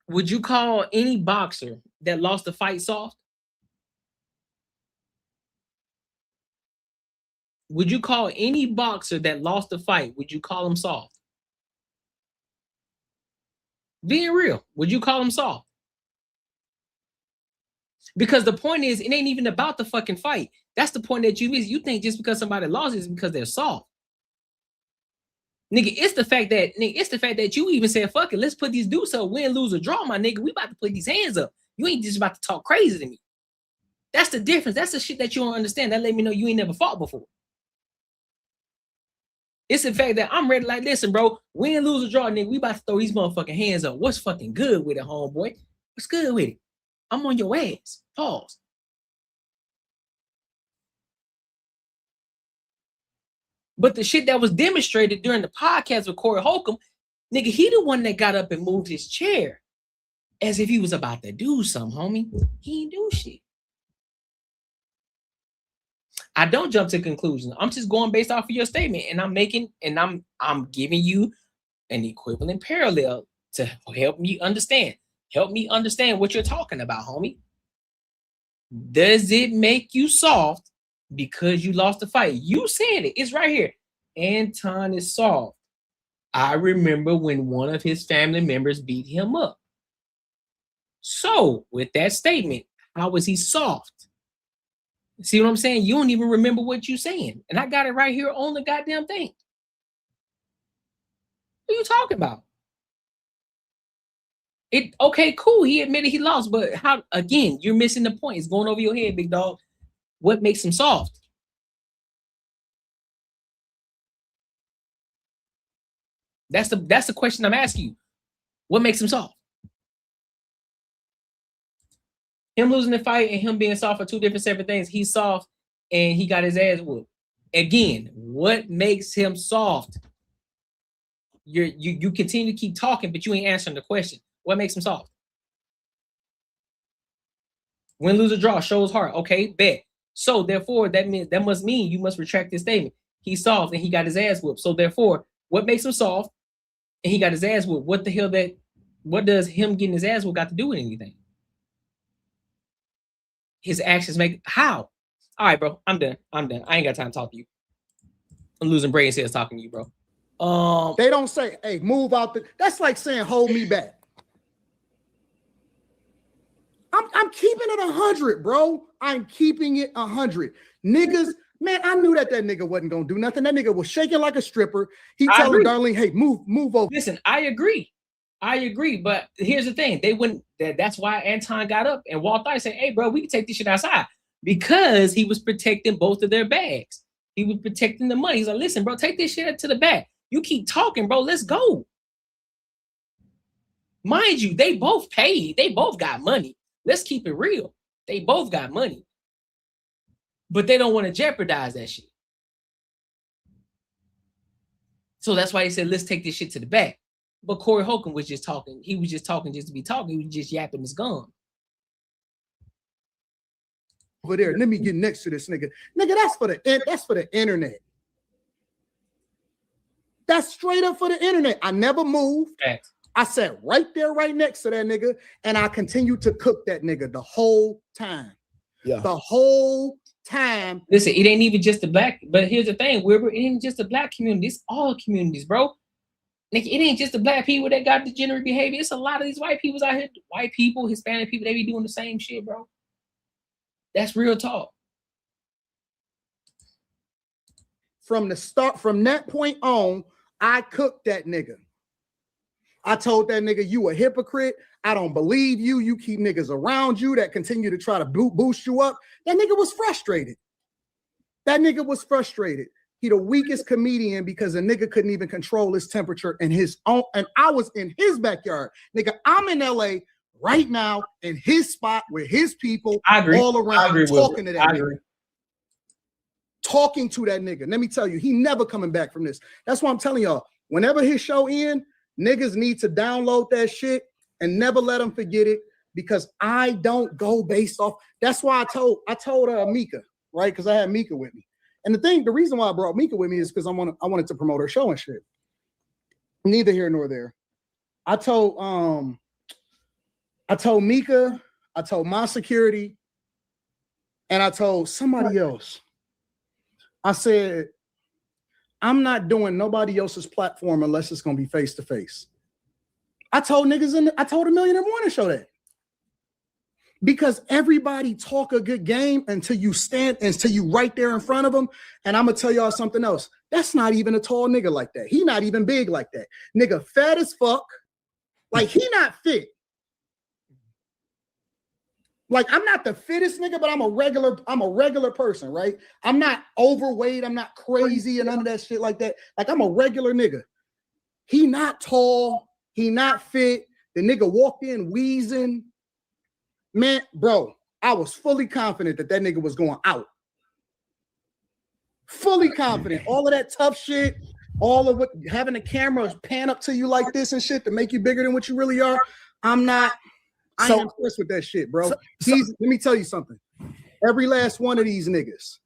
Would you call any boxer that lost a fight soft? Would you call any boxer that lost a fight, would you call him soft? Being real, would you call him soft? Because the point is, it ain't even about the fucking fight. That's the point that you miss. You think just because somebody lost is because they're soft. Nigga, it's the fact that you even said, fuck it, let's put these dudes up, win, lose, or draw, my nigga. We about to put these hands up. You ain't just about to talk crazy to me. That's the difference. That's the shit that you don't understand. That let me know you ain't never fought before. It's the fact that I'm ready, like, listen, bro, win, lose, or draw, nigga. We about to throw these motherfucking hands up. What's fucking good with it, homeboy? What's good with it? I'm on your ass. Pause. But the shit that was demonstrated during the podcast with Corey Holcomb, nigga, he the one that got up and moved his chair as if he was about to do something, homie. He ain't do shit. I don't jump to conclusions. I'm just going based off of your statement, and I'm giving you an equivalent parallel to help me understand. Help me understand what you're talking about, homie. Does it make you soft because you lost the fight? You said it. It's right here. Anton is soft. I remember when one of his family members beat him up. So, with that statement, how was he soft? See what I'm saying? You don't even remember what you're saying. And I got it right here on the goddamn thing. What are you talking about? Okay, cool. He admitted he lost, but how, again, you're missing the point. It's going over your head, big dog. What makes him soft? That's the question I'm asking you. What makes him soft? Him losing the fight and him being soft are two different separate things. He's soft and he got his ass whooped. Again, what makes him soft? You continue to keep talking, but you ain't answering the question. What makes him soft? Win, lose, or draw, shows heart. Okay, bet. So therefore, that must mean you must retract this statement. He's soft and he got his ass whooped. So therefore, what makes him soft and he got his ass whooped? What does him getting his ass whooped got to do with anything? His actions make how? All right, bro. I'm done. I ain't got time to talk to you. I'm losing brain cells talking to you, bro. They don't say, hey, move out the. That's like saying, hold me back. I'm keeping it 100, bro. I'm keeping it 100. Niggas, man, I knew that nigga wasn't gonna do nothing. That nigga was shaking like a stripper. He telling Darlene, hey, move over. Listen, I agree, but here's the thing: they wouldn't. That's why Anton got up and walked out and said, "Hey, bro, we can take this shit outside," because he was protecting both of their bags. He was protecting the money. He's like, "Listen, bro, take this shit to the back. You keep talking, bro. Let's go." Mind you, they both paid. They both got money. Let's keep it real. They both got money, but they don't want to jeopardize that shit. So that's why he said, "Let's take this shit to the back." But Corey Holcomb was just talking. He was just talking just to be talking. He was just yapping his gum. Over there, let me get next to this nigga. Nigga, that's for the internet. That's straight up for the internet. I never moved. Facts. I sat right there, right next to that nigga, and I continued to cook that nigga the whole time. Yeah. The whole time. Listen, it ain't even just the black, but here's the thing. It ain't just the black community. It's all communities, bro. Nigga, it ain't just the black people that got degenerate behavior. It's a lot of these white people out here, white people, Hispanic people, they be doing the same shit, bro. That's real talk. From the start, from that point on, I cooked that nigga. I told that nigga, you a hypocrite. I don't believe you. You keep niggas around you that continue to try to boost you up. That nigga was frustrated. That nigga was frustrated. He the weakest comedian because a nigga couldn't even control his temperature in his own. And I was in his backyard. Nigga, I'm in LA right now in his spot with his people all around talking to that nigga. Talking to that nigga. Let me tell you, he never coming back from this. That's why I'm telling y'all, whenever his show ends, niggas need to download that shit and never let them forget it, because I don't go based off. That's why I told Mika, right? Because I had Mika with me. And the reason why I brought Mika with me is because I wanted to promote her show and shit. Neither here nor there. I told Mika, I told my security, and I told somebody else. I said, I'm not doing nobody else's platform unless it's gonna be face to face. I told niggas I told a Millionaire Morning Show that. Because everybody talk a good game until you right there in front of them. And I'm gonna tell y'all something else. That's not even a tall nigga like that. He not even big like that. Nigga fat as fuck. Like he not fit. Like I'm not the fittest nigga, but I'm a regular person, right? I'm not overweight, I'm not crazy and none of that shit like that. Like I'm a regular nigga. He not tall, he not fit. The nigga walked in wheezing. Man, bro, I was fully confident that nigga was going out. Fully confident. All of that tough shit, all of what, having the camera pan up to you like this and shit to make you bigger than what you really are. I ain't impressed with that shit, bro. Let me tell you something. Every last one of these niggas,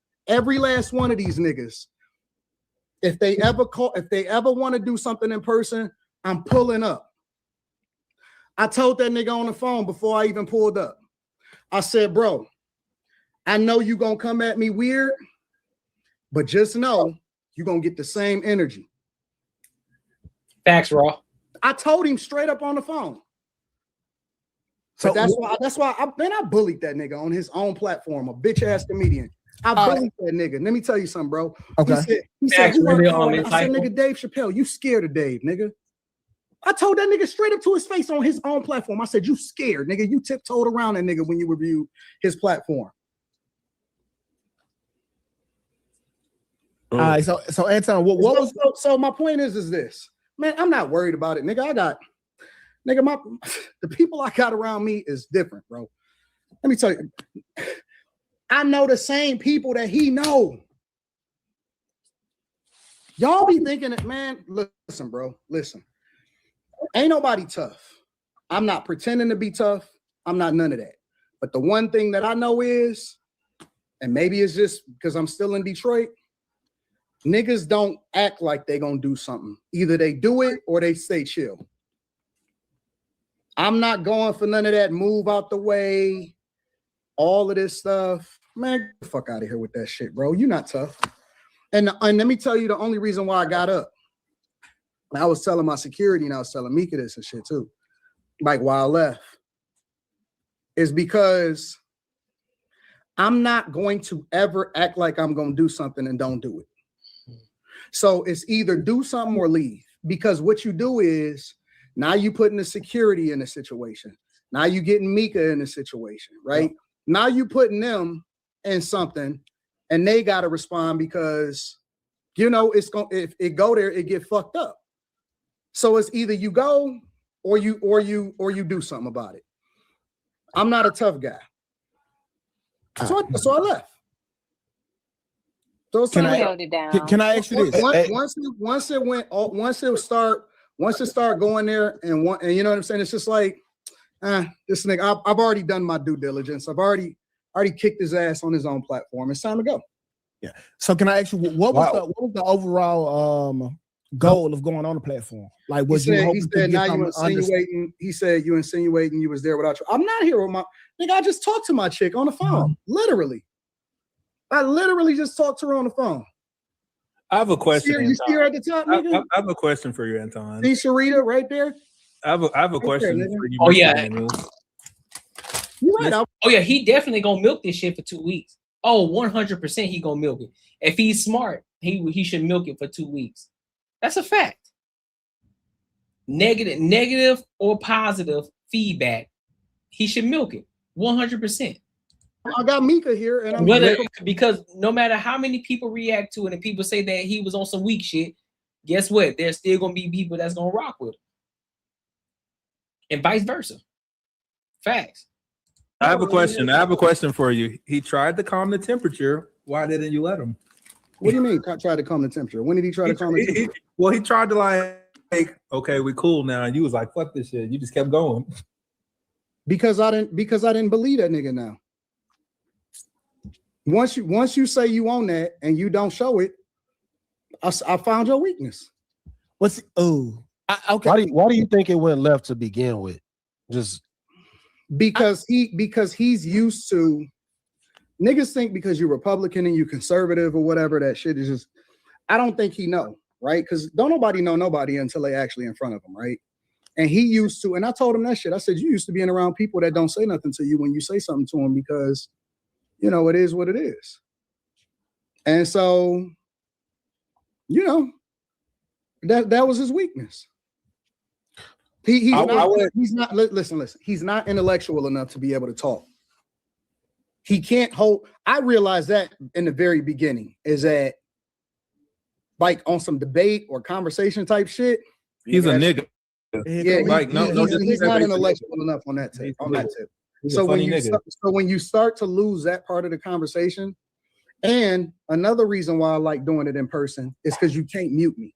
if they ever want to do something in person, I'm pulling up. I told that nigga on the phone before I even pulled up. I said, bro, I know you gonna come at me weird, but just know you're gonna get the same energy. Facts, raw. I told him straight up on the phone. So that's why I bullied that nigga on his own platform, a bitch ass comedian. I bullied that nigga. Let me tell you something, bro. Okay. He said, I said, nigga, Dave Chappelle, you scared of Dave, nigga. I told that nigga straight up to his face on his own platform. I said, you scared, nigga. You tiptoed around that nigga when you reviewed his platform. All right, so Anton, what was so my point is this, man, I'm not worried about it, nigga. The people I got around me is different, bro. Let me tell you, I know the same people that he know. Y'all be thinking that, man, listen, bro, listen. Ain't nobody tough. I'm not pretending to be tough. I'm not none of that. But the one thing that I know is, and maybe it's just because I'm still in Detroit, niggas don't act like they gonna do something. Either they do it or they stay chill. I'm not going for none of that move out the way, all of this stuff. Man, get the fuck out of here with that shit, bro. You're not tough. And let me tell you the only reason why I got up. I was telling my security and I was telling Mika this and shit too. Like while I left. Is because I'm not going to ever act like I'm going to do something and don't do it. So it's either do something or leave. Because what you do is now you putting the security in a situation. Now you getting Mika in a situation, right? Now you putting them in something and they got to respond because, you know, it's going if it go there, it get fucked up. So it's either you go or you do something about it. I'm not a tough guy. So I left. So can I ask you this? Once it start going there and you know what I'm saying? It's just like, this nigga, I've already done my due diligence. I've already kicked his ass on his own platform. It's time to go. Yeah. So can I ask you what was the overall goal of going on the platform? Like, was you hoping to get some insinuating? He said you insinuating you was there without you. I'm not here with my nigga. I just talked to my chick on the phone. Literally, I literally just talked to her on the phone. I have a question. You see her at the top, nigga? I have a question for you, Anton. See Sharita right there? I have a question there, for you. Oh, Mr. yeah. Daniels. You right. Oh yeah, he definitely gonna milk this shit for 2 weeks. Oh, 100% he gonna milk it. If he's smart, he should milk it for 2 weeks. That's a fact. Negative or positive feedback, he should milk it 100%. I got Mika here, and I'm because no matter how many people react to it and people say that he was on some weak shit, guess what? There's still gonna be people that's gonna rock with him, and vice versa. Facts. I have a question. I have a question for you. He tried to calm the temperature. Why didn't you let him? What do you mean? Try to calm the temperature? When did he try to calm the temperature? Well, he tried to like, okay, we cool now, and you was like, fuck this shit. You just kept going. Because I didn't believe that nigga now. Once you say you own that and you don't show it, I found your weakness. Okay. Why do you think it went left to begin with? Just because he's used to niggas think because you're Republican and you conservative or whatever, that shit is just, I don't think he know, right? Because don't nobody know nobody until they actually in front of him, right? And he used to, and I told him that shit. I said, you used to being around people that don't say nothing to you when you say something to them because, you know, it is what it is. And so, you know, that was his weakness. He's not, listen, he's not intellectual enough to be able to talk. He can't hold, I realized that in the very beginning, is that like on some debate or conversation type shit. He's a nigga. Yeah, like he's not intellectual enough on that tip. So when you start to lose that part of the conversation, and another reason why I like doing it in person is because you can't mute me.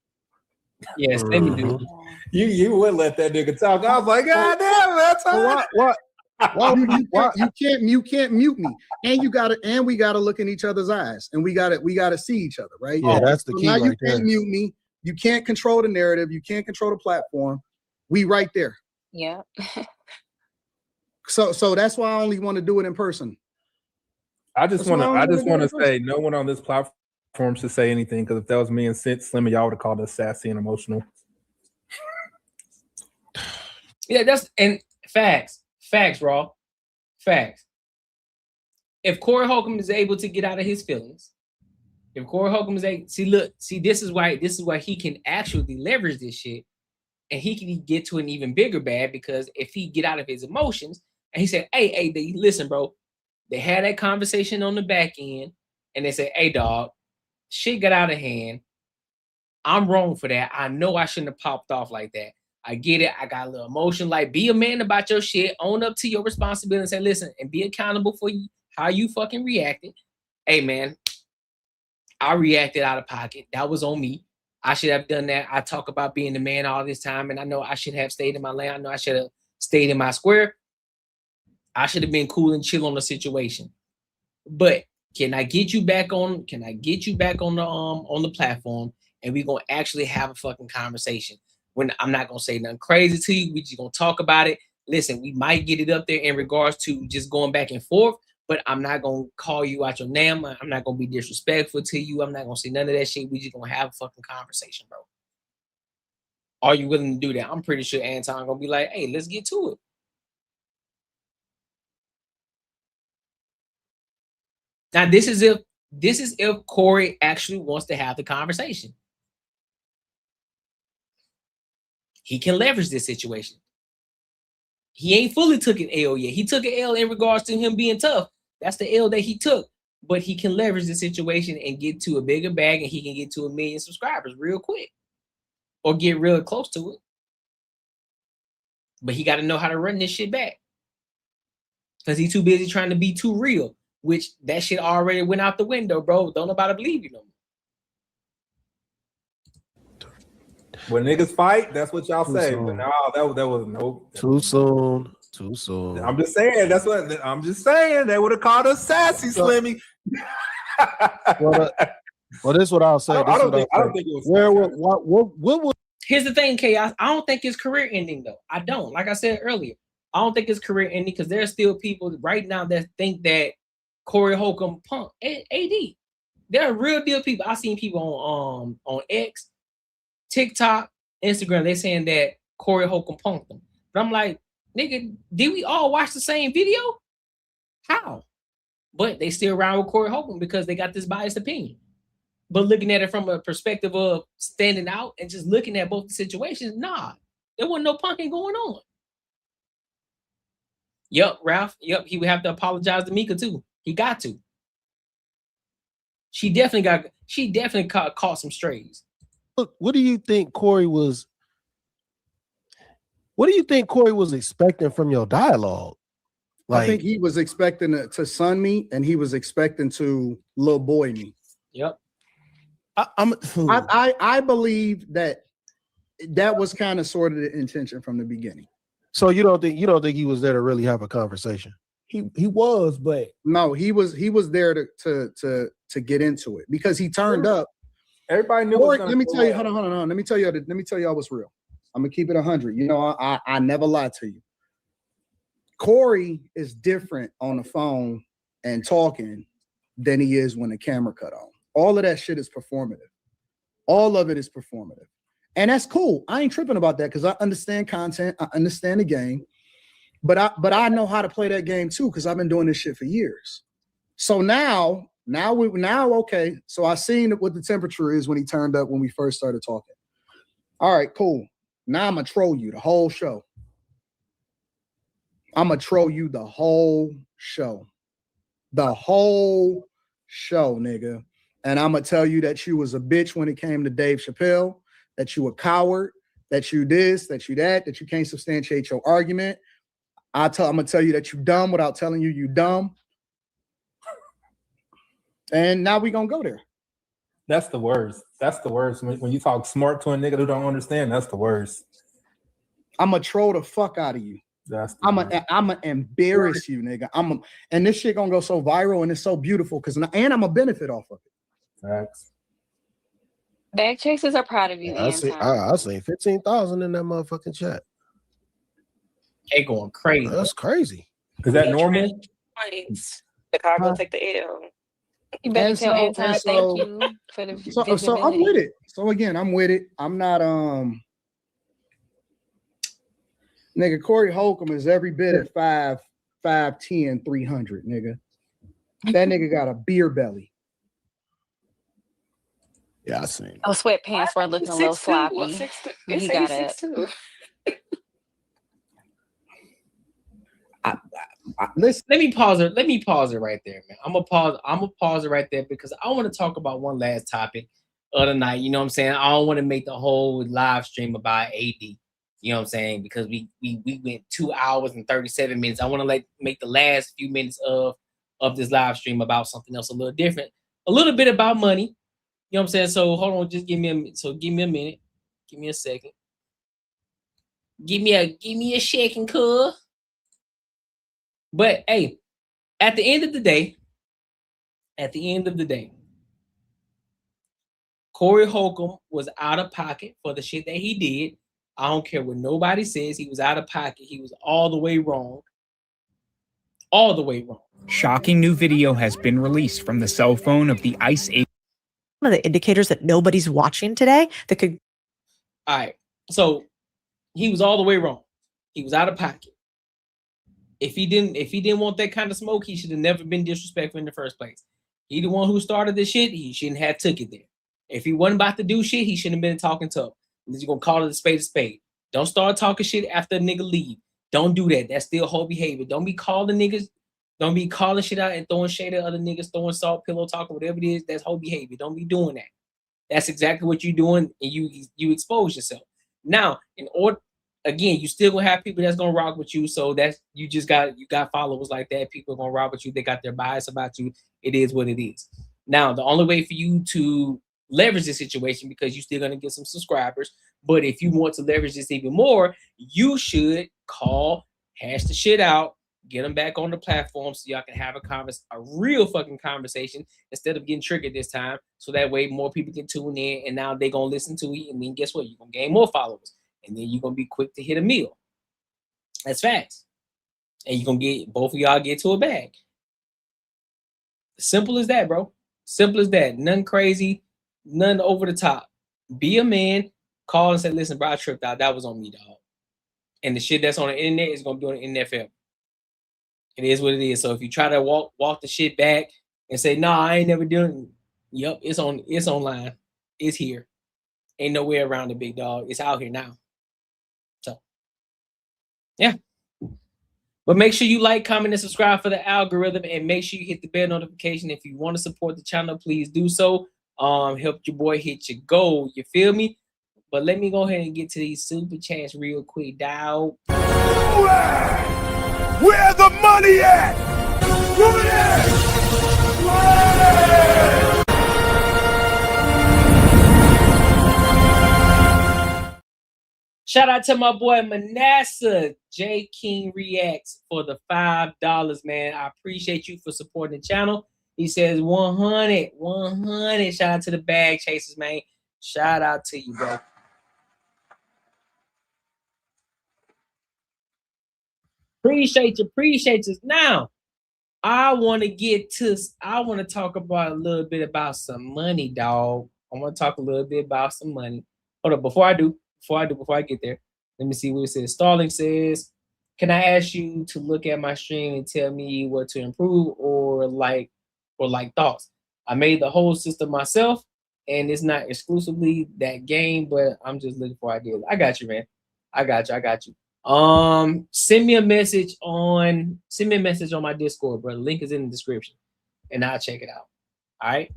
Yes, dude. You would let that nigga talk. I was like, God damn, that's what? You can't mute me, and we gotta look in each other's eyes, and we gotta see each other, right? Yeah, that's the key. Now right you can't there. mute me. You can't control the narrative. You can't control the platform. We right there. Yeah. So that's why I only want to do it in person. I just want to say no one on this platform should say anything, because if that was me and Slim, y'all would have called us sassy and emotional. Yeah, that's and facts, raw, facts. If Corey Holcomb is able to get out of his feelings, if Corey Holcomb is able, this is why he can actually leverage this shit, and he can get to an even bigger bad, because if he get out of his emotions and he said, hey, listen, bro, they had that conversation on the back end, and they said, hey, dog, shit got out of hand. I'm wrong for that. I know I shouldn't have popped off like that. I get it. I got a little emotion. Like, be a man about your shit. Own up to your responsibility and say, listen, and be accountable for how you fucking reacted. Hey, man, I reacted out of pocket. That was on me. I should have done that. I talk about being the man all this time, and I know I should have stayed in my lane. I know I should have stayed in my square. I should have been cool and chill on the situation. But can I get you back on? Can I get you back on the platform, and we're gonna actually have a fucking conversation? When I'm not gonna say nothing crazy to you, we just gonna talk about it. Listen, we might get it up there in regards to just going back and forth, but I'm not gonna call you out your name. I'm not gonna be disrespectful to you. I'm not gonna say none of that shit. We just gonna have a fucking conversation, bro. Are you willing to do that? I'm pretty sure Anton gonna be like, hey, let's get to it. Now, this is if Corey actually wants to have the conversation. He can leverage this situation. He ain't fully took an L yet. He took an L in regards to him being tough. That's the L that he took. But he can leverage the situation and get to a bigger bag, and he can get to 1 million subscribers real quick, or get real close to it. But he got to know how to run this shit back, because he's too busy trying to be too real, which that shit already went out the window, bro. Don't nobody believe you no more. When niggas fight, that's what y'all say. But no, that was no. Too soon. Too soon. I'm just saying. That's what I'm just saying. They would have called us sassy, Slimmy. Well, this is what I'll say. I don't think it was. Here's the thing, Chaos. I don't think it's career ending though. I don't. Like I said earlier, I don't think it's career ending, because there's still people right now that think that Corey Holcomb punked AD. There are real deal people. I've seen people on X, TikTok, Instagram. They're saying that Corey Holcomb punked them. But I'm like, nigga, did we all watch the same video? How? But they still around with Corey Holcomb because they got this biased opinion. But looking at it from a perspective of standing out and just looking at both the situations, nah, there wasn't no punking going on. Yup, Ralph. Yup, he would have to apologize to Mika too. He got to. She definitely caught some strays. Look, what do you think Corey was expecting from your dialogue? I think he was expecting to son me, and he was expecting to little boy me. Yep. I believe that was kind of sort of the intention from the beginning. So you don't think he was there to really have a conversation? He was, but no, he was there to get into it because he turned up. Everybody knew. Corey, let me tell you, hold on. Let me tell y'all what's real. I'm gonna keep it 100. You know, I never lie to you. Corey is different on the phone and talking than he is when the camera cut on. All of that shit is performative. All of it is performative. And that's cool. I ain't tripping about that because I understand content. I understand the game. But I know how to play that game too because I've been doing this shit for years. So now, okay. So I seen what the temperature is when he turned up when we first started talking. All right, cool. Now I'm gonna troll you the whole show. I'm gonna troll you the whole show. The whole show, nigga. And I'm gonna tell you that you was a bitch when it came to Dave Chappelle, that you a coward, that you this, that you that you can't substantiate your argument. I'm gonna tell you that you dumb without telling you you dumb. And now we gonna go there. That's the worst. That's the worst. When you talk smart to a nigga who don't understand, that's the worst. I'm gonna troll the fuck out of you. I'm gonna embarrass you, nigga. And this shit gonna go so viral and it's so beautiful because I'm gonna benefit off of it. Facts. Bag chasers are proud of you, Anton. I seen 15,000 in that motherfucking chat. They going crazy. That's crazy. Is that normal? Chicago take the L. You better tell Anton thank you for the visibility. So I'm with it. So again, I'm with it. I'm not nigga, Corey Holcomb is every bit at 5'10", 300, nigga. That nigga got a beer belly. Yeah, I seen. Oh, sweatpants were looking a little sloppy. He got it. Listen, let me pause it right there, man. I'm gonna pause it right there because I want to talk about one last topic of the night. You know what I'm saying? I don't want to make the whole live stream about AD. You know what I'm saying? Because we went 2 hours and 37 minutes. I want to make the last few minutes of this live stream about something else a little different, a little bit about money. You know what I'm saying? So hold on, just give me a minute. Give me a second. Give me a second, cuz. But hey, at the end of the day, Corey Holcomb was out of pocket for the shit that he did. I don't care what nobody says. He was out of pocket. He was all the way wrong. All the way wrong. Shocking new video has been released from the cell phone of the ICE agent. One of the indicators that nobody's watching today that could. All right. So he was all the way wrong. He was out of pocket. If he didn't want that kind of smoke, he should have never been disrespectful in the first place. He the one who started this shit. He shouldn't have took it there. If he wasn't about to do shit, he shouldn't have been talking to him. You're gonna call it a spade a spade. Don't start talking shit after a nigga leave. Don't do that. That's still whole behavior. Don't be calling niggas. Don't be calling shit out and throwing shade at other niggas, throwing salt, pillow talking, whatever it is. That's whole behavior. Don't be doing that. That's exactly what you're doing, and you expose yourself. Now, in order, again, you still gonna have people that's gonna rock with you. So that's you got followers like that. People are gonna rock with you. They got their bias about you. It is what it is. Now, the only way for you to leverage this situation, because you're still gonna get some subscribers, but if you want to leverage this even more, you should call, hash the shit out, get them back on the platform so y'all can have a real fucking conversation instead of getting triggered this time. So that way more people can tune in, and now they're gonna listen to it, and then guess what? You're gonna gain more followers, and then you're gonna be quick to hit a meal. That's facts. And you're gonna get both of y'all get to a bag. Simple as that, bro. Simple as that. Nothing crazy, nothing over the top. Be a man. Call and say, listen, bro, I tripped out. That was on me, dog. And the shit that's on the internet is gonna be on the internet forever. It is what it is. So if you try to walk the shit back and say, nah, I ain't never doing it. Yep, it's online. It's here. Ain't no way around it, big dog. It's out here now. So yeah. But make sure you like, comment, and subscribe for the algorithm, and make sure you hit the bell notification. If you want to support the channel, please do so. Help your boy hit your goal. You feel me? But let me go ahead and get to these super chats real quick, dog. Where the money at? Where Shout out to my boy Manasseh J King Reacts for the $5, man. I appreciate you for supporting the channel. He says 100. Shout out to the bag chasers, man. Shout out to you, bro. Appreciate you. Now, I want to talk about a little bit about some money, dog. I want to talk a little bit about some money. Hold up, before I get there, let me see what it says. Starling says, can I ask you to look at my stream and tell me what to improve or like thoughts? I made the whole system myself, and it's not exclusively that game, but I'm just looking for ideas. I got you, man. I got you. Send me a message on my Discord, bro. The link is in the description, and I'll check it out. All right.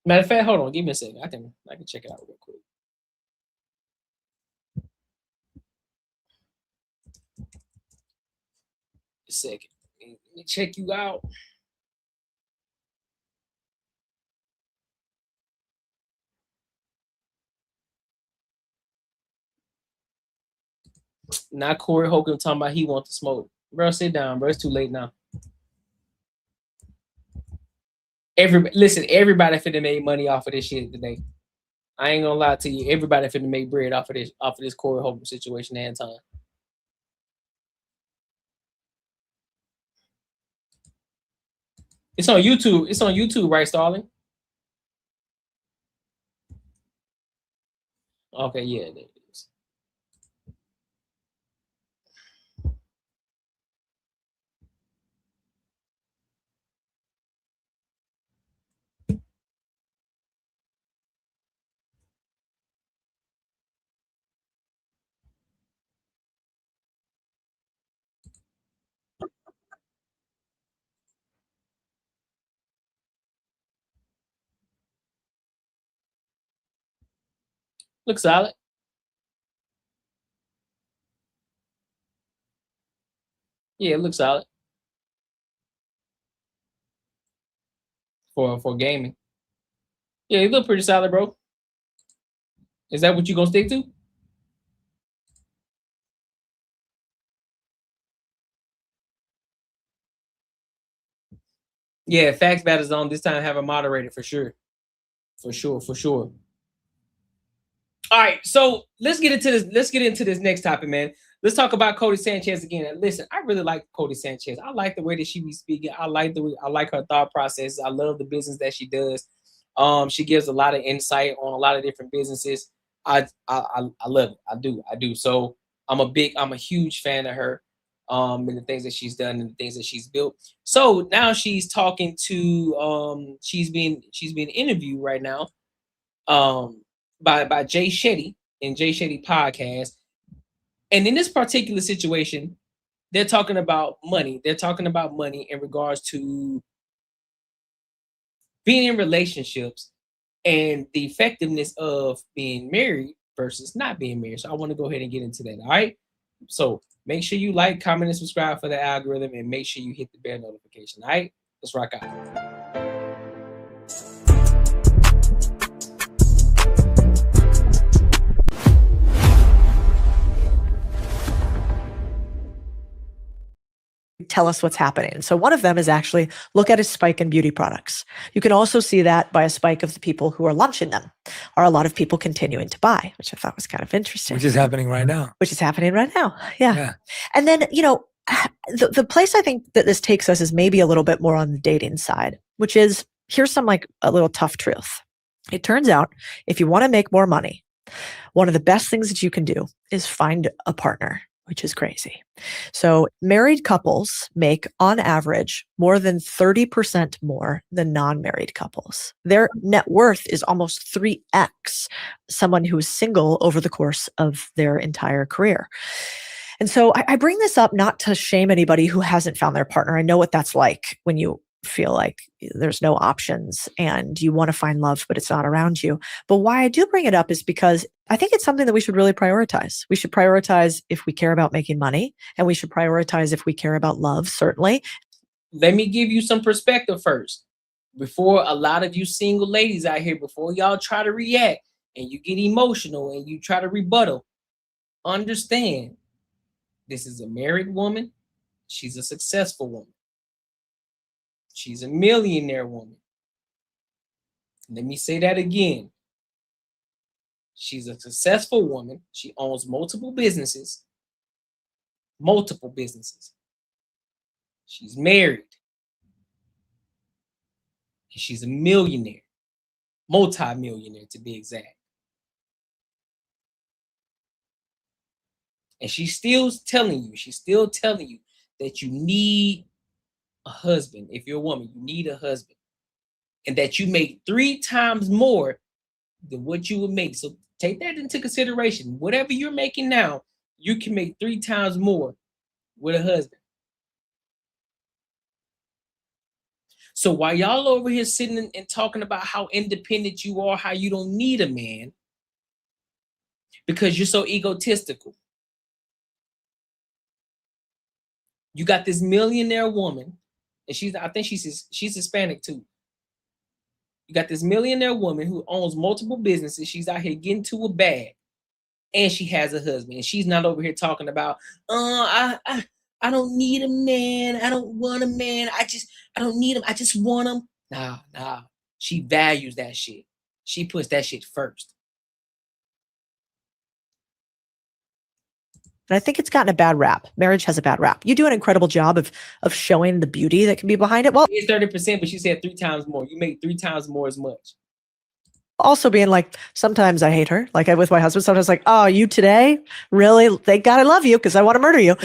Matter of fact, hold on, give me a second. I can check it out real quick. A second. Let me check you out. Not Corey Holcomb talking about he wants to smoke. Bro, sit down, bro. It's too late now. Everybody finna make money off of this shit today. I ain't gonna lie to you. Everybody finna make bread off of this Corey Holcomb situation, Anton. It's on YouTube. It's on YouTube, right, Starling? Okay, yeah, there it is. Looks solid. Yeah, it looks solid. For gaming. Yeah, it look pretty solid, bro. Is that what you gonna stick to? Yeah, Facts Battle Zone this time have a moderator for sure. For sure. All right, so let's get into this. Let's get into this next topic, man. Let's talk about Cody Sanchez again. And listen, I really like Cody Sanchez. I like the way that she be speaking. I like her thought process. I love the business that she does. She gives a lot of insight on a lot of different businesses. I love it. I do. So I'm a huge fan of her. And the things that she's done and the things that she's built. So now she's talking to she's being interviewed right now by Jay Shetty in Jay Shetty podcast. And in this particular situation, they're talking about money. They're talking about money in regards to being in relationships and the effectiveness of being married versus not being married. So I want to go ahead and get into that. All right. So make sure you like, comment, and subscribe for the algorithm, and make sure you hit the bell notification. All right. Let's rock out. Tell us what's happening. So one of them is actually look at a spike in beauty products. You can also see that by a spike of the people who are launching them, or a lot of people continuing to buy, which I thought was kind of interesting. Which is happening right now. Yeah. And then, the place I think that this takes us is maybe a little bit more on the dating side, which is here's some like a little tough truth. It turns out if you want to make more money, one of the best things that you can do is find a partner, which is crazy. So married couples make on average more than 30% more than non-married couples. Their net worth is almost 3x someone who is single over the course of their entire career. And so I bring this up not to shame anybody who hasn't found their partner. I know what that's like when you feel like there's no options and you want to find love, but it's not around you. But why I do bring it up is because I think it's something that we should really prioritize. We should prioritize if we care about making money, and we should prioritize if we care about love, certainly. Let me give you some perspective first. Before a lot of you single ladies out here, before y'all try to react and you get emotional and you try to rebuttal, understand this is a married woman. She's a successful woman. She's a millionaire woman. Let me say that again. She's a successful woman. She owns multiple businesses. Multiple businesses. She's married. And she's a millionaire. Multi-millionaire to be exact. And she's still telling you that you need a husband. If you're a woman, you need a husband. And that you make 3 times more than what you would make. So take that into consideration. Whatever you're making now, you can make 3 times more with a husband. So while y'all over here sitting and talking about how independent you are, how you don't need a man, because you're so egotistical. You got this millionaire woman, and I think she's Hispanic too. You got this millionaire woman who owns multiple businesses. She's out here getting to a bag, and she has a husband. And she's not over here talking about, I don't need a man. I don't want a man. I don't need him. I just want him. Nah. She values that shit. She puts that shit first. And I think it's gotten a bad rap. Marriage has a bad rap. You do an incredible job of showing the beauty that can be behind it. Well, it's 30%, but she said 3 times more. You make 3 times more as much. Also being like, sometimes I hate her. Like with my husband, sometimes like, oh, you today? Really? Thank God I love you because I want to murder you.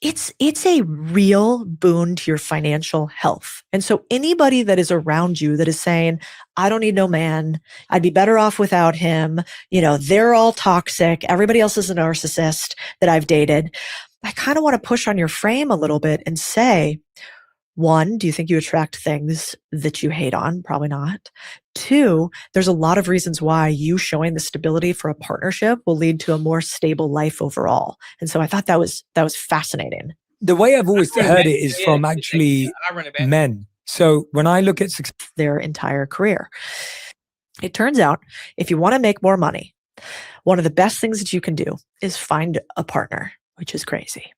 It's a real boon to your financial health. And so anybody that is around you that is saying, I don't need no man, I'd be better off without him, they're all toxic, everybody else is a narcissist that I've dated, I kind of want to push on your frame a little bit and say, 1, do you think you attract things that you hate on? Probably not. 2, there's a lot of reasons why you showing the stability for a partnership will lead to a more stable life overall. And so I thought that was fascinating. The way I've always heard it is from actually men. So when I look at their entire career, it turns out if you want to make more money, one of the best things that you can do is find a partner, which is crazy.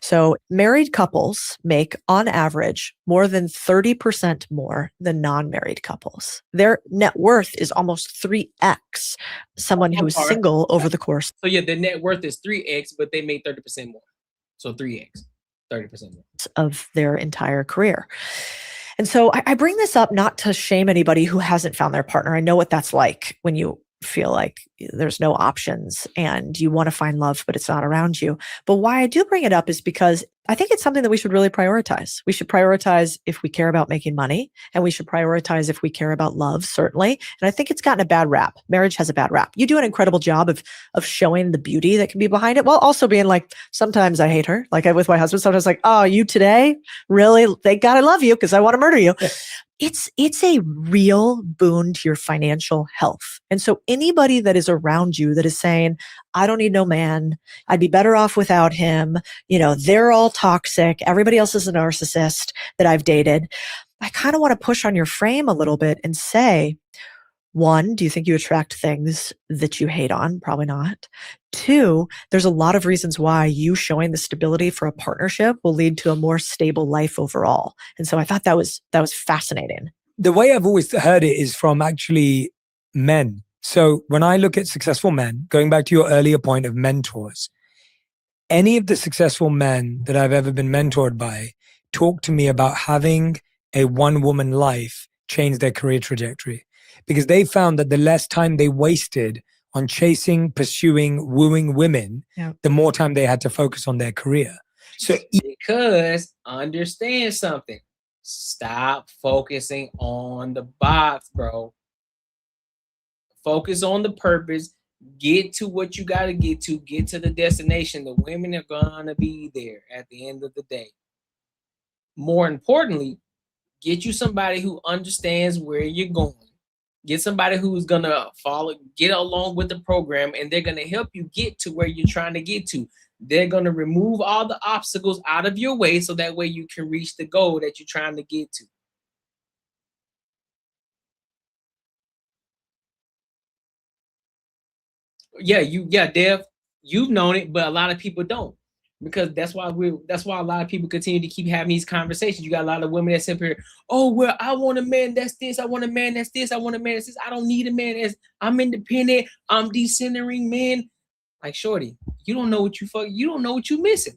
So married couples make on average more than 30% more than non-married couples. Their net worth is almost 3x someone who is single over the course. So yeah, the net worth is 3x, but they made 30% more. So 3x, 30% more. Of their entire career. And so I bring this up not to shame anybody who hasn't found their partner. I know what that's like when you feel like there's no options and you want to find love, but it's not around you. But why I do bring it up is because I think it's something that we should really prioritize. We should prioritize if we care about making money, and we should prioritize if we care about love, certainly. And I think it's gotten a bad rap. Marriage has a bad rap. You do an incredible job of showing the beauty that can be behind it, while also being like, sometimes I hate her. Like with my husband, sometimes like, oh, you today? Really? Thank God I love you because I want to murder you. It's a real boon to your financial health. And so anybody that is around you that is saying, I don't need no man, I'd be better off without him, they're all toxic, everybody else is a narcissist that I've dated, I kind of want to push on your frame a little bit and say, 1, do you think you attract things that you hate on? Probably not. 2, there's a lot of reasons why you showing the stability for a partnership will lead to a more stable life overall. And so I thought that was fascinating. The way I've always heard it is from actually men. So when I look at successful men, going back to your earlier point of mentors, any of the successful men that I've ever been mentored by talk to me about having a one-woman life change their career trajectory because they found that the less time they wasted on chasing, pursuing, wooing women, the more time they had to focus on their career. So because understand something. Stop focusing on the box, bro. Focus on the purpose. Get to what you got to get to. Get to the destination. The women are going to be there at the end of the day. More importantly, get you somebody who understands where you're going. Get somebody who's going to get along with the program, and they're going to help you get to where you're trying to get to. They're going to remove all the obstacles out of your way so that way you can reach the goal that you're trying to get to. Yeah, Dev, you've known it, but a lot of people don't. Because that's why a lot of people continue to keep having these conversations. You got a lot of women that sit here, oh, well, I want a man that's this, I want a man that's this, I want a man that's this. I don't need a man that's, I'm independent, I'm decentering men. Like, shorty, you don't know what you don't know what you're missing.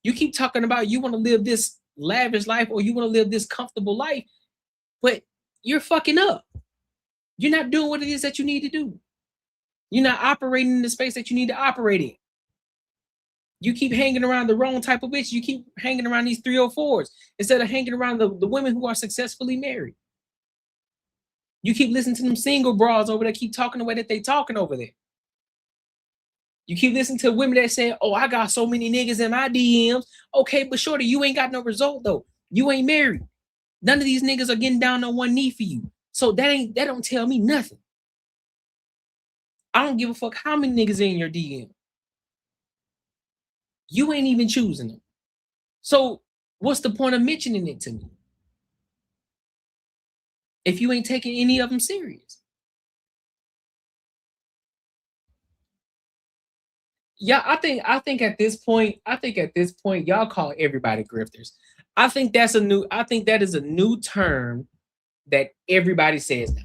You keep talking about you want to live this lavish life or you want to live this comfortable life, but you're fucking up. You're not doing what it is that you need to do. You're not operating in the space that you need to operate in. You keep hanging around the wrong type of bitch. You keep hanging around these 304s instead of hanging around the women who are successfully married. You keep listening to them single bras over there, keep talking the way that they talking over there. You keep listening to women that say, oh, I got so many niggas in my DMs. Okay, but shorty, you ain't got no result though. You ain't married. None of these niggas are getting down on one knee for you. So that don't tell me nothing. I don't give a fuck how many niggas in your DM. You ain't even choosing them. So what's the point of mentioning it to me if you ain't taking any of them serious? Yeah, I think at this point, y'all call everybody grifters. I think that is a new term that everybody says now.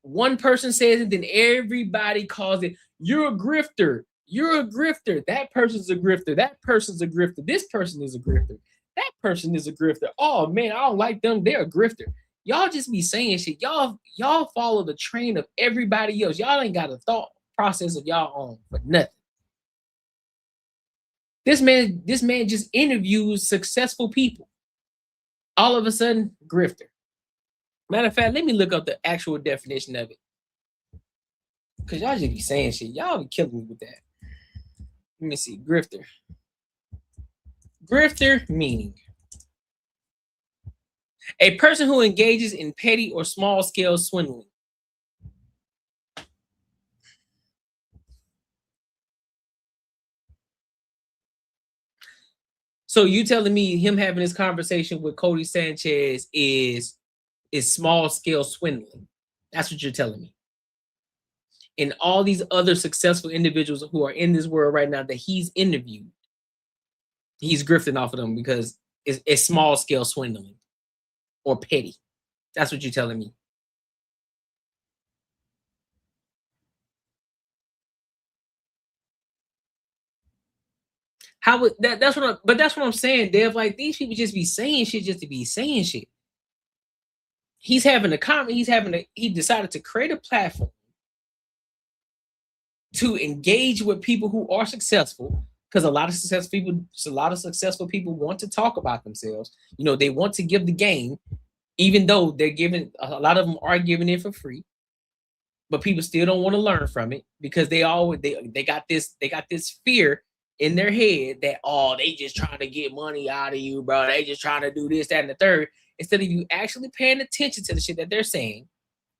One person says it, then everybody calls it, you're a grifter. You're a grifter. That person's a grifter. That person's a grifter. This person is a grifter. That person is a grifter. Oh man, I don't like them. They're a grifter. Y'all just be saying shit. Y'all follow the train of everybody else. Y'all ain't got a thought process of y'all own for nothing. This man just interviews successful people. All of a sudden, grifter. Matter of fact, let me look up the actual definition of it. Because y'all just be saying shit. Y'all be killing me with that. Let me see. Grifter. Grifter meaning a person who engages in petty or small scale swindling. So you telling me him having this conversation with Cody Sanchez is small scale swindling? That's what you're telling me. And all these other successful individuals who are in this world right now that he's interviewed, he's grifting off of them because it's small scale swindling or petty. That's what you're telling me. How would that? That's what I'm saying, Dev. Like, these people just be saying shit just to be saying shit. He's having a comment. He decided to create a platform to engage with people who are successful, because a lot of successful people want to talk about themselves. You know, they want to give the game, even though a lot of them are giving it for free, but people still don't want to learn from it because they got this fear in their head that, oh, they just trying to get money out of you, bro. They just trying to do this, that, and the third, instead of you actually paying attention to the shit that they're saying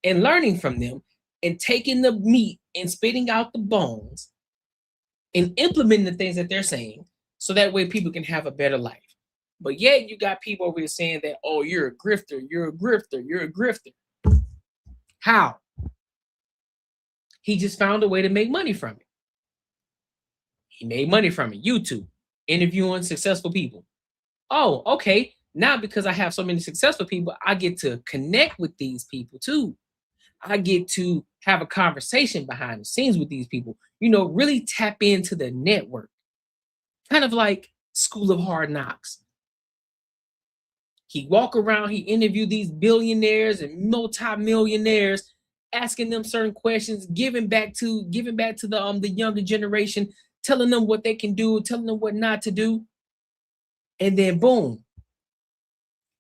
and learning from them and taking the meat and spitting out the bones and implementing the things that they're saying so that way people can have a better life. But yet you got people over here saying that, oh, you're a grifter, you're a grifter, you're a grifter. How? He just found a way to make money from it. He made money from it. YouTube, interviewing successful people. Oh, okay. Now, because I have so many successful people, I get to connect with these people too. I get to have a conversation behind the scenes with these people, you know, really tap into the network. Kind of like School of Hard Knocks. He walk around, he interview these billionaires and multi-millionaires, asking them certain questions, giving back to the younger generation, telling them what they can do, telling them what not to do. And then boom.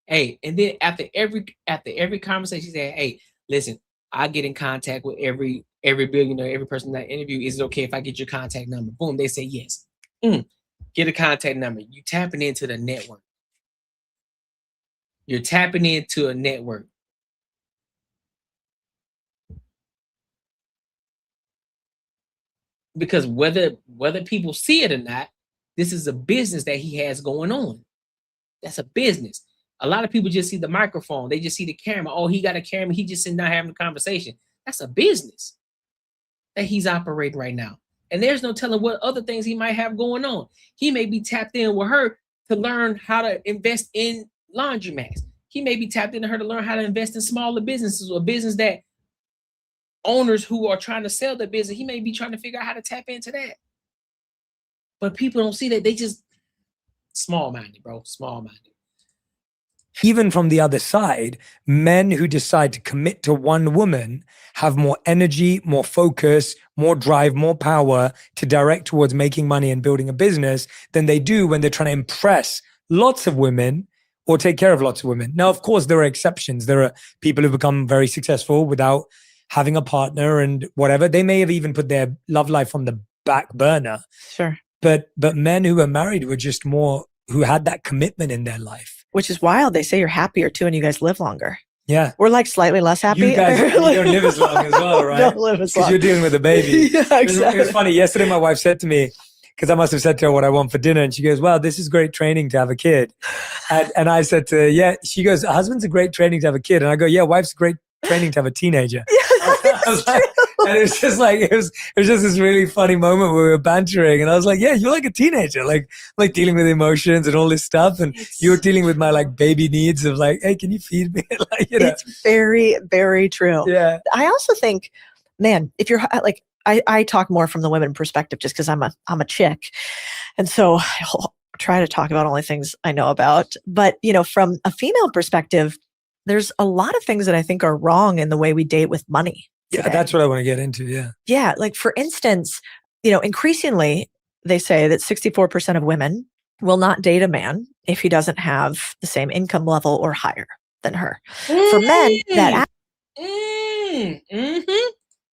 Hey, and then after every conversation, he said, hey, listen, I get in contact with every billionaire, every person that I interview. Is it okay if I get your contact number? Boom, they say yes. Get a contact number. You tapping into the network. You're tapping into a network. Because whether people see it or not, this is a business that he has going on. That's a business. A lot of people just see the microphone. They just see the camera. Oh, he got a camera. He just sitting down having a conversation. That's a business that he's operating right now. And there's no telling what other things he might have going on. He may be tapped in with her to learn how to invest in laundromats. He may be tapped into her to learn how to invest in smaller businesses, or business that owners who are trying to sell their business, he may be trying to figure out how to tap into that. But people don't see that. They just small-minded, bro. Small-minded. Even from the other side, men who decide to commit to one woman have more energy, more focus, more drive, more power to direct towards making money and building a business than they do when they're trying to impress lots of women or take care of lots of women. Now, of course, there are exceptions. There are people who become very successful without having a partner and whatever. They may have even put their love life on the back burner. Sure. But men who were married were just more, who had that commitment in their life. Which is wild. They say you're happier too and you guys live longer. Yeah. We're like slightly less happy. You guys you don't live as long as well, right? Don't live as long. Because you're dealing with a baby. Yeah, exactly. It was funny. Yesterday, my wife said to me, because I must have said to her what I want for dinner. And she goes, wow, this is great training to have a kid. And I said to her, yeah. She goes, husband's a great training to have a kid. And I go, yeah, wife's great training to have a teenager. And it was just like, it was just this really funny moment where we were bantering. And I was like, yeah, you're like a teenager, like dealing with emotions and all this stuff. And you were dealing with my like baby needs of like, hey, can you feed me? Like, you know. It's very, very true. Yeah. I also think, man, if you're like, I talk more from the women perspective just because I'm a chick. And so I'll try to talk about only things I know about. But, you know, from a female perspective, there's a lot of things that I think are wrong in the way we date with money. Yeah, that's what I want to get into. Yeah. Yeah. Like, for instance, you know, increasingly, they say that 64% of women will not date a man if he doesn't have the same income level or higher than her. For men, that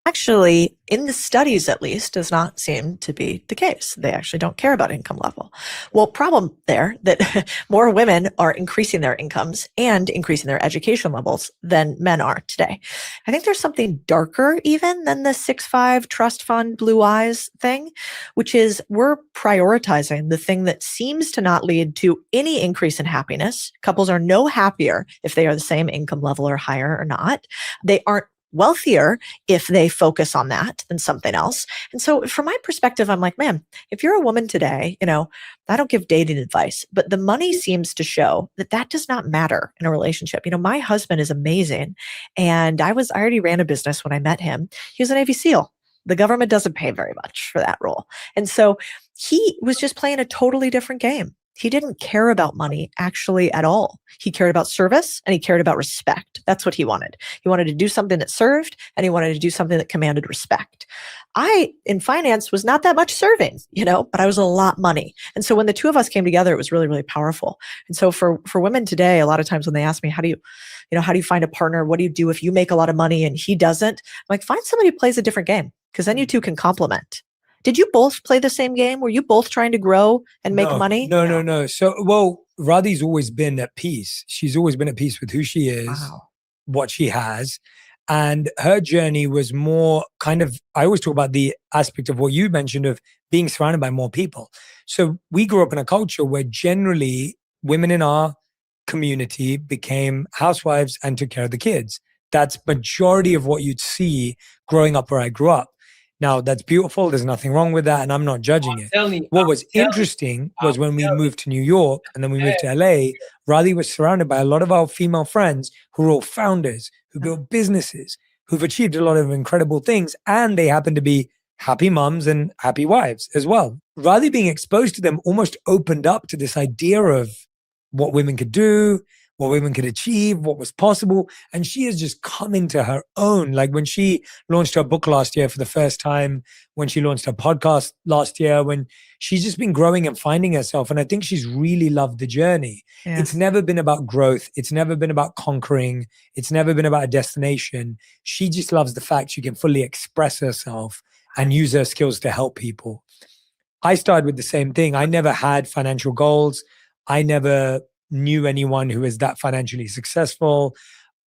actually, in the studies at least, does not seem to be the case. They actually don't care about income level. Well, problem there that more women are increasing their incomes and increasing their education levels than men are today. I think there's something darker even than the 6'5" trust fund blue eyes thing, which is we're prioritizing the thing that seems to not lead to any increase in happiness. Couples are no happier if they are the same income level or higher or not. They aren't wealthier if they focus on that than something else. And so from my perspective, I'm like, man, if you're a woman today, you know, I don't give dating advice, but the money seems to show that that does not matter in a relationship. You know, my husband is amazing. And I already ran a business when I met him. He was a Navy SEAL. The government doesn't pay very much for that role. And so he was just playing a totally different game. He didn't care about money actually at all. He cared about service and he cared about respect. That's what he wanted. He wanted to do something that served and he wanted to do something that commanded respect. I, in finance, was not that much serving, you know, but I was a lot money. And so when the two of us came together, it was really, really powerful. And so for women today, a lot of times when they ask me, how do you find a partner? What do you do if you make a lot of money and he doesn't? I'm like, find somebody who plays a different game, because then you two can complement. Did you both play the same game? Were you both trying to grow and make money? No. So, well, Radhi's always been at peace. She's always been at peace with who she is, what she has. And her journey was more kind of, I always talk about the aspect of what you mentioned of being surrounded by more people. So we grew up in a culture where generally women in our community became housewives and took care of the kids. That's majority of what you'd see growing up where I grew up. Now, that's beautiful. There's nothing wrong with that. And I'm not judging it. What was interesting was when we moved to New York and then we moved to LA, Radhi was surrounded by a lot of our female friends who were all founders, who built businesses, who've achieved a lot of incredible things. And they happen to be happy moms and happy wives as well. Radhi being exposed to them almost opened up to this idea of what women could do, what women could achieve, what was possible. And she has just come into her own. Like when she launched her book last year for the first time, when she launched her podcast last year, when she's just been growing and finding herself. And I think she's really loved the journey. Yeah. It's never been about growth. It's never been about conquering. It's never been about a destination. She just loves the fact she can fully express herself and use her skills to help people. I started with the same thing. I never had financial goals. I never knew anyone who is that financially successful.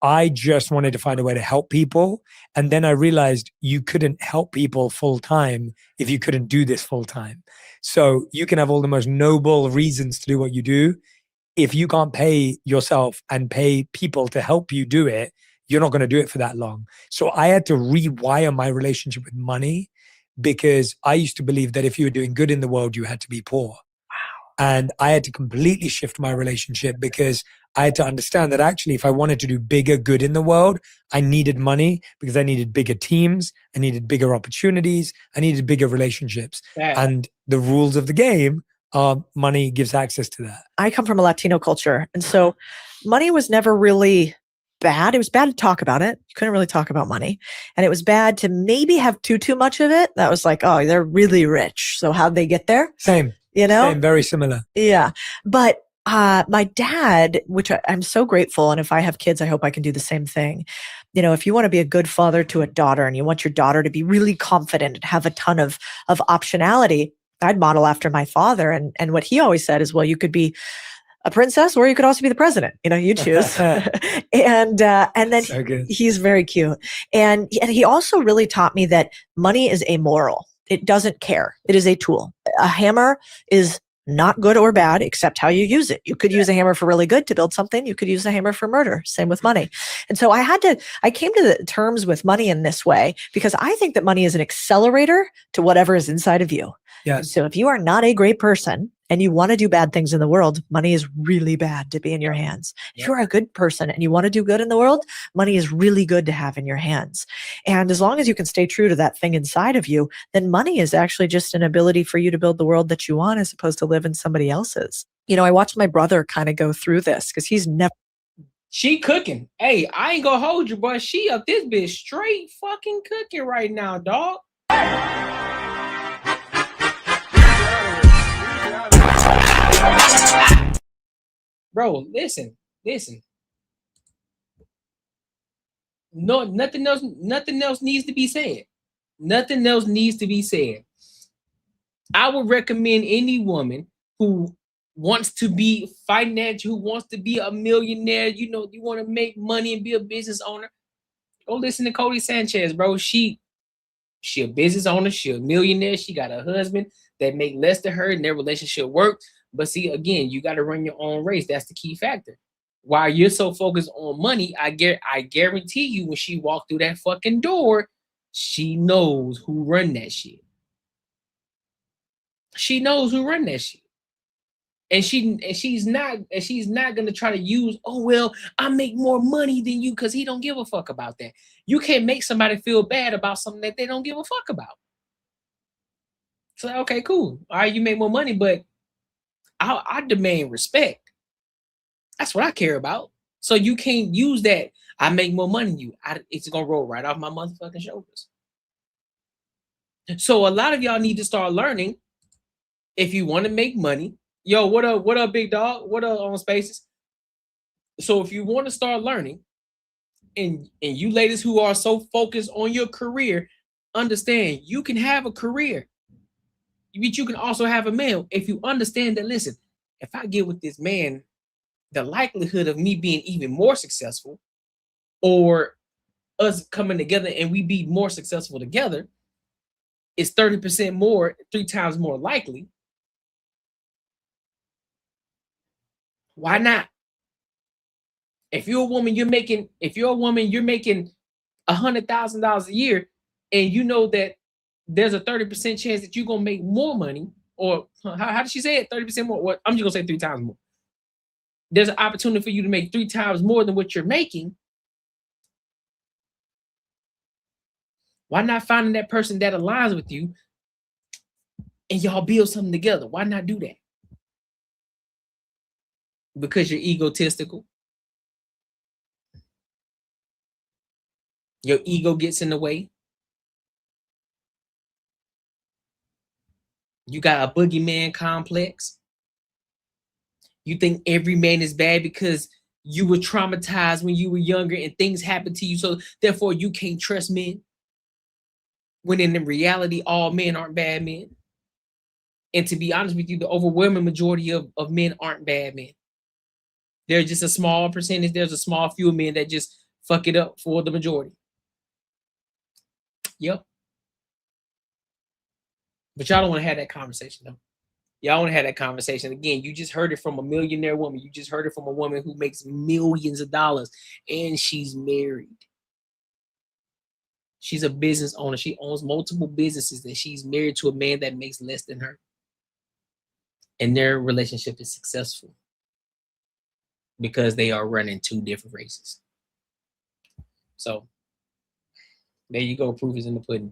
I just wanted to find a way to help people. And then I realized you couldn't help people full time if you couldn't do this full time. So you can have all the most noble reasons to do what you do. If you can't pay yourself and pay people to help you do it, you're not going to do it for that long. So I had to rewire my relationship with money, because I used to believe that if you were doing good in the world, you had to be poor. And I had to completely shift my relationship, because I had to understand that actually, if I wanted to do bigger good in the world, I needed money, because I needed bigger teams, I needed bigger opportunities, I needed bigger relationships. Yeah. And the rules of the game are money gives access to that. I come from a Latino culture. And so money was never really bad. It was bad to talk about it. You couldn't really talk about money. And it was bad to maybe have too much of it. That was like, oh, they're really rich. So how'd they get there? Same. You know? Same, very similar. Yeah. But my dad, which I'm so grateful, and if I have kids, I hope I can do the same thing. You know, if you want to be a good father to a daughter and you want your daughter to be really confident and have a ton of optionality, I'd model after my father. And what he always said is, well, you could be a princess, or you could also be the president. You know, you choose. and then So good. He's very cute. And he also really taught me that money is amoral. It doesn't care. It is a tool. A hammer is not good or bad, except how you use it. You could use a hammer for really good to build something. You could use a hammer for murder. Same with money. And so I came to the terms with money in this way, because I think that money is an accelerator to whatever is inside of you. Yes. So if you are not a great person and you want to do bad things in the world, money is really bad to be in your hands. If you're a good person and you want to do good in the world, money is really good to have in your hands. And as long as you can stay true to that thing inside of you, then money is actually just an ability for you to build the world that you want, as opposed to live in somebody else's. You know, I watched my brother kind of go through this, because he's never. She cooking. Hey, I ain't gonna hold you, but she up this bitch straight fucking cooking right now, dog. Bro, listen. No, nothing else needs to be said. Nothing else needs to be said. I would recommend any woman who wants to be financial, who wants to be a millionaire, you know, you want to make money and be a business owner, go listen to Cody Sanchez, bro. She a business owner, she a millionaire, she got a husband that make less than her, and their relationship works. But see, again, you got to run your own race. That's the key factor. While you're so focused on money, I guarantee you, when she walked through that fucking door, she knows who run that shit. She knows who run that shit. And she's not gonna try to use, oh well, I make more money than you, because he don't give a fuck about that. You can't make somebody feel bad about something that they don't give a fuck about. So okay, cool. All right, you make more money, but I demand respect. That's what I care about. So you can't use that. I make more money than you. It's gonna roll right off my motherfucking shoulders. So a lot of y'all need to start learning. If you want to make money, yo, what up, big dog? What up on Spaces? So if you want to start learning, and you ladies who are so focused on your career, understand you can have a career, but you can also have a man. If you understand that, listen, if I get with this man, the likelihood of me being even more successful, or us coming together and we be more successful together, is 30% more, 3 times more likely. Why not? If you're a woman, you're making $100,000 a year, and you know that there's a 30% chance that you're gonna make more money, or how did she say it? 30% more. What? I'm just gonna say 3 times more. There's an opportunity for you to make 3 times more than what you're making. Why not finding that person that aligns with you and y'all build something together? Why not do that? Because you're egotistical. Your ego gets in the way. You got a boogeyman complex. You think every man is bad because you were traumatized when you were younger and things happened to you, so therefore you can't trust men. When in reality, all men aren't bad men. And to be honest with you, the overwhelming majority of men aren't bad men. There's just a small percentage. There's a small few men that just fuck it up for the majority. Yep. But y'all don't want to have that conversation, though. Y'all want to have that conversation. Again, you just heard it from a millionaire woman. You just heard it from a woman who makes millions of dollars and she's married. She's a business owner. She owns multiple businesses and she's married to a man that makes less than her. And their relationship is successful because they are running two different races. So there you go. Proof is in the pudding.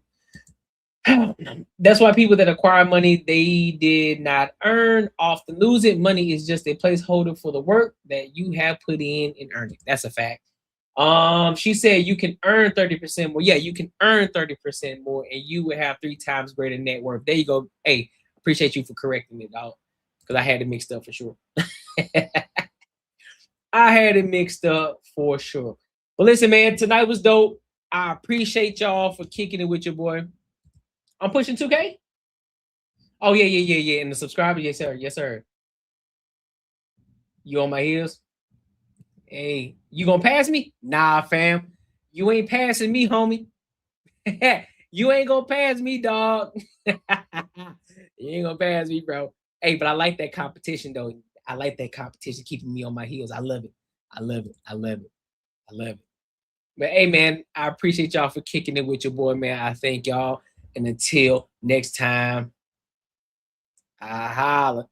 That's why people that acquire money, they did not earn, often lose it. Money is just a placeholder for the work that you have put in and earned it. That's a fact. She said you can earn 30% more. Yeah, you can earn 30% more and you will have 3 times greater net worth. There you go. Hey, appreciate you for correcting me, dog. Because I had it mixed up for sure. I had it mixed up for sure. But listen, man, tonight was dope. I appreciate y'all for kicking it with your boy. I'm pushing 2K. Oh, yeah. And the subscribers, yes, sir. Yes, sir. You on my heels? Hey, you gonna pass me? Nah, fam. You ain't passing me, homie. You ain't gonna pass me, dog. You ain't gonna pass me, bro. Hey, but I like that competition, though. I like that competition keeping me on my heels. I love it. I love it. I love it. I love it. But hey, man, I appreciate y'all for kicking it with your boy, man. I thank y'all. And until next time, I holla.